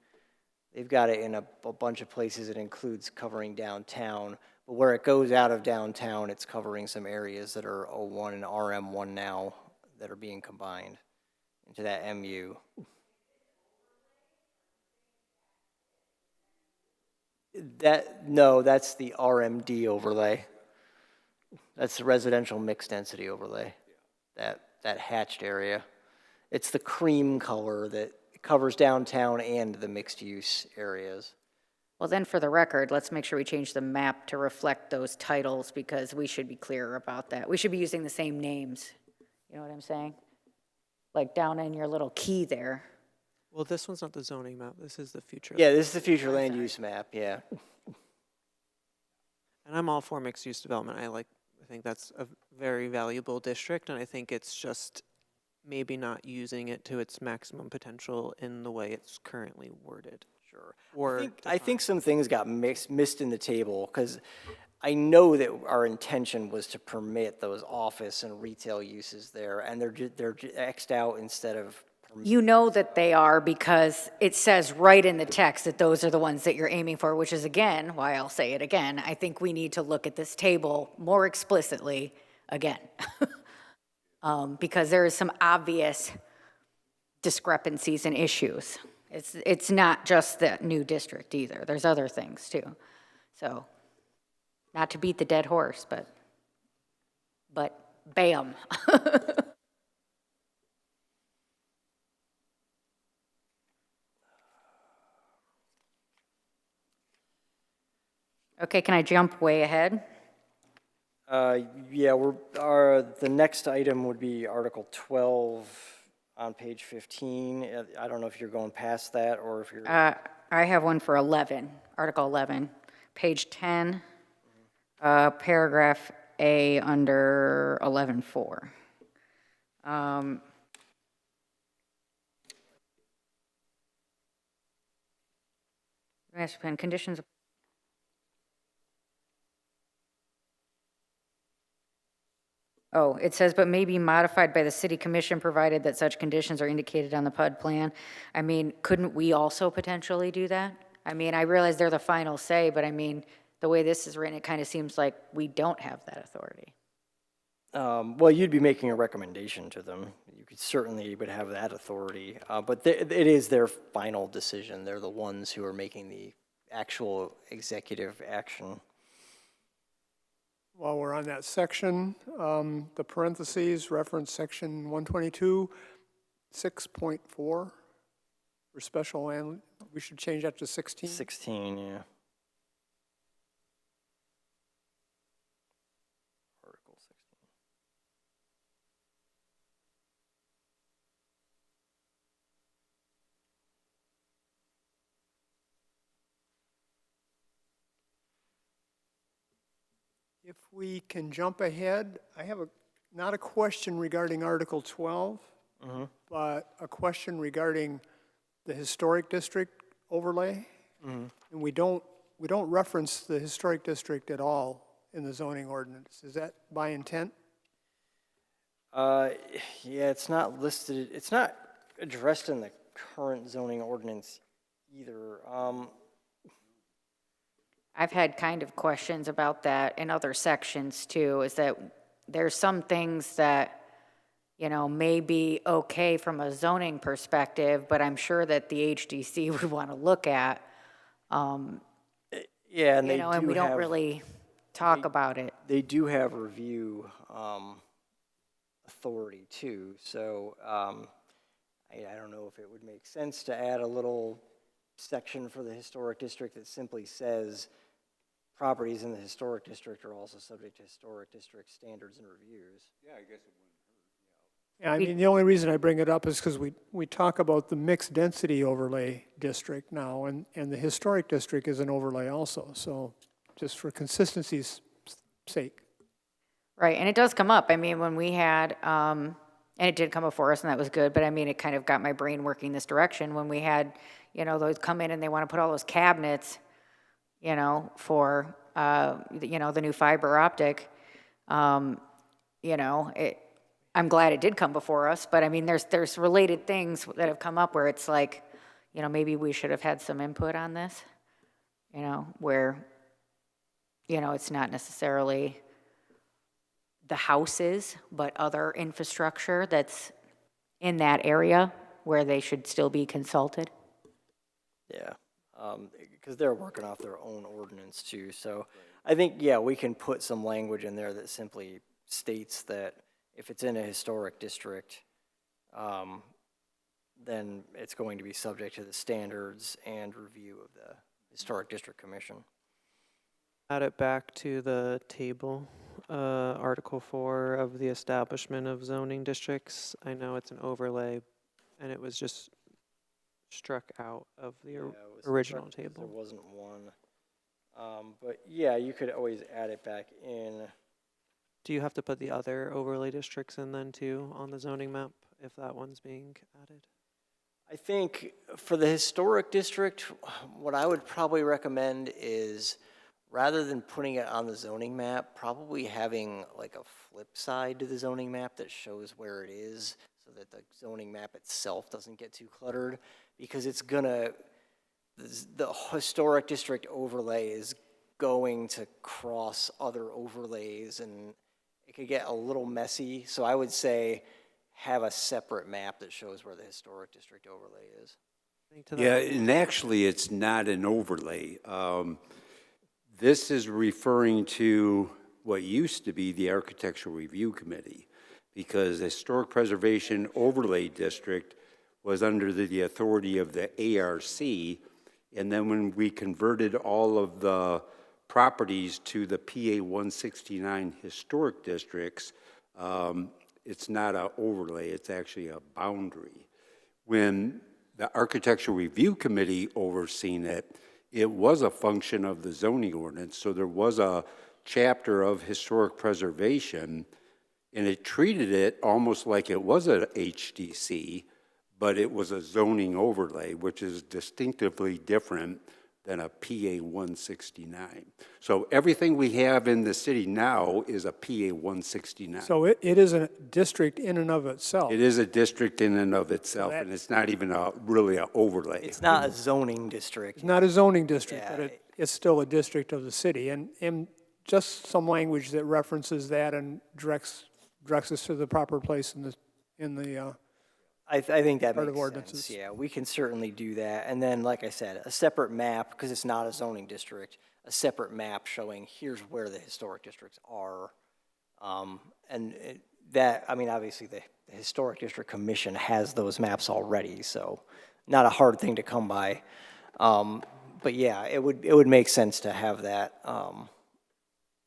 Speaker 4: They've got it in a bunch of places. It includes covering downtown, but where it goes out of downtown, it's covering some areas that are O1 and RM1 now that are being combined into that MU. No, that's the RMD overlay. That's the residential mixed density overlay. That hatched area. It's the cream color that it covers downtown and the mixed-use areas.
Speaker 3: Well, then for the record, let's make sure we change the map to reflect those titles because we should be clearer about that. We should be using the same names. You know what I'm saying? Like down in your little key there.
Speaker 5: Well, this one's not the zoning map. This is the future.
Speaker 4: Yeah, this is the future land use map, yeah.
Speaker 5: And I'm all for mixed-use development. I think that's a very valuable district, and I think it's just maybe not using it to its maximum potential in the way it's currently worded.
Speaker 4: Sure.
Speaker 5: Or
Speaker 4: I think some things got missed in the table, because I know that our intention was to permit those office and retail uses there, and they're X'd out instead of.
Speaker 3: You know that they are because it says right in the text that those are the ones that you're aiming for, which is again, why I'll say it again. I think we need to look at this table more explicitly again. Because there is some obvious discrepancies and issues. It's not just that new district either. There's other things too. So, not to beat the dead horse, but bam. Okay, can I jump way ahead?
Speaker 4: Yeah, the next item would be Article 12 on page 15. I don't know if you're going past that or if you're.
Speaker 3: I have one for 11, Article 11, page 10, paragraph A under 11.4. Master plan conditions. Oh, it says, but may be modified by the city commission provided that such conditions are indicated on the PUD plan. I mean, couldn't we also potentially do that? I mean, I realize they're the final say, but I mean, the way this is written, it kind of seems like we don't have that authority.
Speaker 4: Well, you'd be making a recommendation to them. You would have that authority, but it is their final decision. They're the ones who are making the actual executive action.
Speaker 1: While we're on that section, the parentheses reference section 122, 6.4 for special land. We should change that to 16.
Speaker 4: 16, yeah. Article 16.
Speaker 1: If we can jump ahead, I have not a question regarding Article 12, but a question regarding the historic district overlay. And we don't reference the historic district at all in the zoning ordinance. Is that by intent?
Speaker 4: Yeah, it's not listed, it's not addressed in the current zoning ordinance either.
Speaker 3: I've had kind of questions about that in other sections too, is that there's some things that, you know, may be okay from a zoning perspective, but I'm sure that the HDC would want to look at.
Speaker 4: Yeah, and
Speaker 3: You know, and we don't really talk about it.
Speaker 4: They do have review authority too, so I don't know if it would make sense to add a little section for the historic district that simply says properties in the historic district are also subject to historic district standards and reviews.
Speaker 9: Yeah, I guess it wouldn't hurt.
Speaker 1: Yeah, I mean, the only reason I bring it up is because we talk about the mixed density overlay district now, and the historic district is an overlay also, so just for consistency's sake.
Speaker 3: Right, and it does come up. I mean, when we had, and it did come before us, and that was good, but I mean, it kind of got my brain working this direction when we had, you know, those come in and they want to put all those cabinets, you know, for, you know, the new fiber optic. You know, I'm glad it did come before us, but I mean, there's related things that have come up where it's like, you know, maybe we should have had some input on this, you know, where, you know, it's not necessarily the houses, but other infrastructure that's in that area where they should still be consulted.
Speaker 4: Yeah, because they're working off their own ordinance too. So I think, yeah, we can put some language in there that simply states that if it's in a historic district, then it's going to be subject to the standards and review of the Historic District Commission.
Speaker 5: Add it back to the table, Article 4 of the establishment of zoning districts. I know it's an overlay, and it was just struck out of the
Speaker 4: Yeah, it was
Speaker 5: original
Speaker 4: struck because
Speaker 5: table.
Speaker 4: There wasn't one. But yeah, you could always add it back in.
Speaker 5: Do you have to put the other overlay districts in then too on the zoning map if that one's being added?
Speaker 4: I think for the historic district, what I would probably recommend is, rather than putting it on the zoning map, probably having like a flip side to the zoning map that shows where it is, so that the zoning map itself doesn't get too cluttered, because it's gonna, the historic district overlay is going to cross other overlays, and it could get a little messy. So I would say have a separate map that shows where the historic district overlay is.
Speaker 2: Yeah, and actually, it's not an overlay. This is referring to what used to be the Architectural Review Committee, because the Historic Preservation Overlay District was under the authority of the ARC, and then when we converted all of the properties to the PA 169 historic districts, it's not an overlay, it's actually a boundary. When the Architectural Review Committee overseen it, it was a function of the zoning ordinance, so there was a chapter of historic preservation, and it treated it almost like it was a HDC, but it was a zoning overlay, which is distinctively different than a PA 169. So everything we have in the city now is a PA 169.
Speaker 1: So it is a district in and of itself.
Speaker 2: It is a district in and of itself, and it's not even really an overlay.
Speaker 4: It's not a zoning district.
Speaker 1: It's not a zoning district,
Speaker 4: Yeah.
Speaker 1: but it's still a district of the city. And just some language that references that and directs us to the proper place in the
Speaker 4: I think that
Speaker 1: Part of
Speaker 4: makes
Speaker 1: ordinances.
Speaker 4: sense, yeah. We can certainly do that. And then, like I said, a separate map, because it's not a zoning district, a separate map showing here's where the historic districts are. That, I mean, obviously the Historic District Commission has those maps already, so not a hard thing to come by. But yeah, it would make sense to have that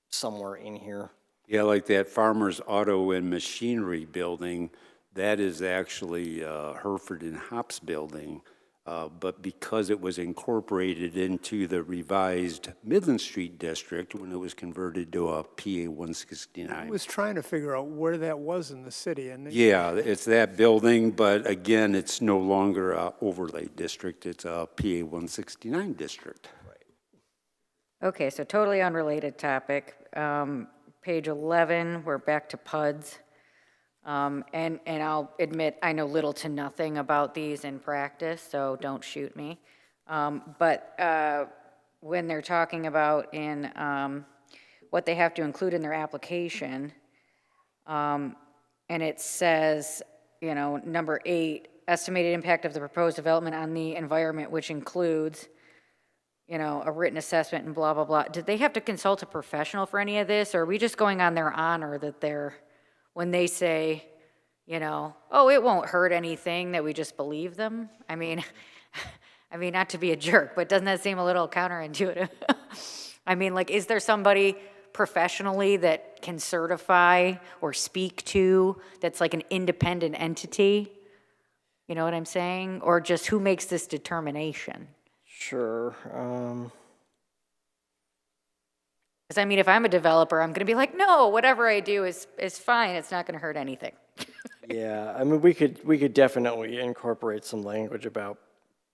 Speaker 4: somewhere in here.
Speaker 2: Yeah, like that Farmers Auto and Machinery building, that is actually Hereford and Hops building, but because it was incorporated into the revised Midland Street District when it was converted to a PA
Speaker 1: I
Speaker 2: 169.
Speaker 1: was trying to figure out where that was in the city. And
Speaker 2: Yeah, it's that building, but again, it's no longer a overlay district, it's a PA 169 district.
Speaker 3: Okay, so totally unrelated topic. Page 11, we're back to PUDs. And I'll admit, I know little to nothing about these in practice, so don't shoot me. But when they're talking about in what they have to include in their application, and it says, you know, number 8, estimated impact of the proposed development on the environment, which includes, you know, a written assessment and blah, blah, blah. Did they have to consult a professional for any of this, or are we just going on their honor that they're, when they say, you know, oh, it won't hurt anything, that we just believe them? I mean, not to be a jerk, but doesn't that seem a little counterintuitive? I mean, like, is there somebody professionally that can certify or speak to that's like an independent entity? You know what I'm saying? Or just who makes this determination?
Speaker 4: Sure.
Speaker 3: Because I mean, if I'm a developer, I'm going to be like, no, whatever I do is fine. It's not going to hurt anything.
Speaker 4: Yeah, I mean, we could definitely incorporate some language about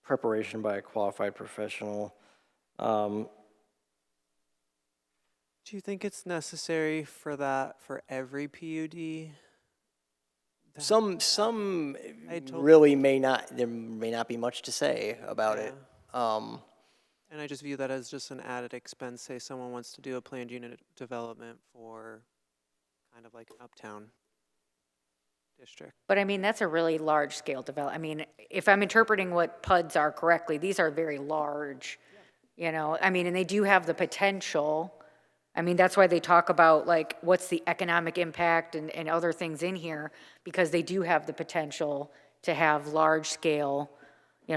Speaker 4: preparation by a qualified professional.
Speaker 5: Do you think it's necessary for that for every PUD?
Speaker 4: Some
Speaker 5: I totally-
Speaker 4: really there may not be much to say about it.
Speaker 5: And I just view that as just an added expense. Say someone wants to do a planned unit development for kind of like an uptown district.
Speaker 3: But I mean, that's a really large scale development. I mean, if I'm interpreting what PUDs are correctly, these are very large, you know, I mean, and they do have the potential. I mean, that's why they talk about like, what's the economic impact and other things in here, because they do have the potential to have large-scale,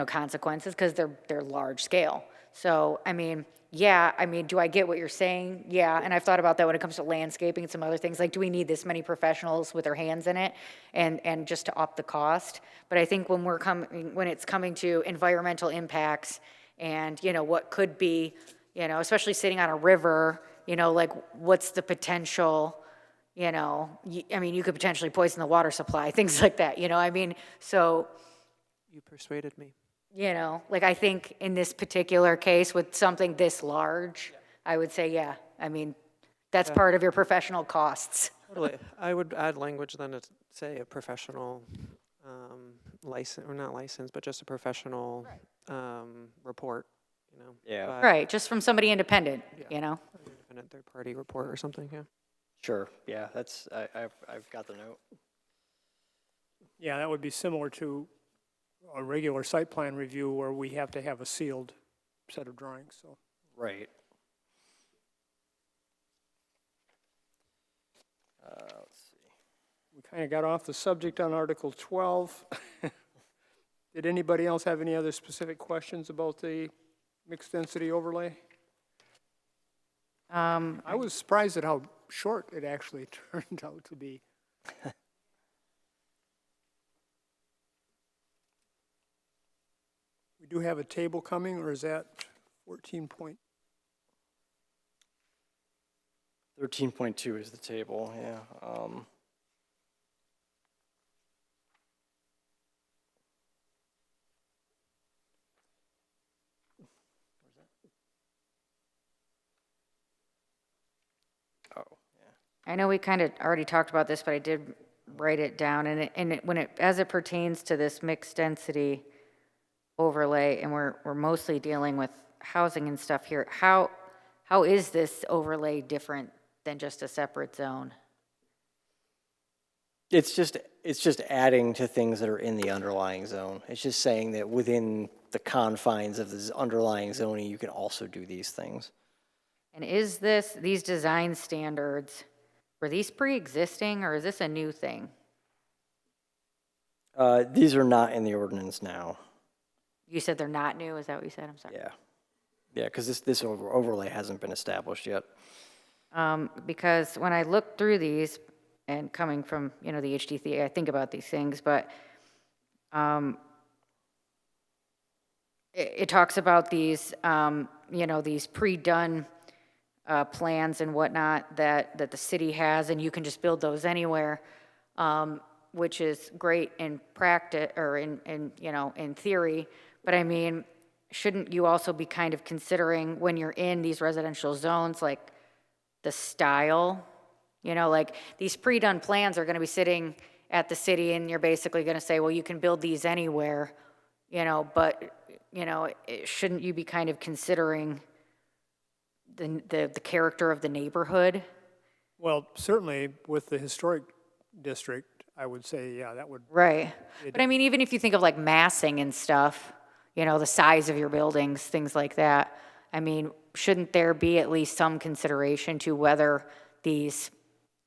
Speaker 3: consequences, because they're large-scale. So, I mean, yeah, I mean, do I get what you're saying? Yeah, and I've thought about that when it comes to landscaping and some other things, like, do we need this many professionals with their hands in it, and just to up the cost? But I think when it's coming to environmental impacts and, what could be, especially sitting on a river, like, what's the potential, I mean, you could potentially poison the water supply, things like that, I mean, so,
Speaker 5: You persuaded me.
Speaker 3: like, I think in this particular case with something this large, I would say, yeah, I mean, that's part of your professional costs.
Speaker 5: Totally. I would add language then to say a professional license, or not license, but just a professional report,
Speaker 4: Yeah.
Speaker 5: by
Speaker 3: Right, just from somebody independent,
Speaker 5: an independent third-party report or something, yeah.
Speaker 4: Sure, yeah, I've got the note.
Speaker 1: Yeah, that would be similar to a regular site plan review where we have to have a sealed set of drawings, so.
Speaker 4: Right. Let's see.
Speaker 1: We kind of got off the subject on Article 12. Did anybody else have any other specific questions about the mixed density overlay? I was surprised at how short it actually turned out to be. We do have a table coming, or is that 14 point?
Speaker 4: 13.2 is the table, yeah. Oh, yeah.
Speaker 3: I know we kind of already talked about this, but I did write it down, as it pertains to this mixed density overlay, and we're mostly dealing with housing and stuff here, how is this overlay different than just a separate zone?
Speaker 4: It's just adding to things that are in the underlying zone. It's just saying that within the confines of this underlying zoning, you can also do these things.
Speaker 3: And is these design standards, were these pre-existing, or is this a new thing?
Speaker 4: These are not in the ordinance now.
Speaker 3: You said they're not new, is that what you said? I'm sorry.
Speaker 4: Yeah. Yeah, because this overlay hasn't been established yet.
Speaker 3: Because when I look through these, and coming from, the HDC, I think about these things, but it talks about these, these pre-done plans and whatnot that the city has, and you can just build those anywhere, which is great in practice, or in theory. But I mean, shouldn't you also be kind of considering when you're in these residential zones, like the style? Like these pre-done plans are going to be sitting at the city, and you're basically going to say, well, you can build these anywhere, but, shouldn't you be kind of considering the character of the neighborhood?
Speaker 1: Well, certainly with the historic district, I would say, yeah, that would.
Speaker 3: Right. But I mean, even if you think of like massing and stuff, the size of your buildings, things like that, I mean, shouldn't there be at least some consideration to whether these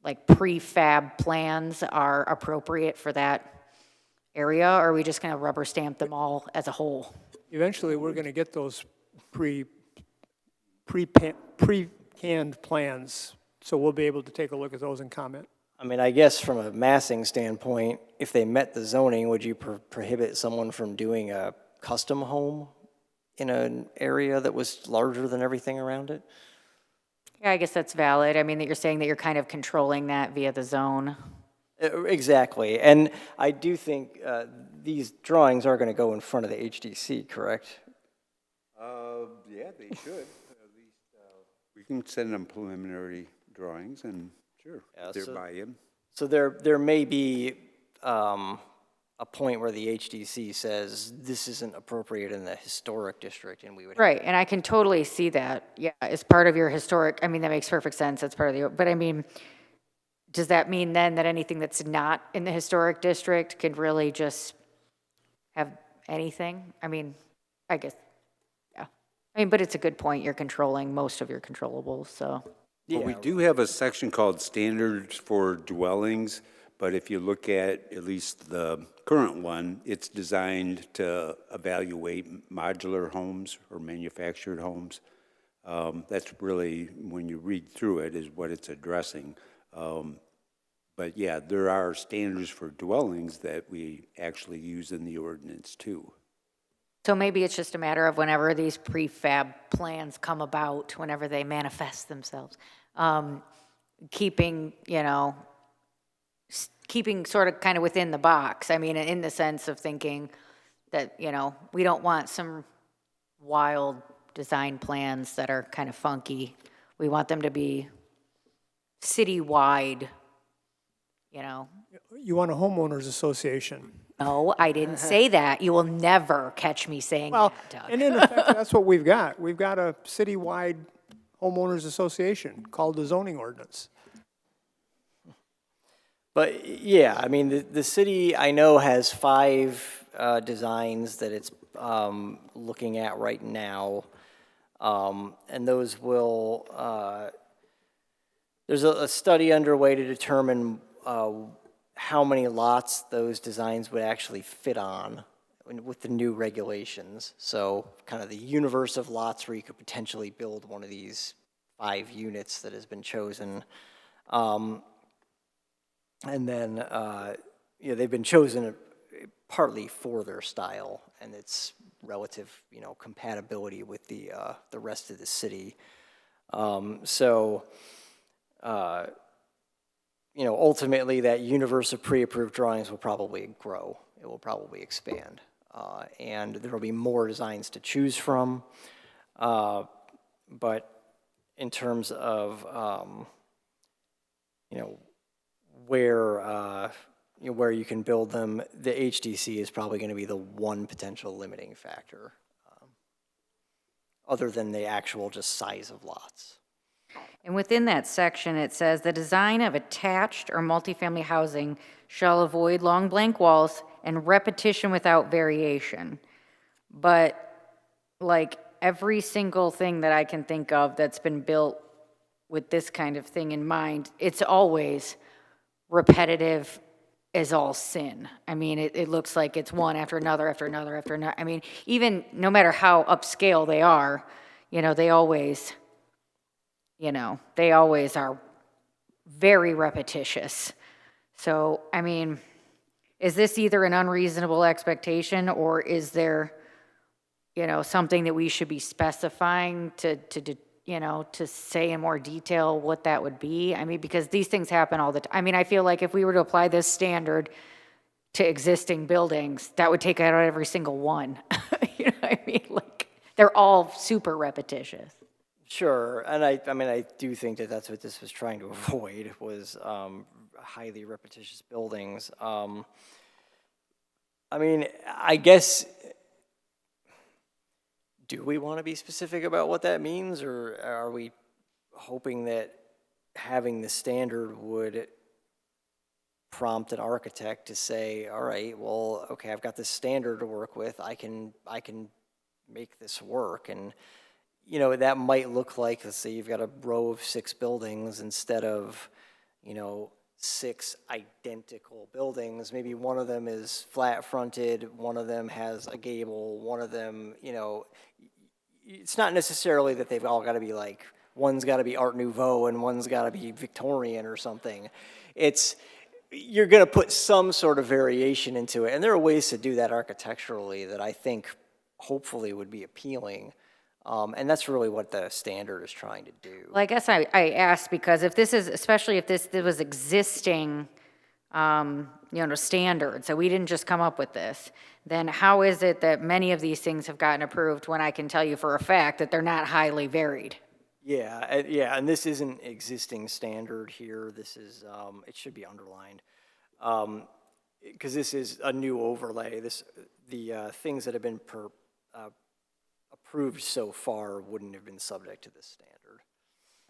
Speaker 3: like prefab plans are appropriate for that area, or are we just gonna rubber stamp them all as a whole?
Speaker 1: Eventually, we're going to get those pre-canned plans, so we'll be able to take a look at those and comment.
Speaker 4: I mean, I guess from a massing standpoint, if they met the zoning, would you prohibit someone from doing a custom home in an area that was larger than everything around it?
Speaker 3: Yeah, I guess that's valid. I mean, that you're saying that you're kind of controlling that via the zone.
Speaker 4: Exactly. And I do think these drawings are going to go in front of the HDC, correct?
Speaker 9: Yeah, they should. At least we can send them preliminary drawings and sure,
Speaker 4: Yeah,
Speaker 9: their
Speaker 4: so-
Speaker 9: buy-in.
Speaker 4: So there may be a point where the HDC says this isn't appropriate in the historic district, and we would.
Speaker 3: Right, and I can totally see that. Yeah, as part of your historic, I mean, that makes perfect sense. That's part of the, but I mean, does that mean then that anything that's not in the historic district could really just have anything? I mean, I guess, yeah. I mean, but it's a good point. You're controlling most of your controllables, so.
Speaker 9: Well, we do have a section called standards for dwellings, But if you look at least the current one, it's designed to evaluate modular homes or manufactured homes. That's really, when you read through it, is what it's addressing. But yeah, there are standards for dwellings that we actually use in the ordinance too.
Speaker 3: So maybe it's just a matter of whenever these prefab plans come about, whenever they manifest themselves, keeping, you know, keeping sort of kind of within the box. I mean, in the sense of thinking that, you know, we don't want some wild design plans that are kind of funky. We want them to be citywide, you know.
Speaker 1: You want a homeowners association.
Speaker 3: No, I didn't say that. You will never catch me saying
Speaker 1: Well,
Speaker 3: that, Doug.
Speaker 1: and in effect, that's what we've got. We've got a citywide homeowners association called the zoning ordinance.
Speaker 4: But yeah, I mean, the city, I know, has 5 designs that it's looking at right now. And those will, there's a study underway to determine how many lots those designs would actually fit on with the new regulations. So kind of the universe of lots where you could potentially build one of these 5 units that has been chosen. And then, you know, they've been chosen partly for their style and its relative, you know, compatibility with the rest of the city. You know, ultimately that universe of pre-approved drawings will probably grow. It will probably expand. And there will be more designs to choose from. But in terms of, you know, where you can build them, the HDC is probably going to be the one potential limiting factor, other than the actual just size of lots.
Speaker 3: And within that section, it says, the design of attached or multifamily housing shall avoid long blank walls and repetition without variation. But like every single thing that I can think of that's been built with this kind of thing in mind, it's always repetitive as all sin. I mean, it looks like it's one after another, after another, after another. I mean, even no matter how upscale they are, you know, they always are very repetitious. So, I mean, is this either an unreasonable expectation or is there, you know, something that we should be specifying to say in more detail what that would be? I mean, because these things happen all the time. I mean, I feel like if we were to apply this standard to existing buildings, that would take out every single one. You know what I mean? Like, they're all super repetitious.
Speaker 4: Sure, and I mean, I do think that that's what this was trying to avoid, was highly repetitious buildings. I mean, I guess, do we want to be specific about what that means, or are we hoping that having the standard would prompt an architect to say, all right, well, okay, I've got this standard to work with, I can make this work? And you know, that might look like, let's say you've got a row of 6 buildings instead of, you know, 6 identical buildings. Maybe one of them is flat fronted, one of them has a gable, one of them, you know, it's not necessarily that they've all got to be like, one's got to be Art Nouveau and one's got to be Victorian or something. You're going to put some sort of variation into it. And there are ways to do that architecturally that I think hopefully would be appealing. And that's really what the standard is trying to do.
Speaker 3: Well, I guess I asked because if this is, especially if this was existing, standard, so we didn't just come up with this, then how is it that many of these things have gotten approved when I can tell you for a fact that they're not highly varied?
Speaker 4: Yeah, and this isn't existing standard here. This is, it should be underlined. Because this is a new overlay. The things that have been approved so far wouldn't have been subject to this standard.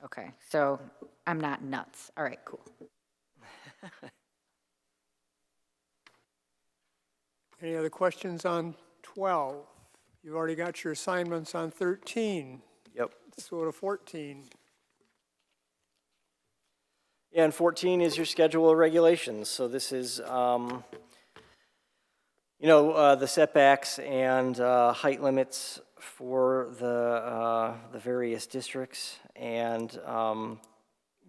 Speaker 3: Okay, so I'm not nuts. All right, cool.
Speaker 1: Any other questions on 12? You've already got your assignments on 13.
Speaker 4: Yep.
Speaker 1: Let's go to 14.
Speaker 4: Yeah, and 14 is your schedule of regulations. So this is, the setbacks and height limits for the various districts. And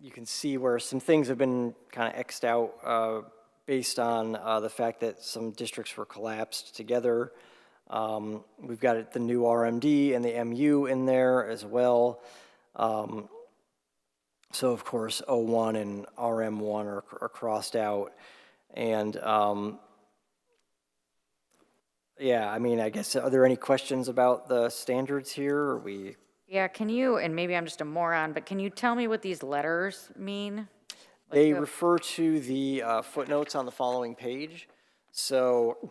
Speaker 4: you can see where some things have been kind of X'd out based on the fact that some districts were collapsed together. We've got the new RMD and the MU in there as well. So of course, O1 and RM1 are crossed out. And yeah, I mean, I guess, are there any questions about the standards here? Or
Speaker 3: Yeah, can you, and maybe I'm just a moron, but can you tell me what these letters mean?
Speaker 4: They refer to the footnotes on the following page. So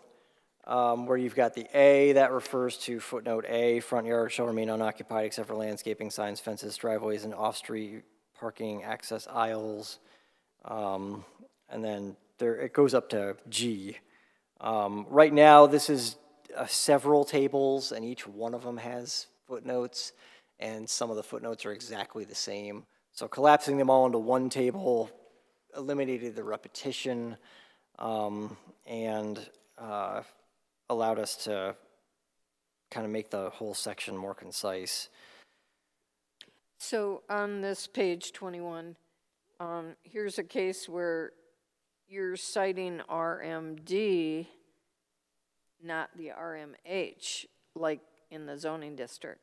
Speaker 4: where you've got the A, that refers to footnote A, front yard shall remain unoccupied except for landscaping, signs, fences, driveways, and off-street parking, access aisles. And then it goes up to G. Right now, this is several tables, and each one of them has footnotes, and some of the footnotes are exactly the same. So collapsing them all into one table eliminated the repetition and allowed us to kind of make the whole section more concise.
Speaker 6: So on this page 21, here's a case where you're citing RMD, not the RMH, like in the zoning district.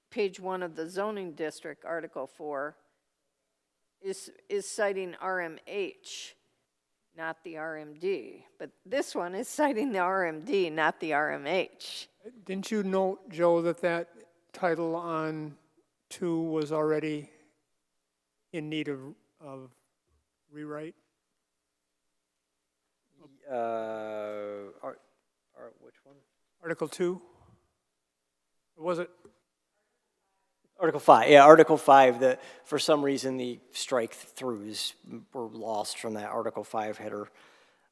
Speaker 6: Page 1 of the zoning district, Article 4, is citing RMH, not the RMD. But this one is citing the RMD, not the RMH.
Speaker 1: Didn't you note, Joe, that title on 2 was already in need of rewrite?
Speaker 4: Which one?
Speaker 1: Article 2? Was it?
Speaker 4: Article 5, yeah, Article 5, for some reason the strike-throughs were lost from that Article 5 header.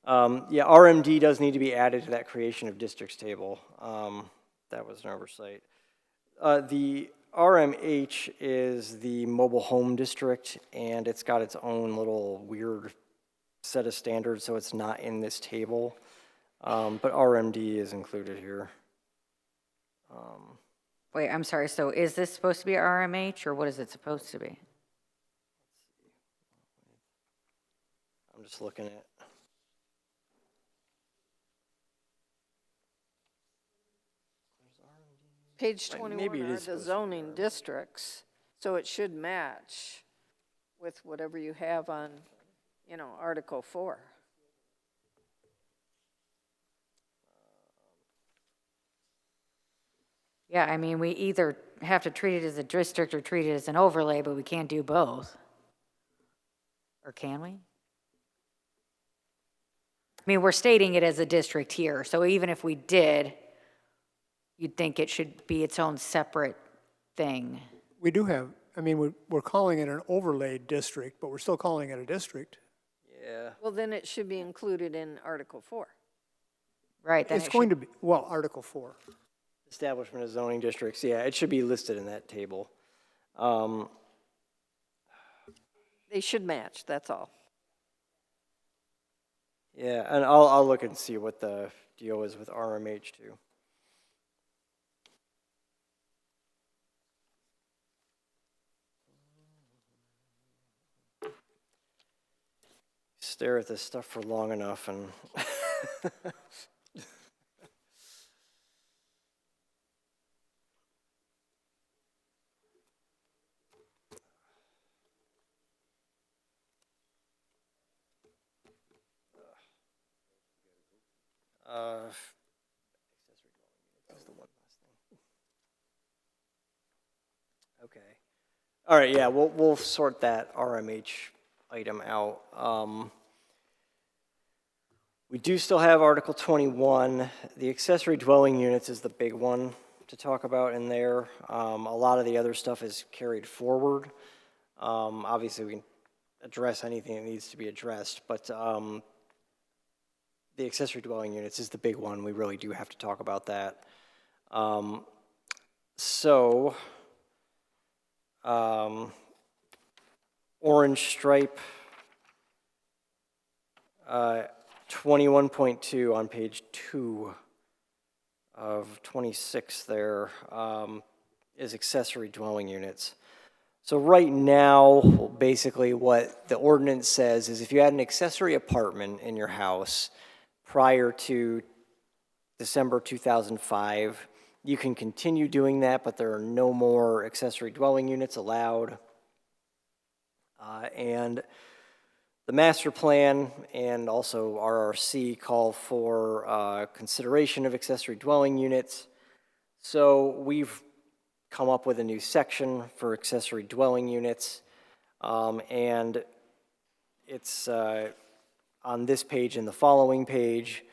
Speaker 4: Yeah, RMD does need to be added to that creation of districts table. That was an oversight. The RMH is the mobile home district, and it's got its own little weird set of standards, so it's not in this table. But RMD is included here.
Speaker 3: Wait, I'm sorry, so is this supposed to be RMH, or what is it supposed to be?
Speaker 4: I'm just looking at.
Speaker 6: Page 21
Speaker 4: Maybe it
Speaker 6: are
Speaker 4: is
Speaker 6: the
Speaker 4: supposed to be
Speaker 6: zoning districts, so it should match with whatever you have on, Article 4.
Speaker 3: Yeah, I mean, we either have to treat it as a district or treat it as an overlay, but we can't do both. Or can we? I mean, we're stating it as a district here, so even if we did, you'd think it should be its own separate thing.
Speaker 1: We do have, we're calling it an overlay district, but we're still calling it a district.
Speaker 4: Yeah.
Speaker 6: Well, then it should be included in Article 4.
Speaker 3: Right, then
Speaker 1: It's
Speaker 3: it
Speaker 1: going
Speaker 3: should,
Speaker 1: to be, well, Article 4.
Speaker 4: Establishment of zoning districts, yeah, it should be listed in that table.
Speaker 6: They should match, that's all.
Speaker 4: Yeah, and I'll look and see what the deal is with RMH too. Stare at this stuff for long enough and accessory dwelling unit is the one last thing. Okay. All right, yeah, we'll sort that RMH item out. We do still have Article 21. The accessory dwelling units is the big one to talk about in there. A lot of the other stuff is carried forward. Obviously, we can address anything that needs to be addressed, but the accessory dwelling units is the big one. We really do have to talk about that. orange stripe, 21.2 on page 2 of 26 there, is accessory dwelling units. So right now, basically what the ordinance says is if you had an accessory apartment in your house prior to December 2005, you can continue doing that, but there are no more accessory dwelling units allowed. And the master plan and also RRC call for consideration of accessory dwelling units. So we've come up with a new section for accessory dwelling units. And it's on this page and the following page.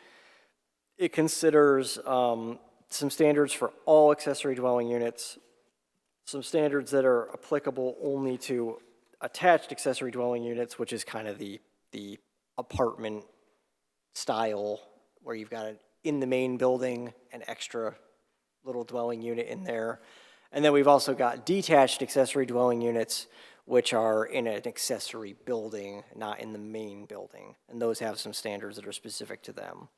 Speaker 4: It considers some standards for all accessory dwelling units, some standards that are applicable only to attached accessory dwelling units, which is kind of the apartment style where you've got in the main building an extra little dwelling unit in there. And then we've also got detached accessory dwelling units, which are in an accessory building, not in the main building. And those have some standards that are specific to them.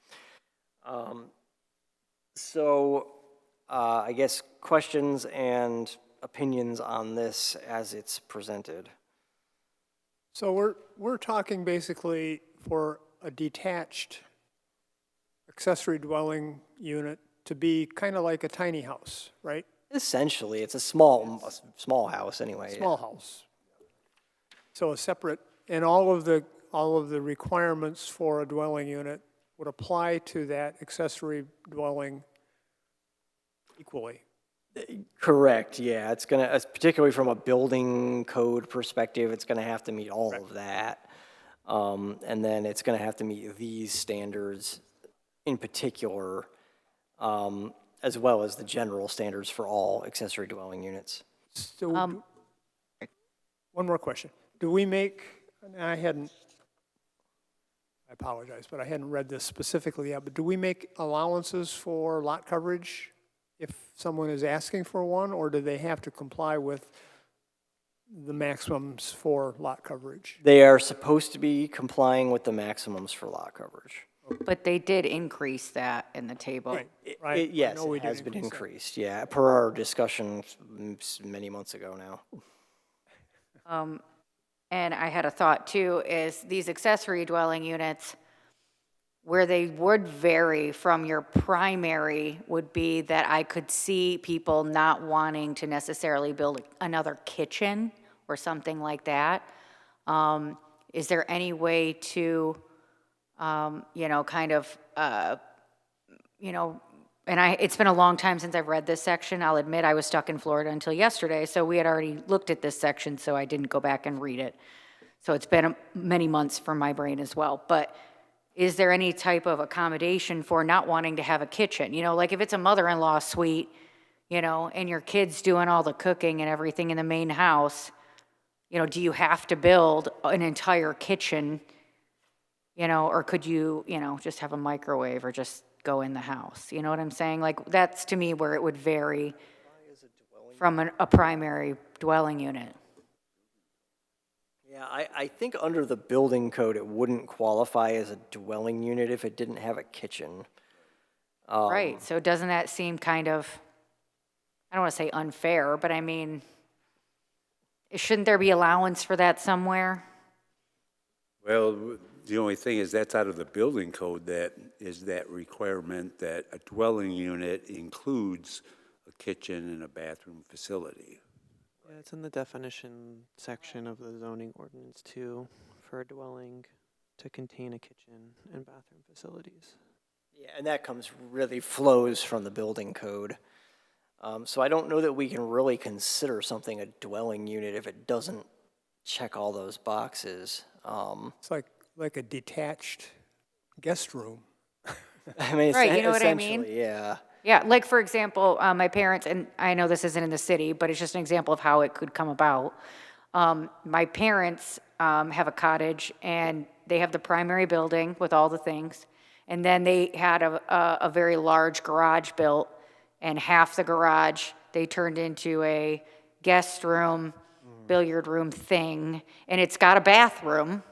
Speaker 4: I guess questions and opinions on this as it's presented.
Speaker 1: So we're talking basically for a detached accessory dwelling unit to be kind of like a tiny house, right?
Speaker 4: Essentially, it's a small house anyway.
Speaker 1: Small house. So a separate, and all of the requirements for a dwelling unit would apply to that accessory dwelling equally.
Speaker 4: Correct, yeah. It's gonna, particularly from a building code perspective, it's gonna have to meet all of that. And then it's gonna have to meet these standards in particular, as well as the general standards for all accessory dwelling units.
Speaker 1: So, one more question. Do we make, and I apologize, but I hadn't read this specifically yet, but do we make allowances for lot coverage if someone is asking for one, or do they have to comply with the maximums for lot coverage?
Speaker 4: They are supposed to be complying with the maximums for lot coverage.
Speaker 3: But they did increase that in the table.
Speaker 1: Right.
Speaker 4: Yes,
Speaker 1: I know we
Speaker 4: it
Speaker 1: did
Speaker 4: has been
Speaker 1: increase that.
Speaker 4: increased, yeah, per our discussion many months ago now.
Speaker 3: And I had a thought too, is these accessory dwelling units, where they would vary from your primary would be that I could see people not wanting to necessarily build another kitchen or something like that. Is there any way to, it's been a long time since I've read this section. I'll admit I was stuck in Florida until yesterday, so we had already looked at this section, so I didn't go back and read it. So it's been many months from my brain as well. But is there any type of accommodation for not wanting to have a kitchen? You know, like if it's a mother-in-law suite, and your kid's doing all the cooking and everything in the main house, do you have to build an entire kitchen, or could you, just have a microwave or just go in the house? You know what I'm saying? Like that's to me where it would vary from a primary dwelling unit.
Speaker 4: Yeah, I think under the building code, it wouldn't qualify as a dwelling unit if it didn't have a kitchen.
Speaker 3: Right, so doesn't that seem kind of, I don't want to say unfair, but I mean, shouldn't there be allowance for that somewhere?
Speaker 9: Well, the only thing is that's out of the building code, that is that requirement that a dwelling unit includes a kitchen and a bathroom facility.
Speaker 5: Yeah, it's in the definition section of the zoning ordinance too, for a dwelling to contain a kitchen and bathroom facilities.
Speaker 4: Yeah, and that flows from the building code. So I don't know that we can really consider something a dwelling unit if it doesn't check all those boxes.
Speaker 1: It's like a detached guest room.
Speaker 4: I mean,
Speaker 3: Right, you know what I mean?
Speaker 4: essentially, yeah.
Speaker 3: Yeah, like for example, my parents, and I know this isn't in the city, but it's just an example of how it could come about. My parents have a cottage, and they have the primary building with all the things, and then they had a very large garage built, and half the garage they turned into a guest room, billiard room thing, and it's got a bathroom,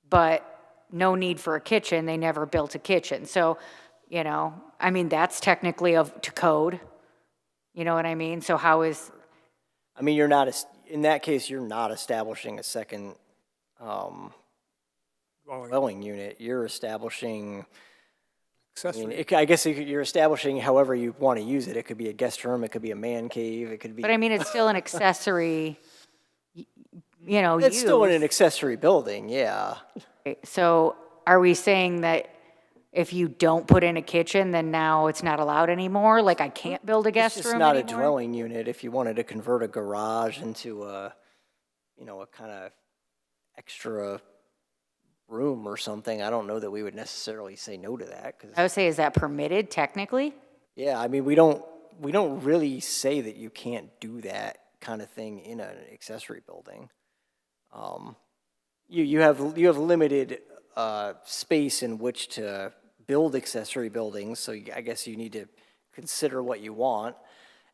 Speaker 3: but no need for a kitchen, they never built a kitchen. So, you know, I mean, that's technically to code, you know what I mean? So how is,
Speaker 4: I mean, you're not, in that case, you're not establishing a second dwelling unit. You're establishing, I mean,
Speaker 1: Accessory.
Speaker 4: I guess you're establishing however you want to use it. It could be a guest room, it could be a man cave, it could be.
Speaker 3: but I mean, it's still an accessory, you know,
Speaker 4: It's still in
Speaker 3: use.
Speaker 4: an accessory building, yeah.
Speaker 3: So are we saying that if you don't put in a kitchen, then now it's not allowed anymore? Like I can't build a guest
Speaker 4: It's
Speaker 3: room
Speaker 4: just not
Speaker 3: anymore?
Speaker 4: a dwelling unit. If you wanted to convert a garage into a, you know, a kind of extra room or something, I don't know that we would necessarily say no to that. 'Cause,
Speaker 3: I would say, is that permitted technically?
Speaker 4: yeah, I mean, we don't really say that you can't do that kind of thing in an accessory building. You have limited space in which to build accessory buildings, so I guess you need to consider what you want.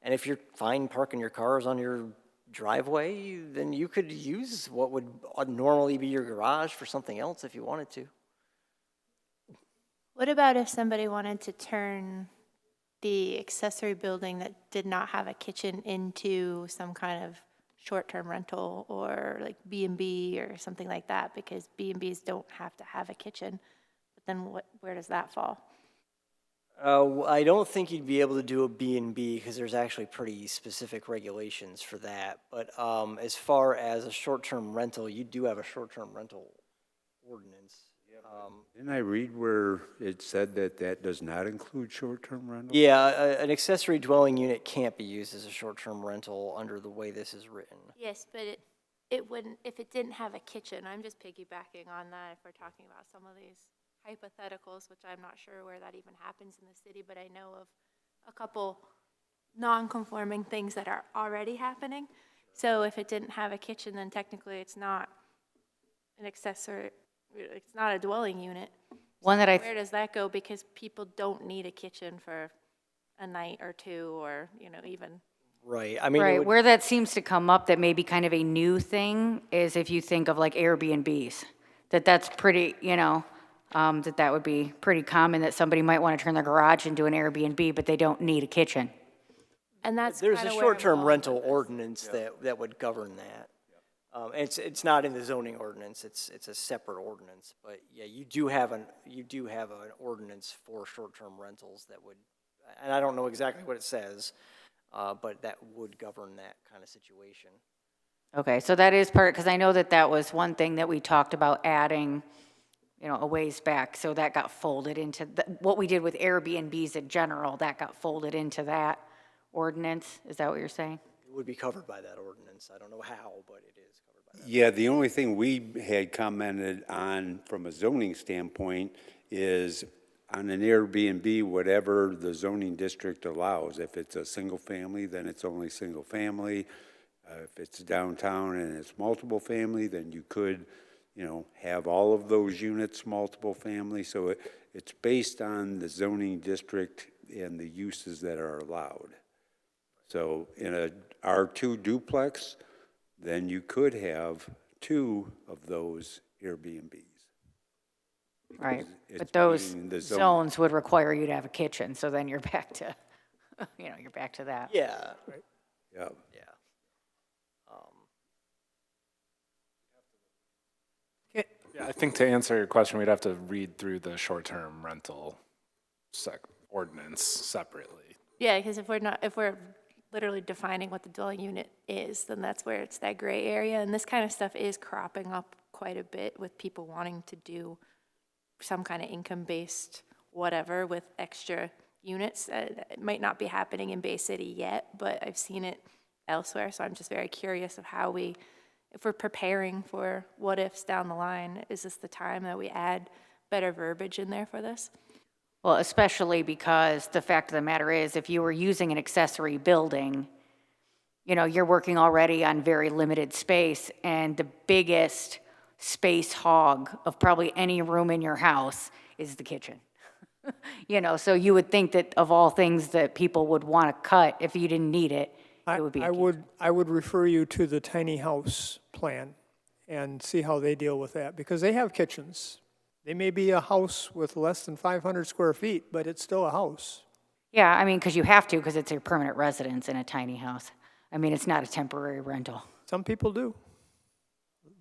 Speaker 4: And if you're fine parking your cars on your driveway, then you could use what would normally be your garage for something else if you wanted to.
Speaker 10: What about if somebody wanted to turn the accessory building that did not have a kitchen into some kind of short-term rental or like B&B or something like that? Because B&Bs don't have to have a kitchen. But then where does that fall?
Speaker 4: I don't think you'd be able to do a B&B because there's actually pretty specific regulations for that. But as far as a short-term rental, you do have a short-term rental ordinance.
Speaker 2: Didn't I read where it said that that does not include short-term rental?
Speaker 4: Yeah, an accessory dwelling unit can't be used as a short-term rental under the way this is written.
Speaker 10: Yes, but it wouldn't, if it didn't have a kitchen. I'm just piggybacking on that if we're talking about some of these hypotheticals, which I'm not sure where that even happens in the city, but I know of a couple non-conforming things that are already happening. So if it didn't have a kitchen, then technically it's not an accessory, it's not a dwelling unit.
Speaker 3: One that
Speaker 10: Where does that go? Because people don't need a kitchen for a night or two, or, you know, even.
Speaker 4: Right, I mean, it
Speaker 3: Right,
Speaker 4: would-
Speaker 3: where that seems to come up that may be kind of a new thing is if you think of like Airbnbs, that's pretty, you know, that would be pretty common that somebody might want to turn their garage into an Airbnb, but they don't need a kitchen.
Speaker 10: And that's
Speaker 4: there's a
Speaker 10: kinda where I'm
Speaker 4: short-term
Speaker 10: going
Speaker 4: rental
Speaker 10: with this.
Speaker 4: ordinance that would govern that. It's not in the zoning ordinance, it's a separate ordinance, but yeah, you do have an ordinance for short-term rentals that would, and I don't know exactly what it says, but that would govern that kind of situation.
Speaker 3: Okay, so that is part, because I know that was one thing that we talked about adding, you know, a ways back. So that got folded into, what we did with Airbnbs in general, that got folded into that ordinance. Is that what you're saying?
Speaker 4: It would be covered by that ordinance, I don't know how, but it is covered by that.
Speaker 2: Yeah, the only thing we had commented on from a zoning standpoint is on an Airbnb, whatever the zoning district allows. If it's a single family, then it's only single family. If it's downtown and it's multiple family, then you could, you know, have all of those units multiple family. So it's based on the zoning district and the uses that are allowed. So in a R2 duplex, then you could have 2 of those Airbnbs.
Speaker 3: Right,
Speaker 2: It's
Speaker 3: but those
Speaker 2: being the zone.
Speaker 3: zones would require you to have a kitchen, so then you're back to, you know, you're back to that.
Speaker 4: Yeah,
Speaker 2: Yeah.
Speaker 4: yeah.
Speaker 8: Yeah, I think to answer your question, we'd have to read through the short-term rental ordinance separately.
Speaker 10: Yeah, because if we're literally defining what the dwelling unit is, then that's where it's that gray area. And this kind of stuff is cropping up quite a bit with people wanting to do some kind of income-based whatever with extra units. It might not be happening in Bay City yet, but I've seen it elsewhere. So I'm just very curious of how if we're preparing for what ifs down the line, is this the time that we add better verbiage in there for this?
Speaker 3: Well, especially because the fact of the matter is, if you were using an accessory building, you know, you're working already on very limited space, and the biggest space hog of probably any room in your house is the kitchen. You know, so you would think that of all things that people would want to cut if you didn't need it, it would be.
Speaker 1: I would refer you to the tiny house plan and see how they deal with that, because they have kitchens. They may be a house with less than 500 square feet, but it's still a house.
Speaker 3: Yeah, I mean, because you have to, because it's your permanent residence in a tiny house. I mean, it's not a temporary rental.
Speaker 1: Some people do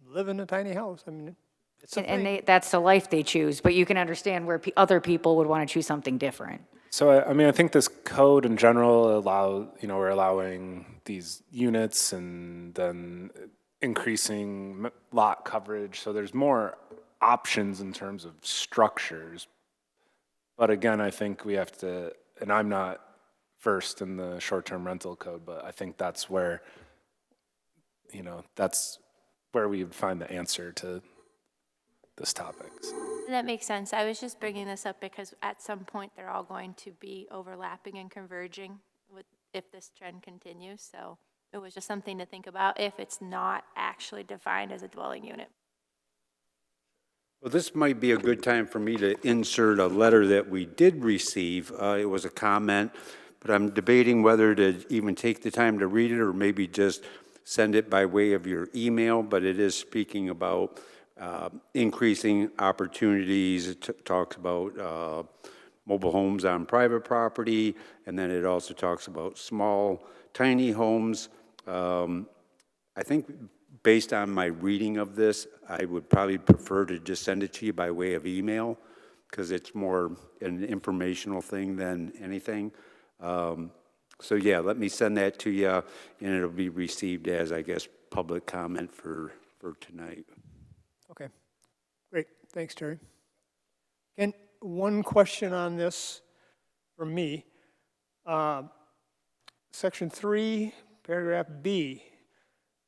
Speaker 1: live in a tiny house. I mean, it's a
Speaker 3: And
Speaker 1: thing.
Speaker 3: that's the life they choose, but you can understand where other people would want to choose something different.
Speaker 8: So, I mean, I think this code in general we're allowing these units and then increasing lot coverage. So there's more options in terms of structures. But again, I think we have to, and I'm not versed in the short-term rental code, but I think that's where, that's where we would find the answer to this topic.
Speaker 10: That makes sense. I was just bringing this up because at some point they're all going to be overlapping and converging if this trend continues. So it was just something to think about if it's not actually defined as a dwelling unit.
Speaker 2: Well, this might be a good time for me to insert a letter that we did receive. It was a comment, but I'm debating whether to even take the time to read it or maybe just send it by way of your email, but it is speaking about increasing opportunities. It talks about mobile homes on private property, and then it also talks about small, tiny homes. I think based on my reading of this, I would probably prefer to just send it to you by way of email because it's more an informational thing than anything. So yeah, let me send that to you, and it'll be received as, I guess, public comment for tonight.
Speaker 1: Okay, great. Thanks, Terry. And one question on this from me. Section 3, paragraph B,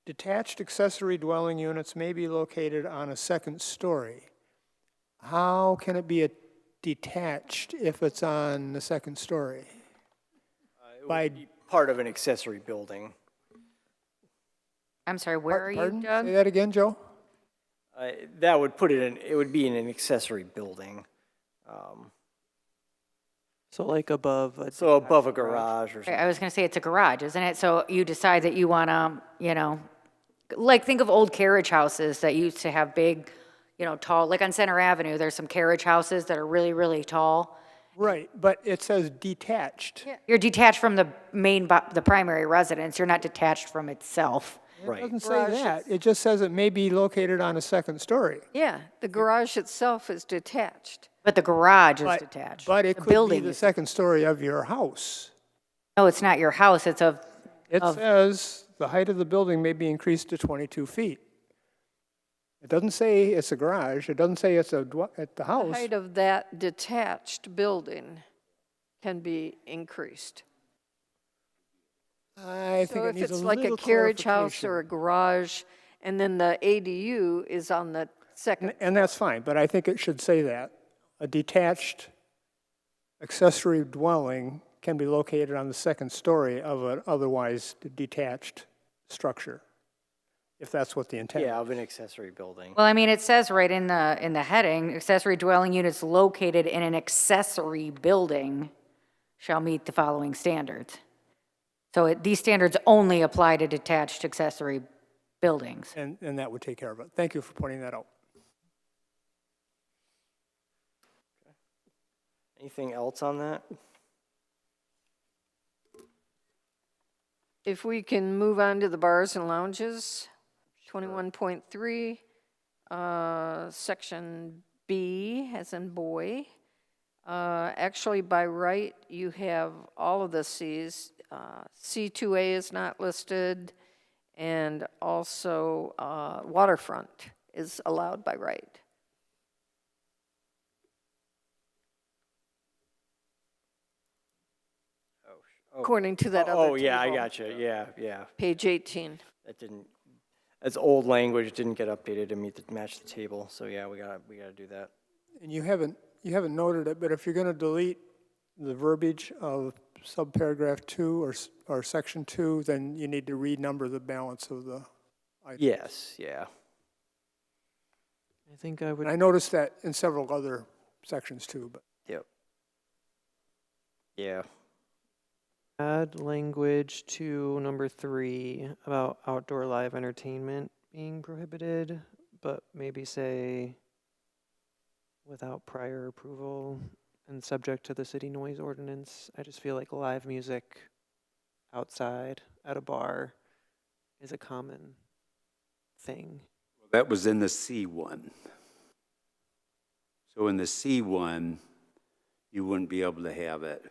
Speaker 1: detached accessory dwelling units may be located on a second story. How can it be detached if it's on the second story? By
Speaker 4: Part of an accessory building.
Speaker 3: I'm sorry, where are you,
Speaker 1: pardon?
Speaker 3: Doug?
Speaker 1: Say that again, Joe?
Speaker 4: That would put it in, it would be in an accessory building.
Speaker 5: So like above a.
Speaker 4: So above a garage or something.
Speaker 3: I was going to say it's a garage, isn't it? So you decide that you want to, like think of old carriage houses that used to have big, tall, like on Center Avenue, there's some carriage houses that are really, really tall.
Speaker 1: Right, but it says detached.
Speaker 3: You're detached from the the primary residence. You're not detached from itself.
Speaker 1: It
Speaker 4: Right.
Speaker 1: doesn't say that. It just says it may be located on a second story.
Speaker 6: Yeah, the garage itself is detached.
Speaker 3: But the garage is
Speaker 1: But-
Speaker 3: detached.
Speaker 1: But it
Speaker 3: The
Speaker 1: could be
Speaker 3: building
Speaker 1: the
Speaker 3: is-
Speaker 1: second story of your house.
Speaker 3: No, it's not your house. It's a,
Speaker 1: It says the height of the building may be increased to 22 feet. It doesn't say it's a garage. It doesn't say it's at the
Speaker 6: The
Speaker 1: house.
Speaker 6: height of that detached building can be increased.
Speaker 1: I think
Speaker 6: So
Speaker 1: it
Speaker 6: if
Speaker 1: needs a
Speaker 6: it's like a
Speaker 1: little
Speaker 6: carriage house
Speaker 1: clarification.
Speaker 6: or a garage, and then the ADU is on the second,
Speaker 1: And that's fine, but I think it should say that. A detached accessory dwelling can be located on the second story of an otherwise detached structure, if that's what the intent is.
Speaker 4: Yeah, of an accessory building.
Speaker 3: well, I mean, it says right in the heading, accessory dwelling units located in an accessory building shall meet the following standards. So these standards only apply to detached accessory buildings.
Speaker 1: And that would take care of it. Thank you for pointing that out.
Speaker 4: Anything else on that?
Speaker 6: if we can move on to the bars and lounges, 21.3, section B, as in boy. Actually, by right, you have all of the Cs. C2A is not listed, and also waterfront is allowed by right. According to that other
Speaker 4: Oh, yeah, I
Speaker 6: table.
Speaker 4: got you, yeah.
Speaker 6: Page 18.
Speaker 4: That's old language, didn't get updated to match the table, so yeah, we gotta do that.
Speaker 1: And you haven't noted it, but if you're going to delete the verbiage of subparagraph 2 or section 2, then you need to renumber the balance of the items.
Speaker 4: Yes, yeah.
Speaker 5: I think I would.
Speaker 1: And I noticed that in several other sections too, but
Speaker 4: Yep. Yeah.
Speaker 5: Add language to number 3 about outdoor live entertainment being prohibited, but maybe say without prior approval and subject to the city noise ordinance. I just feel like live music outside at a bar is a common thing.
Speaker 9: That was in the C1. So in the C1, you wouldn't be able to have it.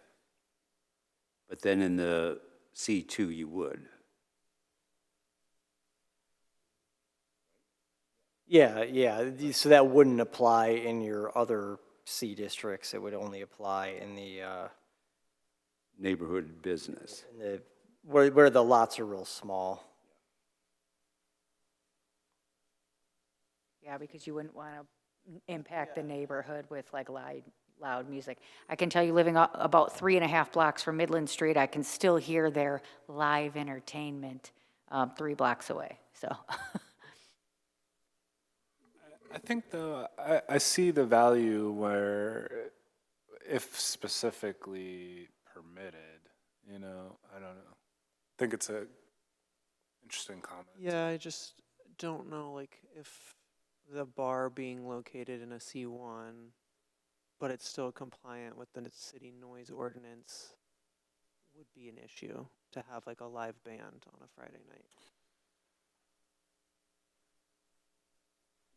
Speaker 9: But then in the C2, you would.
Speaker 4: Yeah, so that wouldn't apply in your other C districts. It would only apply in the,
Speaker 9: Neighborhood business.
Speaker 4: where the lots are real small.
Speaker 3: Yeah, because you wouldn't want to impact the neighborhood with like loud music. I can tell you, living about 3.5 blocks from Midland Street, I can still hear their live entertainment 3 blocks away, so.
Speaker 8: I think though, I see the value where if specifically permitted, you know, I don't know. I think it's a interesting comment.
Speaker 5: Yeah, I just don't know, like, if the bar being located in a C1, but it's still compliant with the city noise ordinance, would be an issue to have like a live band on a Friday night.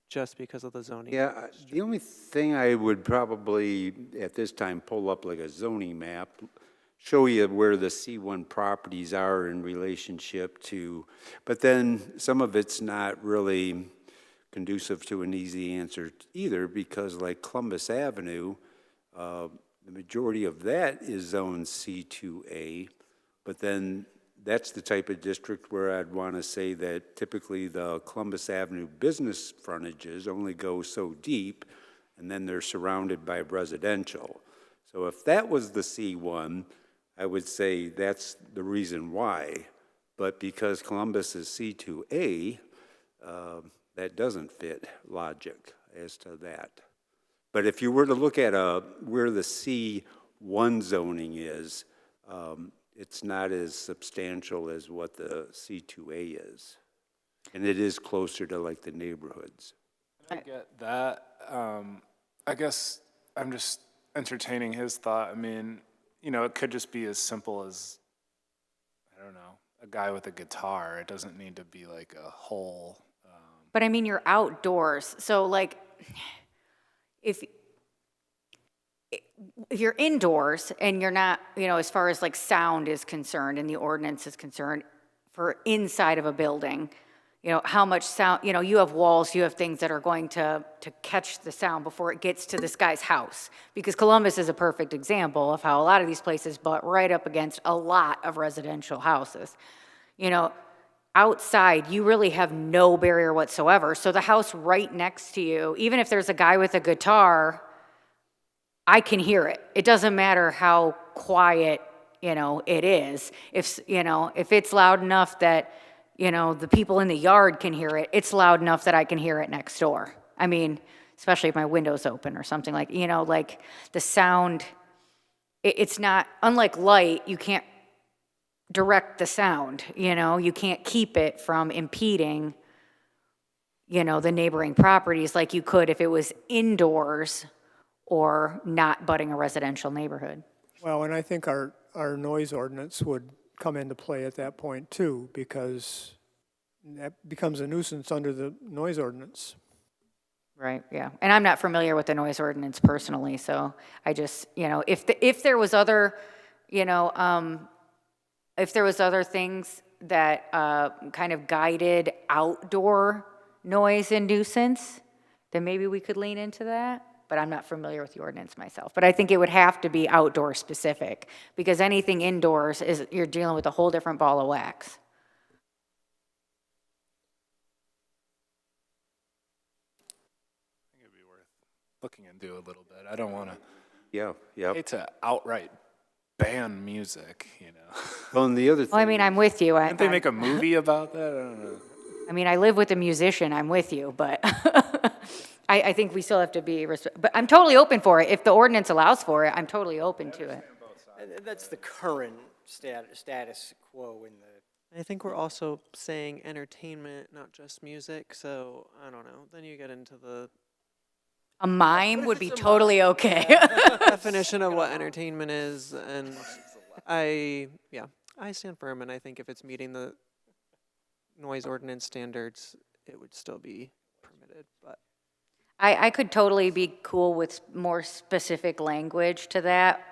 Speaker 5: Just because of the zoning.
Speaker 9: Yeah, the only thing I would probably, at this time, pull up like a zoning map, show you where the C1 properties are in relationship to, but then some of it's not really conducive to an easy answer either, because like Columbus Avenue, the majority of that is zone C2A, but then that's the type of district where I'd want to say that typically the Columbus Avenue business frontages only go so deep, and then they're surrounded by residential. So if that was the C1, I would say that's the reason why. But because Columbus is C2A, that doesn't fit logic as to that. But if you were to look at where the C1 zoning is, it's not as substantial as what the C2A is. And it is closer to like the neighborhoods.
Speaker 8: I get that. I guess I'm just entertaining his thought. I mean, you know, it could just be as simple as, I don't know, a guy with a guitar. It doesn't need to be like a whole.
Speaker 3: But I mean, you're outdoors, so like, if you're indoors and you're not, you know, as far as like sound is concerned and the ordinance is concerned, for inside of a building, you know, how much sound, you know, you have walls, you have things that are going to catch the sound before it gets to this guy's house. Because Columbus is a perfect example of how a lot of these places butt right up against a lot of residential houses. You know, outside, you really have no barrier whatsoever. So the house right next to you, even if there's a guy with a guitar, I can hear it. It doesn't matter how quiet, you know, it is. If, you know, if it's loud enough that, you know, the people in the yard can hear it, it's loud enough that I can hear it next door. I mean, especially if my window's open or something like, you know, like the sound, it's not, unlike light, you can't direct the sound, you know, you can't keep it from impeding, you know, the neighboring properties like you could if it was indoors or not butting a residential neighborhood.
Speaker 1: Well, and I think our noise ordinance would come into play at that point too, because that becomes a nuisance under the noise ordinance.
Speaker 3: Right, yeah. And I'm not familiar with the noise ordinance personally, so I just, you know, if there was other, you know, if there was other things that kind of guided outdoor noise and nuisance, then maybe we could lean into that. But I'm not familiar with the ordinance myself. But I think it would have to be outdoor specific, because anything indoors is, you're dealing with a whole different ball of wax.
Speaker 8: I think it'd be worth looking into a little bit. I don't want to
Speaker 9: Yeah.
Speaker 8: hate to outright ban music, you know.
Speaker 9: Well, and the other thing.
Speaker 3: Well, I mean, I'm with you.
Speaker 8: Didn't they make a movie about that? I don't know.
Speaker 3: I mean, I live with a musician. I'm with you, but I think we still have to be, but I'm totally open for it. If the ordinance allows for it, I'm totally open to it.
Speaker 4: That's the current status quo in the.
Speaker 5: I think we're also saying entertainment, not just music, so I don't know, then you get into the
Speaker 3: A mime would be totally okay.
Speaker 5: definition of what entertainment is, and I stand firm, and I think if it's meeting the noise ordinance standards, it would still be permitted, but.
Speaker 3: I could totally be cool with more specific language to that,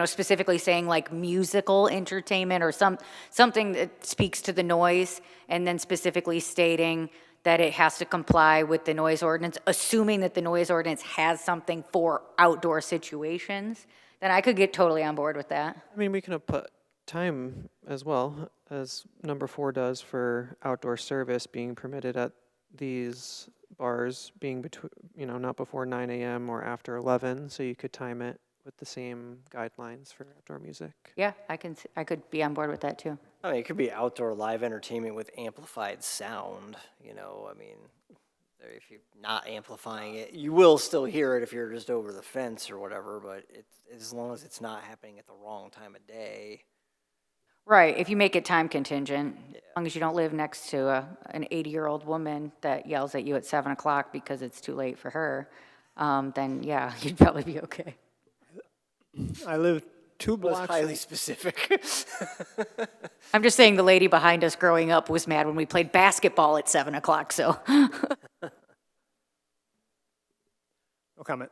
Speaker 3: specifically saying like musical entertainment or something that speaks to the noise, and then specifically stating that it has to comply with the noise ordinance, assuming that the noise ordinance has something for outdoor situations, then I could get totally on board with that.
Speaker 5: I mean, we can have put time as well, as number 4 does for outdoor service being permitted at these bars being between, not before 9 a.m. or after 11, so you could time it with the same guidelines for outdoor music.
Speaker 3: Yeah, I could be on board with that too.
Speaker 4: I mean, it could be outdoor live entertainment with amplified sound, if you're not amplifying it, you will still hear it if you're just over the fence or whatever, but as long as it's not happening at the wrong time of day.
Speaker 3: Right, if you make it time contingent, as long as you don't live next to an 80-year-old woman that yells at you at 7 o'clock because it's too late for her, then yeah, you'd probably be okay.
Speaker 1: I live 2
Speaker 4: It was
Speaker 1: blocks.
Speaker 4: highly specific.
Speaker 3: I'm just saying the lady behind us growing up was mad when we played basketball at 7 o'clock, so.
Speaker 1: No comment.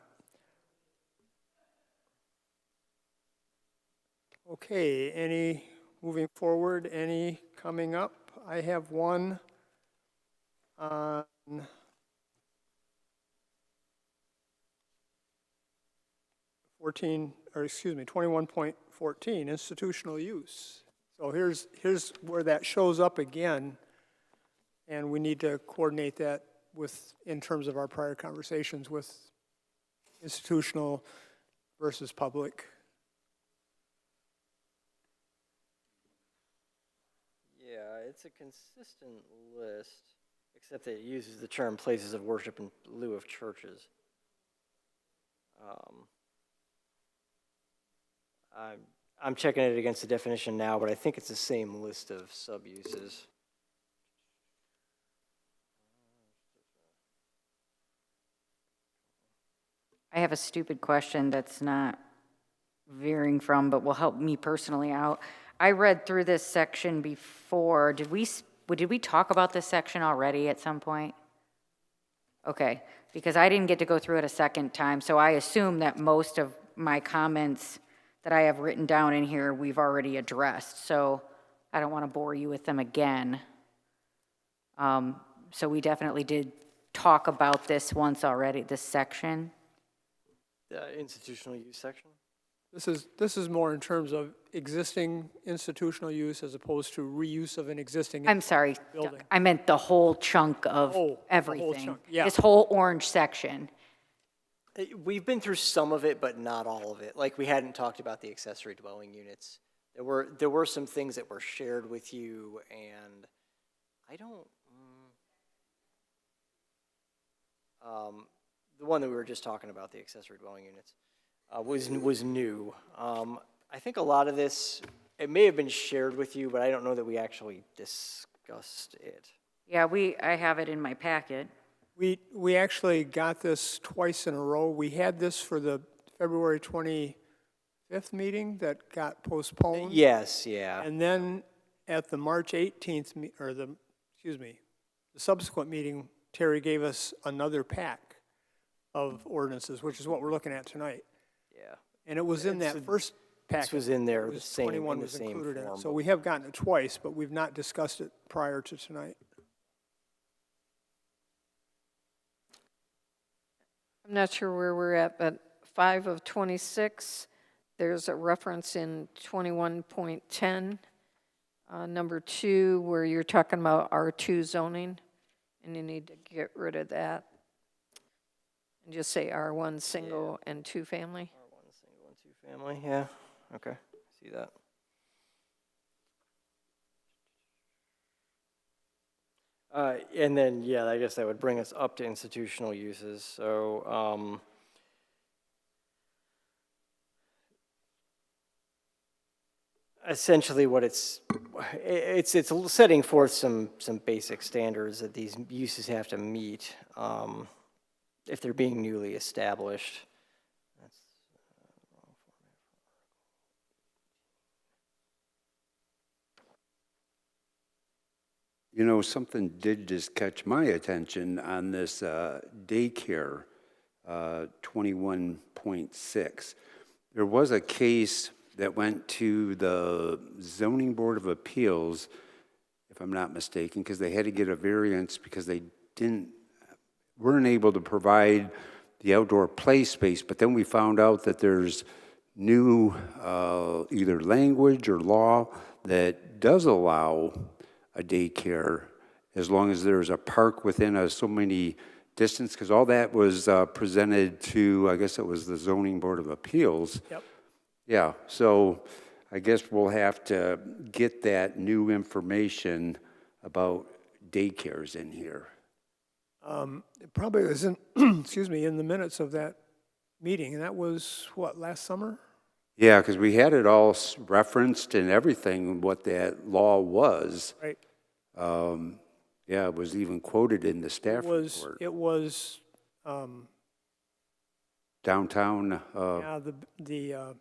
Speaker 1: Okay, moving forward, any coming up? I have one on 21.14, institutional use. So here's where that shows up again, and we need to coordinate that in terms of our prior conversations with institutional versus public.
Speaker 4: Yeah, it's a consistent list, except that it uses the term places of worship in lieu of churches. I'm checking it against the definition now, but I think it's the same list of sub-uses.
Speaker 3: I have a stupid question that's not veering from, but will help me personally out. I read through this section before. Did we talk about this section already at some point? Okay, because I didn't get to go through it a second time, so I assume that most of my comments that I have written down in here we've already addressed, so I don't want to bore you with them again. So we definitely did talk about this once already, this section.
Speaker 4: The institutional use section?
Speaker 1: This is more in terms of existing institutional use as opposed to reuse of an existing
Speaker 3: I'm sorry,
Speaker 1: building.
Speaker 3: I meant the whole chunk of
Speaker 1: Oh, the whole
Speaker 3: everything.
Speaker 1: chunk, yeah.
Speaker 3: This whole orange section.
Speaker 4: We've been through some of it, but not all of it. Like, we hadn't talked about the accessory dwelling units. There were some things that were shared with you, and I don't. The one that we were just talking about, the accessory dwelling units, was new. I think a lot of this, it may have been shared with you, but I don't know that we actually discussed it.
Speaker 3: Yeah, I have it in my packet.
Speaker 1: We actually got this twice in a row. We had this for the February 25th meeting that got postponed.
Speaker 4: Yes, yeah.
Speaker 1: And then at the March 18th, the subsequent meeting, Terry gave us another pack of ordinances, which is what we're looking at tonight.
Speaker 4: Yeah.
Speaker 1: And it was in that first packet.
Speaker 4: This was in there,
Speaker 1: It
Speaker 4: the
Speaker 1: was
Speaker 4: same,
Speaker 1: 21
Speaker 4: in the
Speaker 1: was
Speaker 4: same
Speaker 1: included in it.
Speaker 4: form.
Speaker 1: So we have gotten it twice, but we've not discussed it prior to tonight.
Speaker 6: I'm not sure where we're at, but 5 of 26, there's a reference in 21.10, number 2, where you're talking about R2 zoning, and you need to get rid of that. And just say R1 single and 2 family.
Speaker 4: R1 single and 2 family, yeah, okay, see that. And then, yeah, I guess that would bring us up to institutional uses. So, essentially what it's setting forth some basic standards that these uses have to meet if they're being newly established.
Speaker 2: You know, something did just catch my attention on this daycare 21.6. There was a case that went to the Zoning Board of Appeals, if I'm not mistaken, because they had to get a variance because they weren't able to provide the outdoor play space. But then we found out that there's new either language or law that does allow a daycare as long as there's a park within so many distance, because all that was presented to, I guess it was the Zoning Board of Appeals.
Speaker 1: Yep.
Speaker 2: Yeah, so I guess we'll have to get that new information about daycares in here.
Speaker 1: It probably was in, excuse me, in the minutes of that meeting, and that was, what, last summer?
Speaker 2: Yeah, because we had it all referenced and everything, what that law was.
Speaker 1: Right.
Speaker 2: Yeah, it was even quoted in the staff report.
Speaker 1: It was,
Speaker 2: Downtown
Speaker 1: yeah, the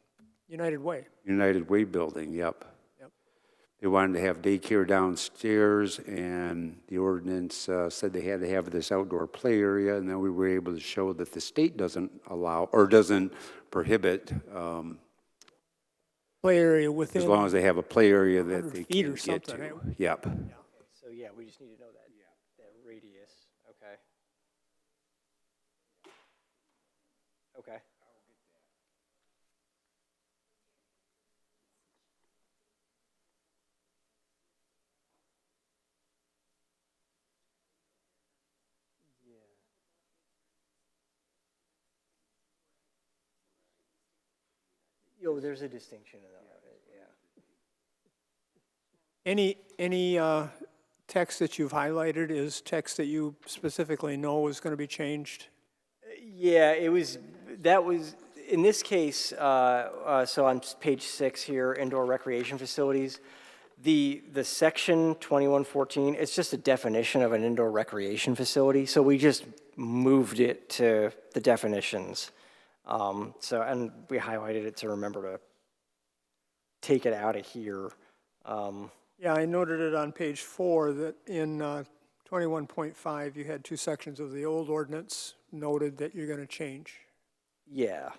Speaker 1: United Way.
Speaker 2: United Way building, yep.
Speaker 1: Yep.
Speaker 2: They wanted to have daycare downstairs, and the ordinance said they had to have this outdoor play area, and then we were able to show that the state doesn't allow, or doesn't prohibit,
Speaker 1: Play area within.
Speaker 2: as long as they have a play area that
Speaker 1: 100
Speaker 2: they
Speaker 1: feet
Speaker 2: can
Speaker 1: or
Speaker 2: get
Speaker 1: something,
Speaker 2: to.
Speaker 1: right?
Speaker 2: Yep.
Speaker 4: So yeah, we just need to know that radius. Okay. Okay. Yo, there's a distinction in that, yeah.
Speaker 1: Any text that you've highlighted is text that you specifically know is going to be changed?
Speaker 4: Yeah, that was, in this case, so on page 6 here, indoor recreation facilities, the section 2114, it's just a definition of an indoor recreation facility, so we just moved it to the definitions. And we highlighted it to remember to take it out of here.
Speaker 1: Yeah, I noted it on page 4 that in 21.5, you had 2 sections of the old ordinance noted that you're going to change.
Speaker 4: Yeah.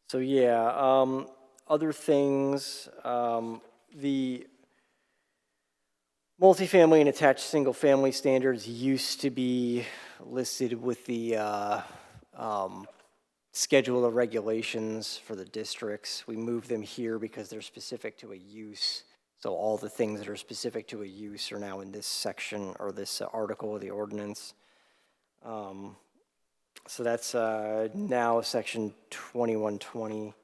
Speaker 4: So yeah, other things, the multifamily and attached single-family standards used to be listed with the schedule of regulations for the districts. We moved them here because they're specific to a use. So all the things that are specific to a use are now in this section or this article of the ordinance. So that's now section 2120.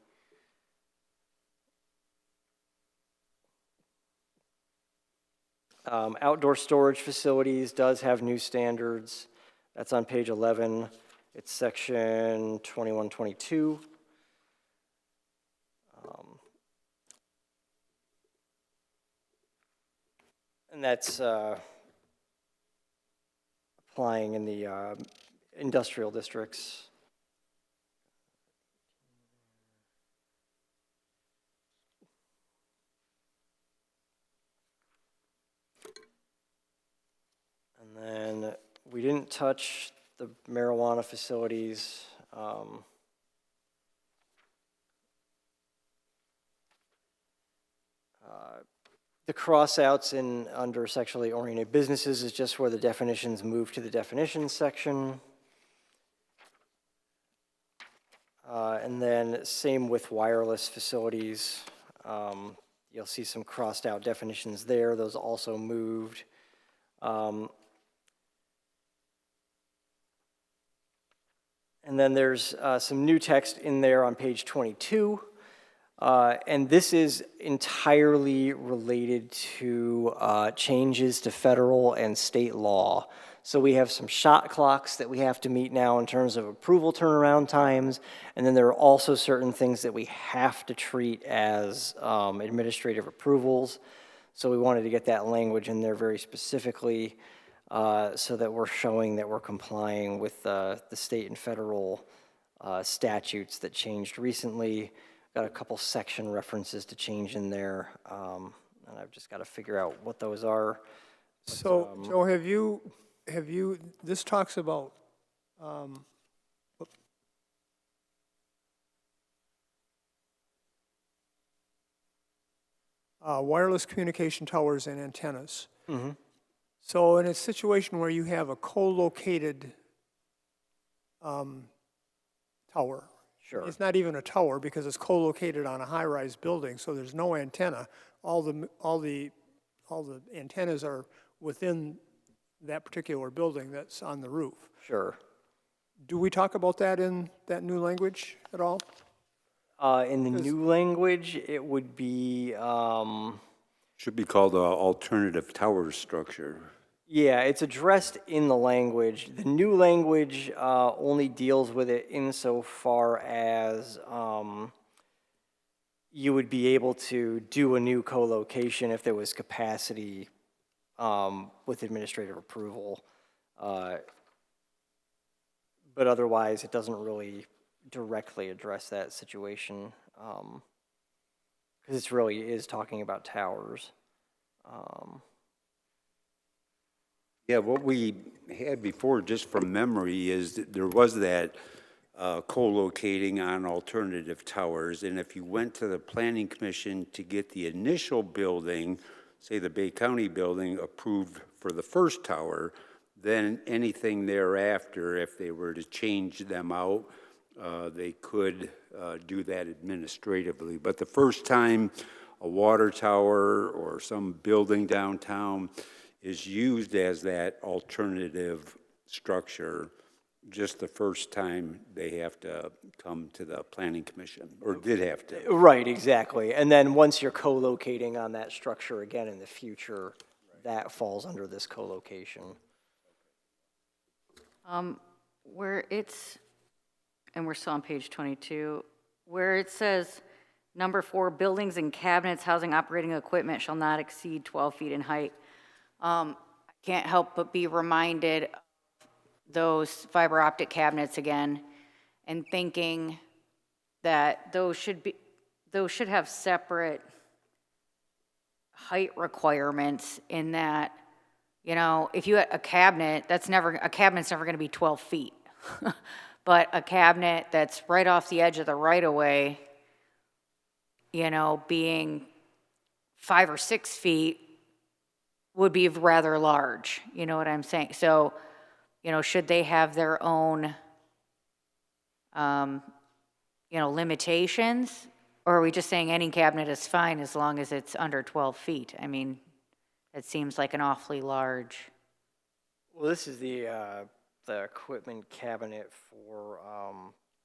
Speaker 4: Outdoor storage facilities does have new standards. That's on page 11. It's section 2122. And that's applying in the industrial districts. And then we didn't touch the marijuana facilities. The cross-outs in under sexually oriented businesses is just where the definitions move to the definitions section. And then same with wireless facilities. You'll see some crossed out definitions there. Those also moved. And then there's some new text in there on page 22. And this is entirely related to changes to federal and state law. So we have some shot clocks that we have to meet now in terms of approval turnaround times, and then there are also certain things that we have to treat as administrative approvals. So we wanted to get that language in there very specifically so that we're showing that we're complying with the state and federal statutes that changed recently. Got a couple section references to change in there, and I've just got to figure out what those are.
Speaker 1: So, Joe, have you, this talks about, wireless communication towers and antennas. So in a situation where you have a co-located tower,
Speaker 4: Sure.
Speaker 1: it's not even a tower because it's co-located on a high-rise building, so there's no antenna. All the antennas are within that particular building that's on the roof.
Speaker 4: Sure.
Speaker 1: Do we talk about that in that new language at all?
Speaker 4: In the new language, it would be,
Speaker 9: Should be called an alternative tower structure.
Speaker 4: yeah, it's addressed in the language. The new language only deals with it insofar as you would be able to do a new co-location if there was capacity with administrative approval. But otherwise, it doesn't really directly address that situation because it really is talking about towers.
Speaker 9: Yeah, what we had before, just from memory, is that there was that co-locating on alternative towers, and if you went to the Planning Commission to get the initial building, say the Bay County building, approved for the first tower, then anything thereafter, if they were to change them out, they could do that administratively. But the first time a water tower or some building downtown is used as that alternative structure, just the first time they have to come to the Planning Commission, or did have to.
Speaker 4: Right, exactly. And then once you're co-locating on that structure again in the future, that falls under this co-location.
Speaker 3: Where it's, and we're still on page 22, where it says, number 4, buildings and cabinets housing operating equipment shall not exceed 12 feet in height. I can't help but be reminded of those fiber optic cabinets again, and thinking that those should have separate height requirements in that, you know, if you had a cabinet, a cabinet's never going to be 12 feet. But a cabinet that's right off the edge of the right-of-way, you know, being 5 or 6 feet would be rather large, you know what I'm saying? So, you know, should they have their own, you know, limitations? Or are we just saying any cabinet is fine as long as it's under 12 feet? I mean, it seems like an awfully large.
Speaker 4: Well, this is the equipment cabinet for,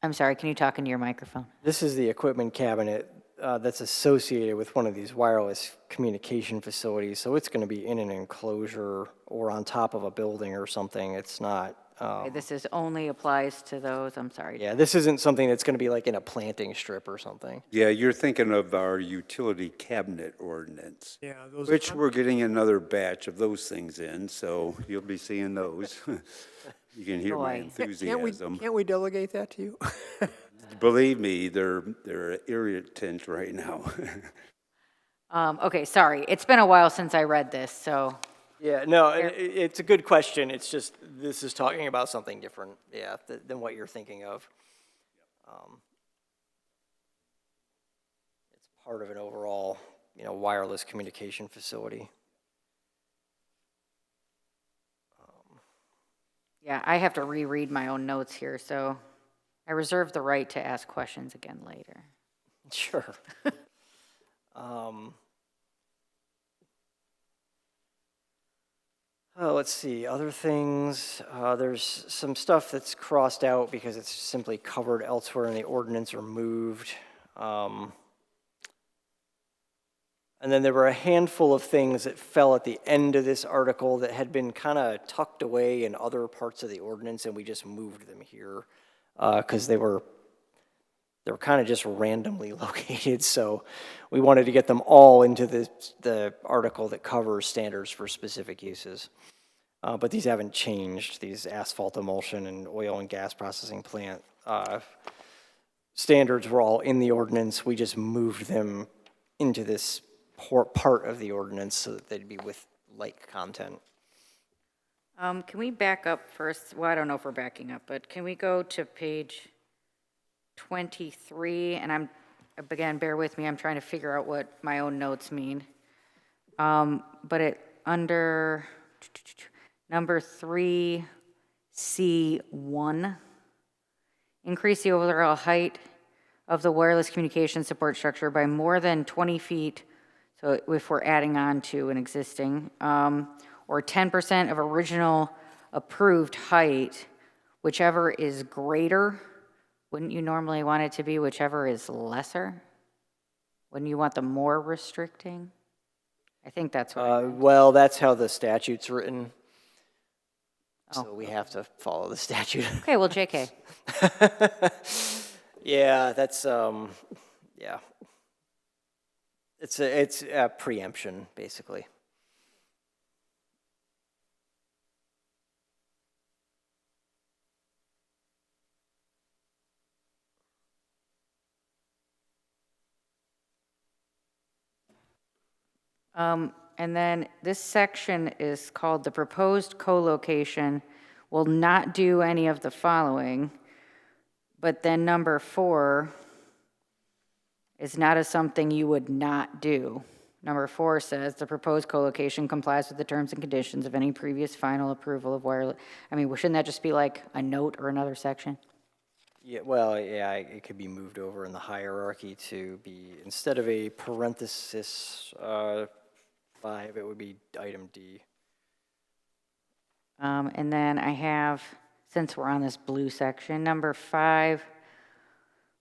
Speaker 3: I'm sorry, can you talk into your microphone?
Speaker 4: this is the equipment cabinet that's associated with one of these wireless communication facilities. So it's going to be in an enclosure or on top of a building or something. It's not,
Speaker 3: Okay, this is only applies to those, I'm sorry.
Speaker 4: yeah, this isn't something that's going to be like in a planting strip or something.
Speaker 9: Yeah, you're thinking of our utility cabinet ordinance,
Speaker 1: Yeah, those.
Speaker 9: which we're getting another batch of those things in, so you'll be seeing those. You can hear my
Speaker 3: Boy.
Speaker 9: enthusiasm.
Speaker 1: Can't we delegate that to you?
Speaker 9: Believe me, they're irritant right now.
Speaker 3: Okay, sorry, it's been a while since I read this, so.
Speaker 4: Yeah, no, it's a good question. It's just, this is talking about something different, yeah, than what you're thinking of. It's part of an overall, you know, wireless communication facility.
Speaker 3: Yeah, I have to reread my own notes here, so I reserve the right to ask questions again later.
Speaker 4: Sure. Let's see, other things, there's some stuff that's crossed out because it's simply covered elsewhere in the ordinance or moved. And then there were a handful of things that fell at the end of this article that had been kind of tucked away in other parts of the ordinance, and we just moved them here because they were kind of just randomly located. So we wanted to get them all into the article that covers standards for specific uses. But these haven't changed. These asphalt emulsion and oil and gas processing plant standards were all in the ordinance. We just moved them into this part of the ordinance so that they'd be with like content.
Speaker 3: Can we back up first? Well, I don't know if we're backing up, but can we go to page 23? And again, bear with me, I'm trying to figure out what my own notes mean. But under number 3C1, increase the overall height of the wireless communication support structure by more than 20 feet. So if we're adding on to an existing, or 10% of original approved height, whichever is greater. Wouldn't you normally want it to be whichever is lesser? Wouldn't you want the more restricting? I think that's what I meant.
Speaker 4: Well, that's how the statute's written.
Speaker 3: Oh.
Speaker 4: So we have to follow the statute.
Speaker 3: Okay, well, JK.
Speaker 4: Yeah, that's, yeah. It's a preemption, basically.
Speaker 3: And then this section is called the proposed co-location will not do any of the following, but then number 4 is not as something you would not do. Number 4 says the proposed co-location complies with the terms and conditions of any previous final approval of wireless. I mean, shouldn't that just be like a note or another section?
Speaker 4: Yeah, well, yeah, it could be moved over in the hierarchy to be, instead of a parenthesis 5, it would be item D.
Speaker 3: And then I have, since we're on this blue section, number 5,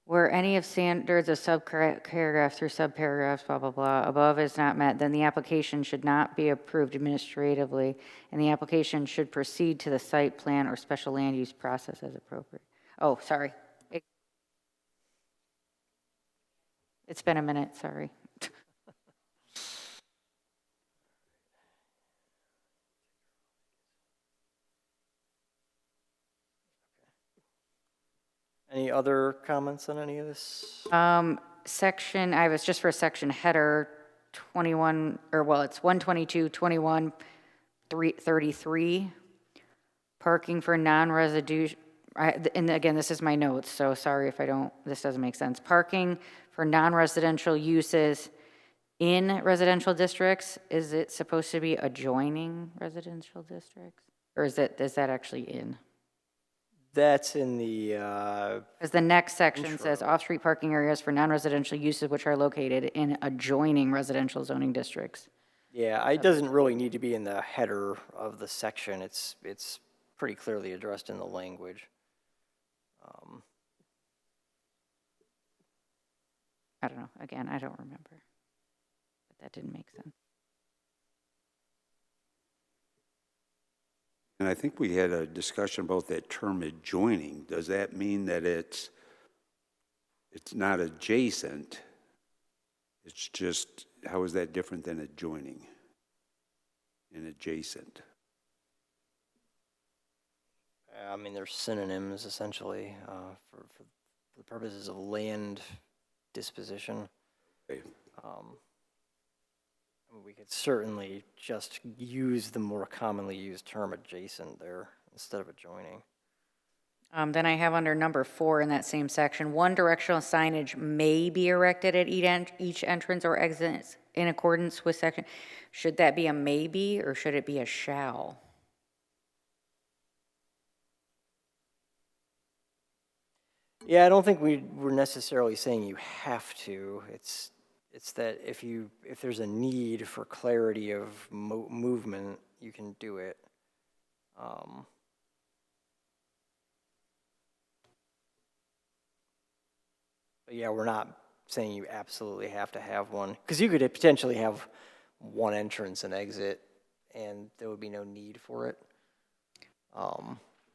Speaker 3: where any of standards of subparagraph through subparagraphs, blah, blah, blah, above is not met, then the application should not be approved administratively, and the application should proceed to the site plan or special land use process as appropriate. Oh, sorry. It's been a minute, sorry.
Speaker 4: Any other comments on any of this?
Speaker 3: Section, I was just for section header 21, or well, it's 122, 21, 33. Parking for non-residential, and again, this is my notes, so sorry if this doesn't make sense. Parking for non-residential uses in residential districts, is it supposed to be adjoining residential districts? Or is that actually in?
Speaker 4: That's in the,
Speaker 3: Because the next section says off-street parking areas for non-residential uses which are located in adjoining residential zoning districts.
Speaker 4: yeah, it doesn't really need to be in the header of the section. It's pretty clearly addressed in the language.
Speaker 3: I don't know, again, I don't remember. But that didn't make sense.
Speaker 9: And I think we had a discussion about that term adjoining. Does that mean that it's not adjacent? It's just, how is that different than adjoining and adjacent?
Speaker 4: I mean, they're synonyms essentially for the purposes of land disposition.
Speaker 9: Okay.
Speaker 4: I mean, we could certainly just use the more commonly used term adjacent there instead of adjoining.
Speaker 3: Then I have under number 4 in that same section, one directional signage may be erected at each entrance or exit in accordance with section. Should that be a maybe or should it be a shall?
Speaker 4: Yeah, I don't think we're necessarily saying you have to. It's that if there's a need for clarity of movement, you can do it. But yeah, we're not saying you absolutely have to have one, because you could potentially have one entrance and exit, and there would be no need for it.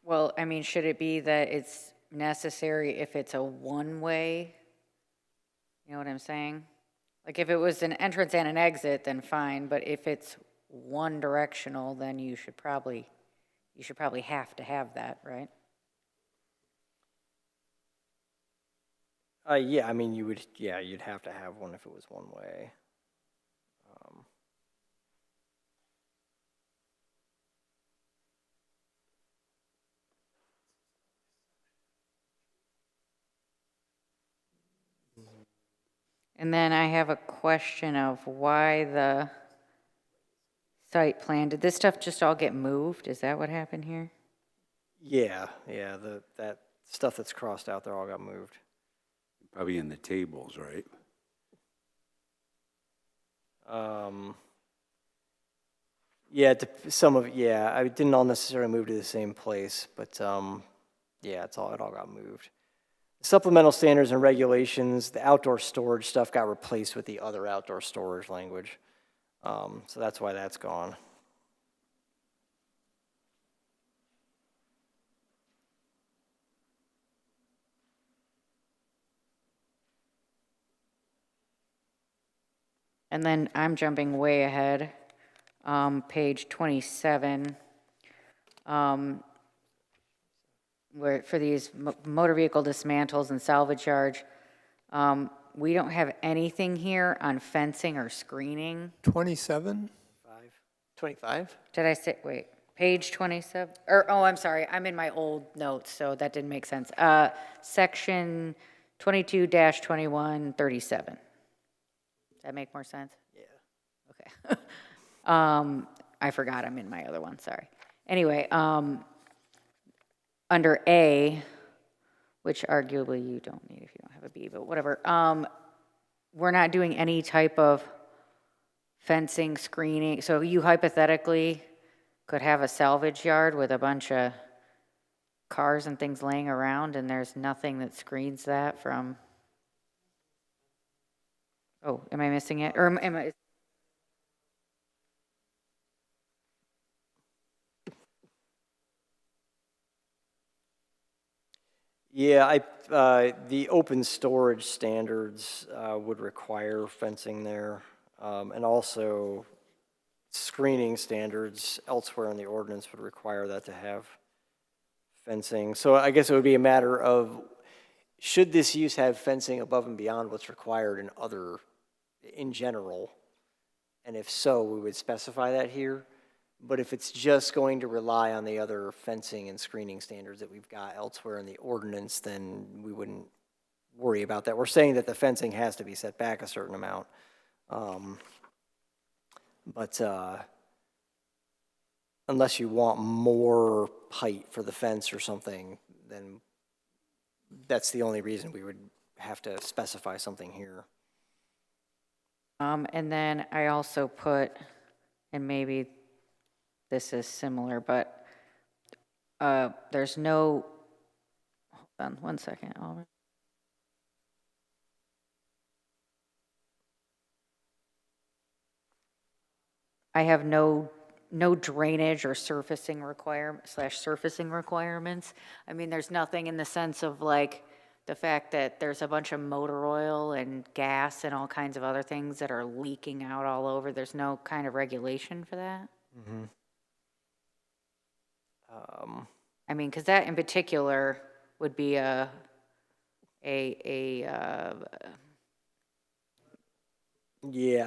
Speaker 3: Well, I mean, should it be that it's necessary if it's a one-way? You know what I'm saying? Like, if it was an entrance and an exit, then fine, but if it's one directional, then you should probably have to have that, right?
Speaker 4: Yeah, I mean, you'd have to have one if it was one way.
Speaker 3: And then I have a question of why the site plan, did this stuff just all get moved? Is that what happened here?
Speaker 4: Yeah, that stuff that's crossed out there all got moved.
Speaker 9: Probably in the tables, right?
Speaker 4: I didn't all necessarily move to the same place, but yeah, it all got moved. Supplemental standards and regulations, the outdoor storage stuff got replaced with the other outdoor storage language. So that's why that's gone.
Speaker 3: And then I'm jumping way ahead, page 27. Where for these motor vehicle dismantles and salvage yard, we don't have anything here on fencing or screening.
Speaker 1: 27?
Speaker 4: 25?
Speaker 3: Did I say, wait, page 27? Or, oh, I'm sorry, I'm in my old notes, so that didn't make sense. Section 22-2137. Does that make more sense?
Speaker 4: Yeah.
Speaker 3: Okay. I forgot I'm in my other one, sorry. Anyway, under A, which arguably you don't need if you don't have a B, but whatever, we're not doing any type of fencing, screening. So you hypothetically could have a salvage yard with a bunch of cars and things laying around, and there's nothing that screens that from, oh, am I missing it? Or am I?
Speaker 4: Yeah, the open storage standards would require fencing there, and also screening standards elsewhere in the ordinance would require that to have fencing. So I guess it would be a matter of, should this use have fencing above and beyond what's required in general? And if so, we would specify that here. But if it's just going to rely on the other fencing and screening standards that we've got elsewhere in the ordinance, then we wouldn't worry about that. We're saying that the fencing has to be set back a certain amount. But unless you want more height for the fence or something, then that's the only reason we would have to specify something here.
Speaker 3: And then I also put, and maybe this is similar, but there's no, hold on one second. I have no drainage or surfacing surfacing requirements. I mean, there's nothing in the sense of like the fact that there's a bunch of motor oil and gas and all kinds of other things that are leaking out all over. There's no kind of regulation for that.
Speaker 4: Mm-hmm.
Speaker 3: I mean, because that in particular would be yeah,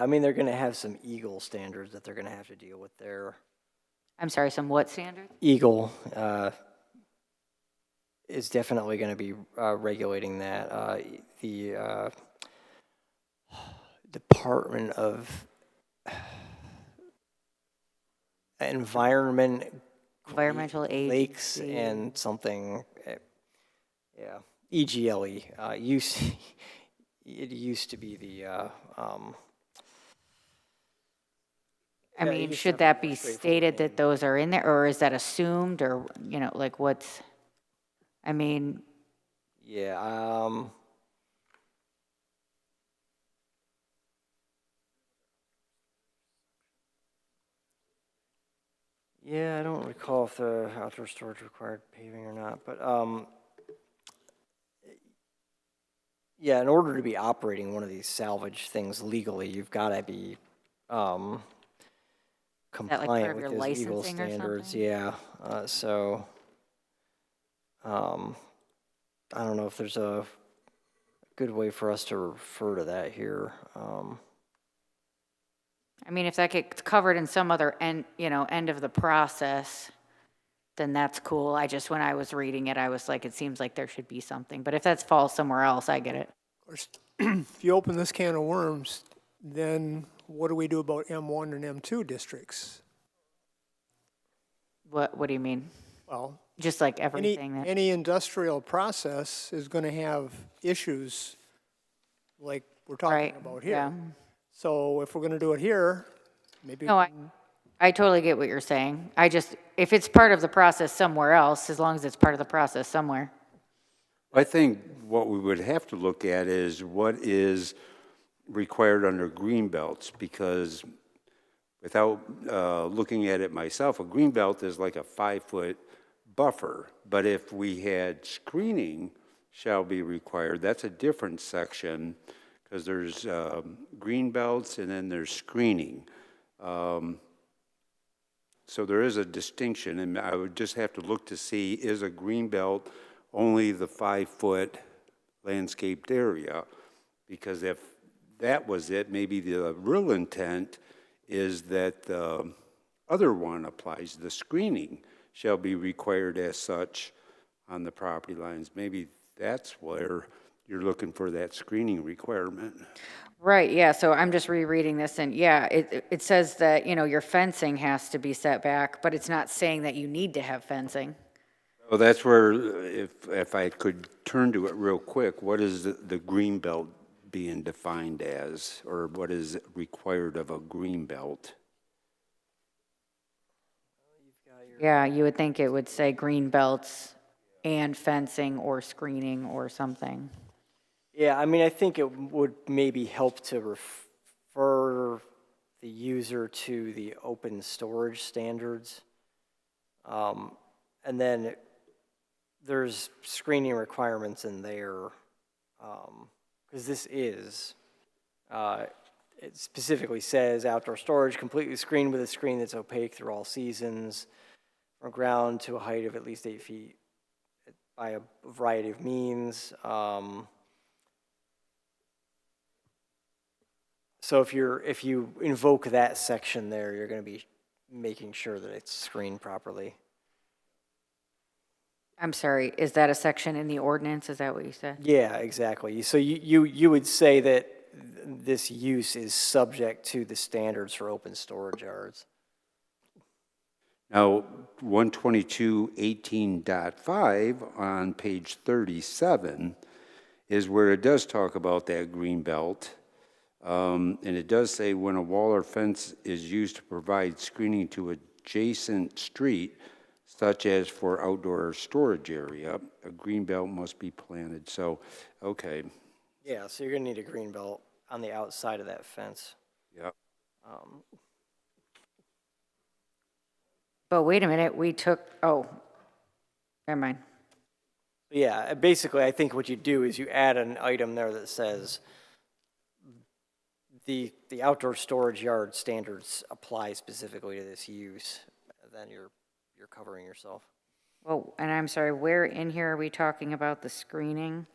Speaker 4: I mean, they're going to have some Eagle standards that they're going to have to deal with there.
Speaker 3: I'm sorry, some what standard?
Speaker 4: Eagle is definitely going to be regulating that. The Department of
Speaker 3: Environmental
Speaker 4: Lakes
Speaker 3: Agency.
Speaker 4: and something, yeah, EGLE. It used to be the,
Speaker 3: I
Speaker 4: Yeah, you
Speaker 3: mean,
Speaker 4: just
Speaker 3: should
Speaker 4: have
Speaker 3: that
Speaker 4: a
Speaker 3: be
Speaker 4: straightforward
Speaker 3: stated
Speaker 4: name.
Speaker 3: that those are in there, or is that assumed, or, like what's, I mean,
Speaker 4: yeah, Yeah, I don't recall if the outdoor storage required paving or not, but, yeah, in order to be operating one of these salvage things legally, you've gotta be,
Speaker 3: that like part
Speaker 4: compliant
Speaker 3: of
Speaker 4: with
Speaker 3: your
Speaker 4: those Eagle
Speaker 3: licensing or
Speaker 4: standards,
Speaker 3: something?
Speaker 4: yeah, so, I don't know if there's a good way for us to refer to that here.
Speaker 3: I mean, if that gets covered in some other end, end of the process, then that's cool. When I was reading it, I was like, it seems like there should be something. But if that falls somewhere else, I get it.
Speaker 1: Of course, if you open this can of worms, then what do we do about M1 and M2 districts?
Speaker 3: What do you mean?
Speaker 1: Well,
Speaker 3: Just like everything that,
Speaker 1: any industrial process is going to have issues like we're talking
Speaker 3: right,
Speaker 1: about
Speaker 3: yeah.
Speaker 1: here. So if we're going to do it here, maybe.
Speaker 3: No, I totally get what you're saying. If it's part of the process somewhere else, as long as it's part of the process somewhere.
Speaker 2: I think what we would have to look at is what is required under green belts, because without looking at it myself, a green belt is like a 5-foot buffer. But if we had screening shall be required, that's a different section, because there's green belts and then there's screening. So there is a distinction, and I would just have to look to see, is a green belt only the 5-foot landscaped area? Because if that was it, maybe the real intent is that the other one applies. The screening shall be required as such on the property lines. Maybe that's where you're looking for that screening requirement.
Speaker 3: Right, yeah, so I'm just rereading this, and yeah, it says that, your fencing has to be set back, but it's not saying that you need to have fencing.
Speaker 2: Well, that's where, if I could turn to it real quick, what is the green belt being defined as, or what is required of a green belt?
Speaker 3: Yeah, you would think it would say green belts and fencing or screening or something.
Speaker 4: Yeah, I mean, I think it would maybe help to refer the user to the open storage standards. And then there's screening requirements in there, because this is, it specifically says outdoor storage completely screened with a screen that's opaque through all seasons, from ground to a height of at least 8 feet by a variety of means. So if you invoke that section there, you're going to be making sure that it's screened properly.
Speaker 3: I'm sorry, is that a section in the ordinance? Is that what you said?
Speaker 4: Yeah, exactly. So you would say that this use is subject to the standards for open storage yards.
Speaker 2: Now, 122.18.5 on page 37 is where it does talk about that green belt. And it does say when a wall or fence is used to provide screening to adjacent street, such as for outdoor storage area, a green belt must be planted. So, okay.
Speaker 4: Yeah, so you're going to need a green belt on the outside of that fence.
Speaker 2: Yep.
Speaker 3: But wait a minute, never mind.
Speaker 4: Yeah, basically, I think what you do is you add an item there that says the outdoor storage yard standards apply specifically to this use. Then you're covering yourself.
Speaker 3: Well, and I'm sorry, where in here are we talking about the screening?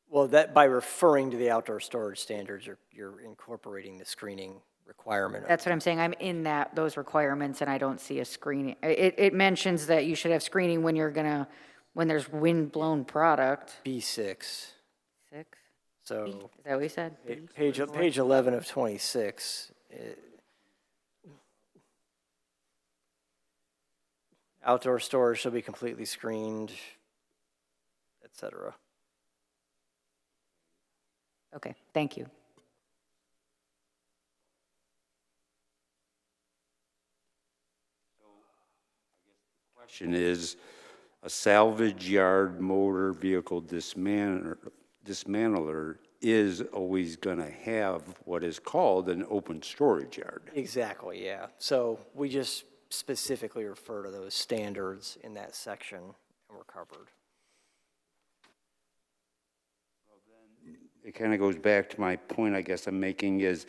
Speaker 4: Well, that by referring to the outdoor storage standards, you're incorporating the screening requirement.
Speaker 3: That's what I'm saying, I'm in those requirements and I don't see a screening. It mentions that you should have screening when there's wind-blown product.
Speaker 4: B6.
Speaker 3: 6?
Speaker 4: So
Speaker 3: Is that what you said?
Speaker 4: page 11 of 26. Outdoor storage shall be completely screened, etc.
Speaker 3: Okay, thank you.
Speaker 2: Question is, a salvage yard motor vehicle dismantler
Speaker 9: is always gonna have what is called an open storage yard.
Speaker 4: Exactly, yeah. So we just specifically refer to those standards in that section, and we're covered.
Speaker 2: It kind of goes back to my point, I guess I'm making, is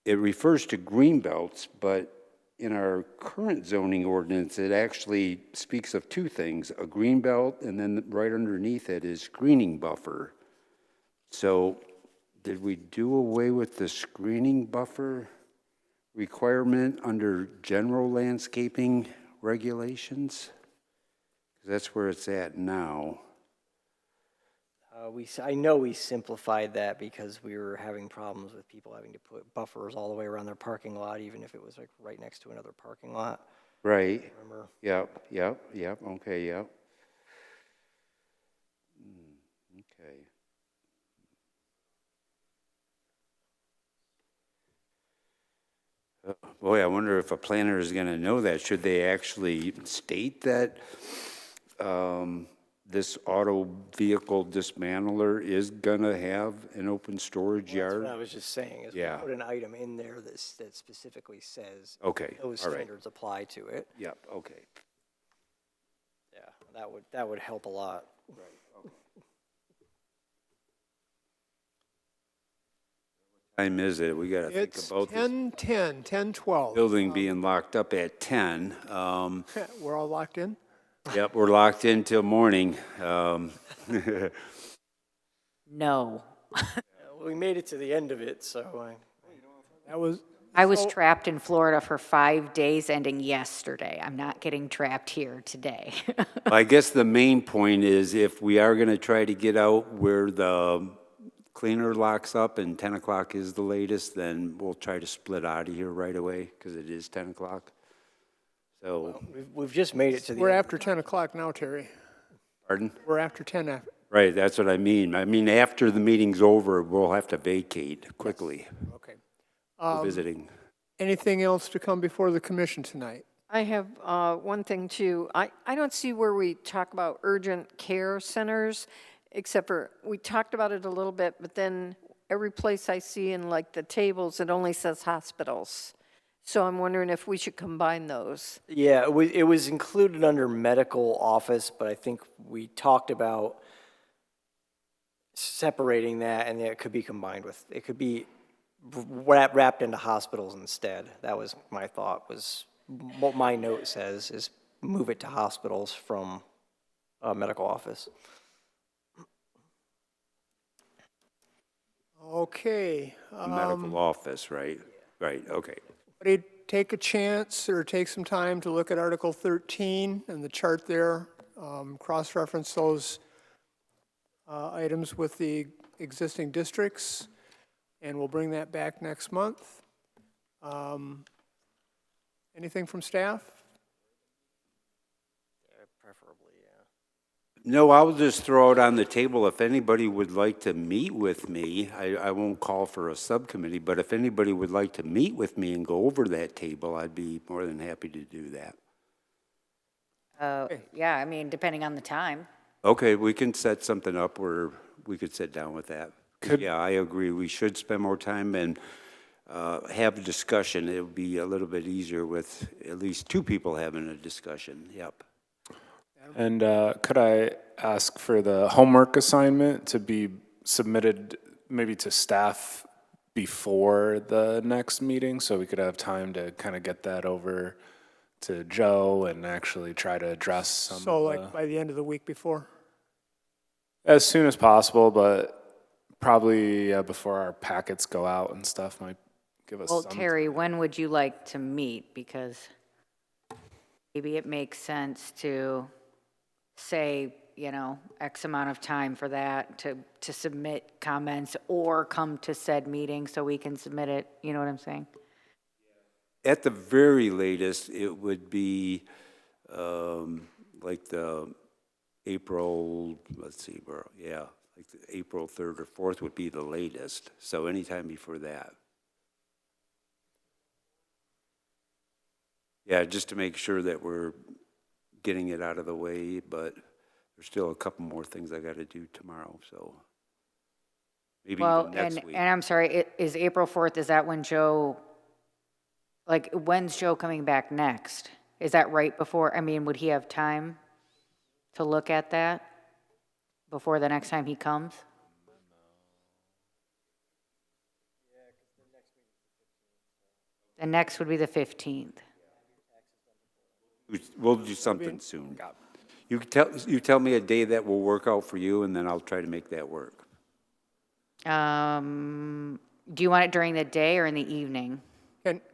Speaker 2: it refers to green belts, but in our current zoning ordinance, it actually speaks of two things, a green belt, and then right underneath it is screening buffer. So did we do away with the screening buffer requirement under general landscaping regulations? 'Cause that's where it's at now.
Speaker 4: I know we simplified that because we were having problems with people having to put buffers all the way around their parking lot, even if it was like right next to another parking lot.
Speaker 2: Right.
Speaker 4: Remember?
Speaker 2: Yep, okay, yep. Okay. Boy, I wonder if a planner is gonna know that. Should they actually state that, this auto vehicle dismantler is gonna have an open storage
Speaker 4: Well, that's
Speaker 2: yard?
Speaker 4: what I was just saying, is we
Speaker 2: Yeah.
Speaker 4: put an item in there that specifically says
Speaker 2: Okay,
Speaker 4: those
Speaker 2: all right.
Speaker 4: standards apply to it.
Speaker 2: Yep, okay.
Speaker 4: Yeah, that would help a lot.
Speaker 2: Time is it? We gotta think
Speaker 1: It's
Speaker 2: about this
Speaker 1: 10:10, 10:12.
Speaker 2: building being locked up at 10.
Speaker 1: We're all locked in?
Speaker 2: Yep, we're locked in till morning.
Speaker 3: No.
Speaker 4: We made it to the end of it, so
Speaker 1: That was,
Speaker 3: I was trapped in Florida for 5 days ending yesterday. I'm not getting trapped here today.
Speaker 2: I guess the main point is if we are gonna try to get out where the cleaner locks up and 10 o'clock is the latest, then we'll try to split out of here right away, because it is 10 o'clock. So,
Speaker 4: we've just made it to the
Speaker 1: we're
Speaker 4: end.
Speaker 1: after 10 o'clock now, Terry.
Speaker 2: pardon?
Speaker 1: We're after 10 after.
Speaker 2: Right, that's what I mean. I mean, after the meeting's over, we'll have to vacate quickly.
Speaker 1: Okay.
Speaker 2: We're visiting.
Speaker 1: Anything else to come before the commission tonight?
Speaker 6: I have one thing too. I don't see where we talk about urgent care centers, except for, we talked about it a little bit, but then every place I see in like the tables, it only says hospitals. So I'm wondering if we should combine those.
Speaker 4: Yeah, it was included under medical office, but I think we talked about separating that, and it could be combined with, it could be wrapped into hospitals instead. That was my thought, was what my note says, is move it to hospitals from medical office.
Speaker 1: Okay.
Speaker 2: The medical office, right? Right, okay.
Speaker 1: Everybody take a chance or take some time to look at Article 13 and the chart there. Cross-reference those items with the existing districts, and we'll bring that back next month. Anything from staff?
Speaker 4: Preferably, yeah.
Speaker 2: No, I'll just throw it on the table. If anybody would like to meet with me, I won't call for a subcommittee, but if anybody would like to meet with me and go over that table, I'd be more than happy to do that.
Speaker 3: Yeah, I mean, depending on the time.
Speaker 2: Okay, we can set something up where we could sit down with that. Yeah, I agree. We should spend more time and have a discussion. It would be a little bit easier with at least two people having a discussion. Yep.
Speaker 8: And could I ask for the homework assignment to be submitted maybe to staff before the next meeting, so we could have time to kind of get that over to Joe and actually try to address some
Speaker 1: So
Speaker 8: of
Speaker 1: like by the end of the week before?
Speaker 8: as soon as possible, but probably before our packets go out and stuff might give us
Speaker 3: Well,
Speaker 8: some.
Speaker 3: Terry, when would you like to meet? Because maybe it makes sense to say, you know, X amount of time for that to submit comments or come to said meeting so we can submit it. You know what I'm saying?
Speaker 2: At the very latest, it would be like the April, let's see, like the April 3rd or 4th would be the latest. So anytime before that. Yeah, just to make sure that we're getting it out of the way, but there's still a couple more things I got to do tomorrow, so
Speaker 9: maybe
Speaker 3: Well,
Speaker 9: even next
Speaker 3: and,
Speaker 9: week.
Speaker 3: and I'm sorry, is April 4th, is that when Joe, like, when's Joe coming back next? Is that right before, I mean, would he have time to look at that before the next time he comes? The next would be the 15th.
Speaker 9: We'll do something soon. You tell me a day that will work out for you, and then I'll try to make that work.
Speaker 3: Do you want it during the day or in the evening?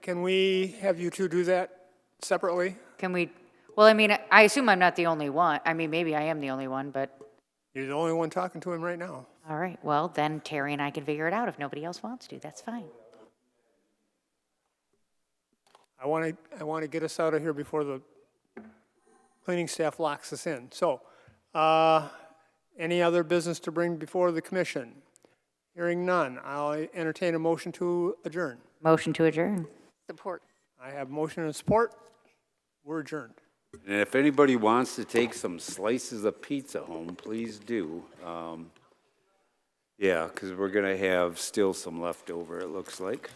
Speaker 1: Can we have you two do that separately?
Speaker 3: Can we, well, I mean, I assume I'm not the only one. I mean, maybe I am the only one, but,
Speaker 1: You're the only one talking to him right now.
Speaker 3: all right, well, then Terry and I can figure it out if nobody else wants to, that's fine.
Speaker 1: I want to get us out of here before the cleaning staff locks us in. So, any other business to bring before the commission? Hearing none, I'll entertain a motion to adjourn.
Speaker 3: Motion to adjourn.
Speaker 6: Support.
Speaker 1: I have motion and support. We're adjourned.
Speaker 9: And if anybody wants to take some slices of pizza home, please do. Yeah, because we're going to have still some left over, it looks like.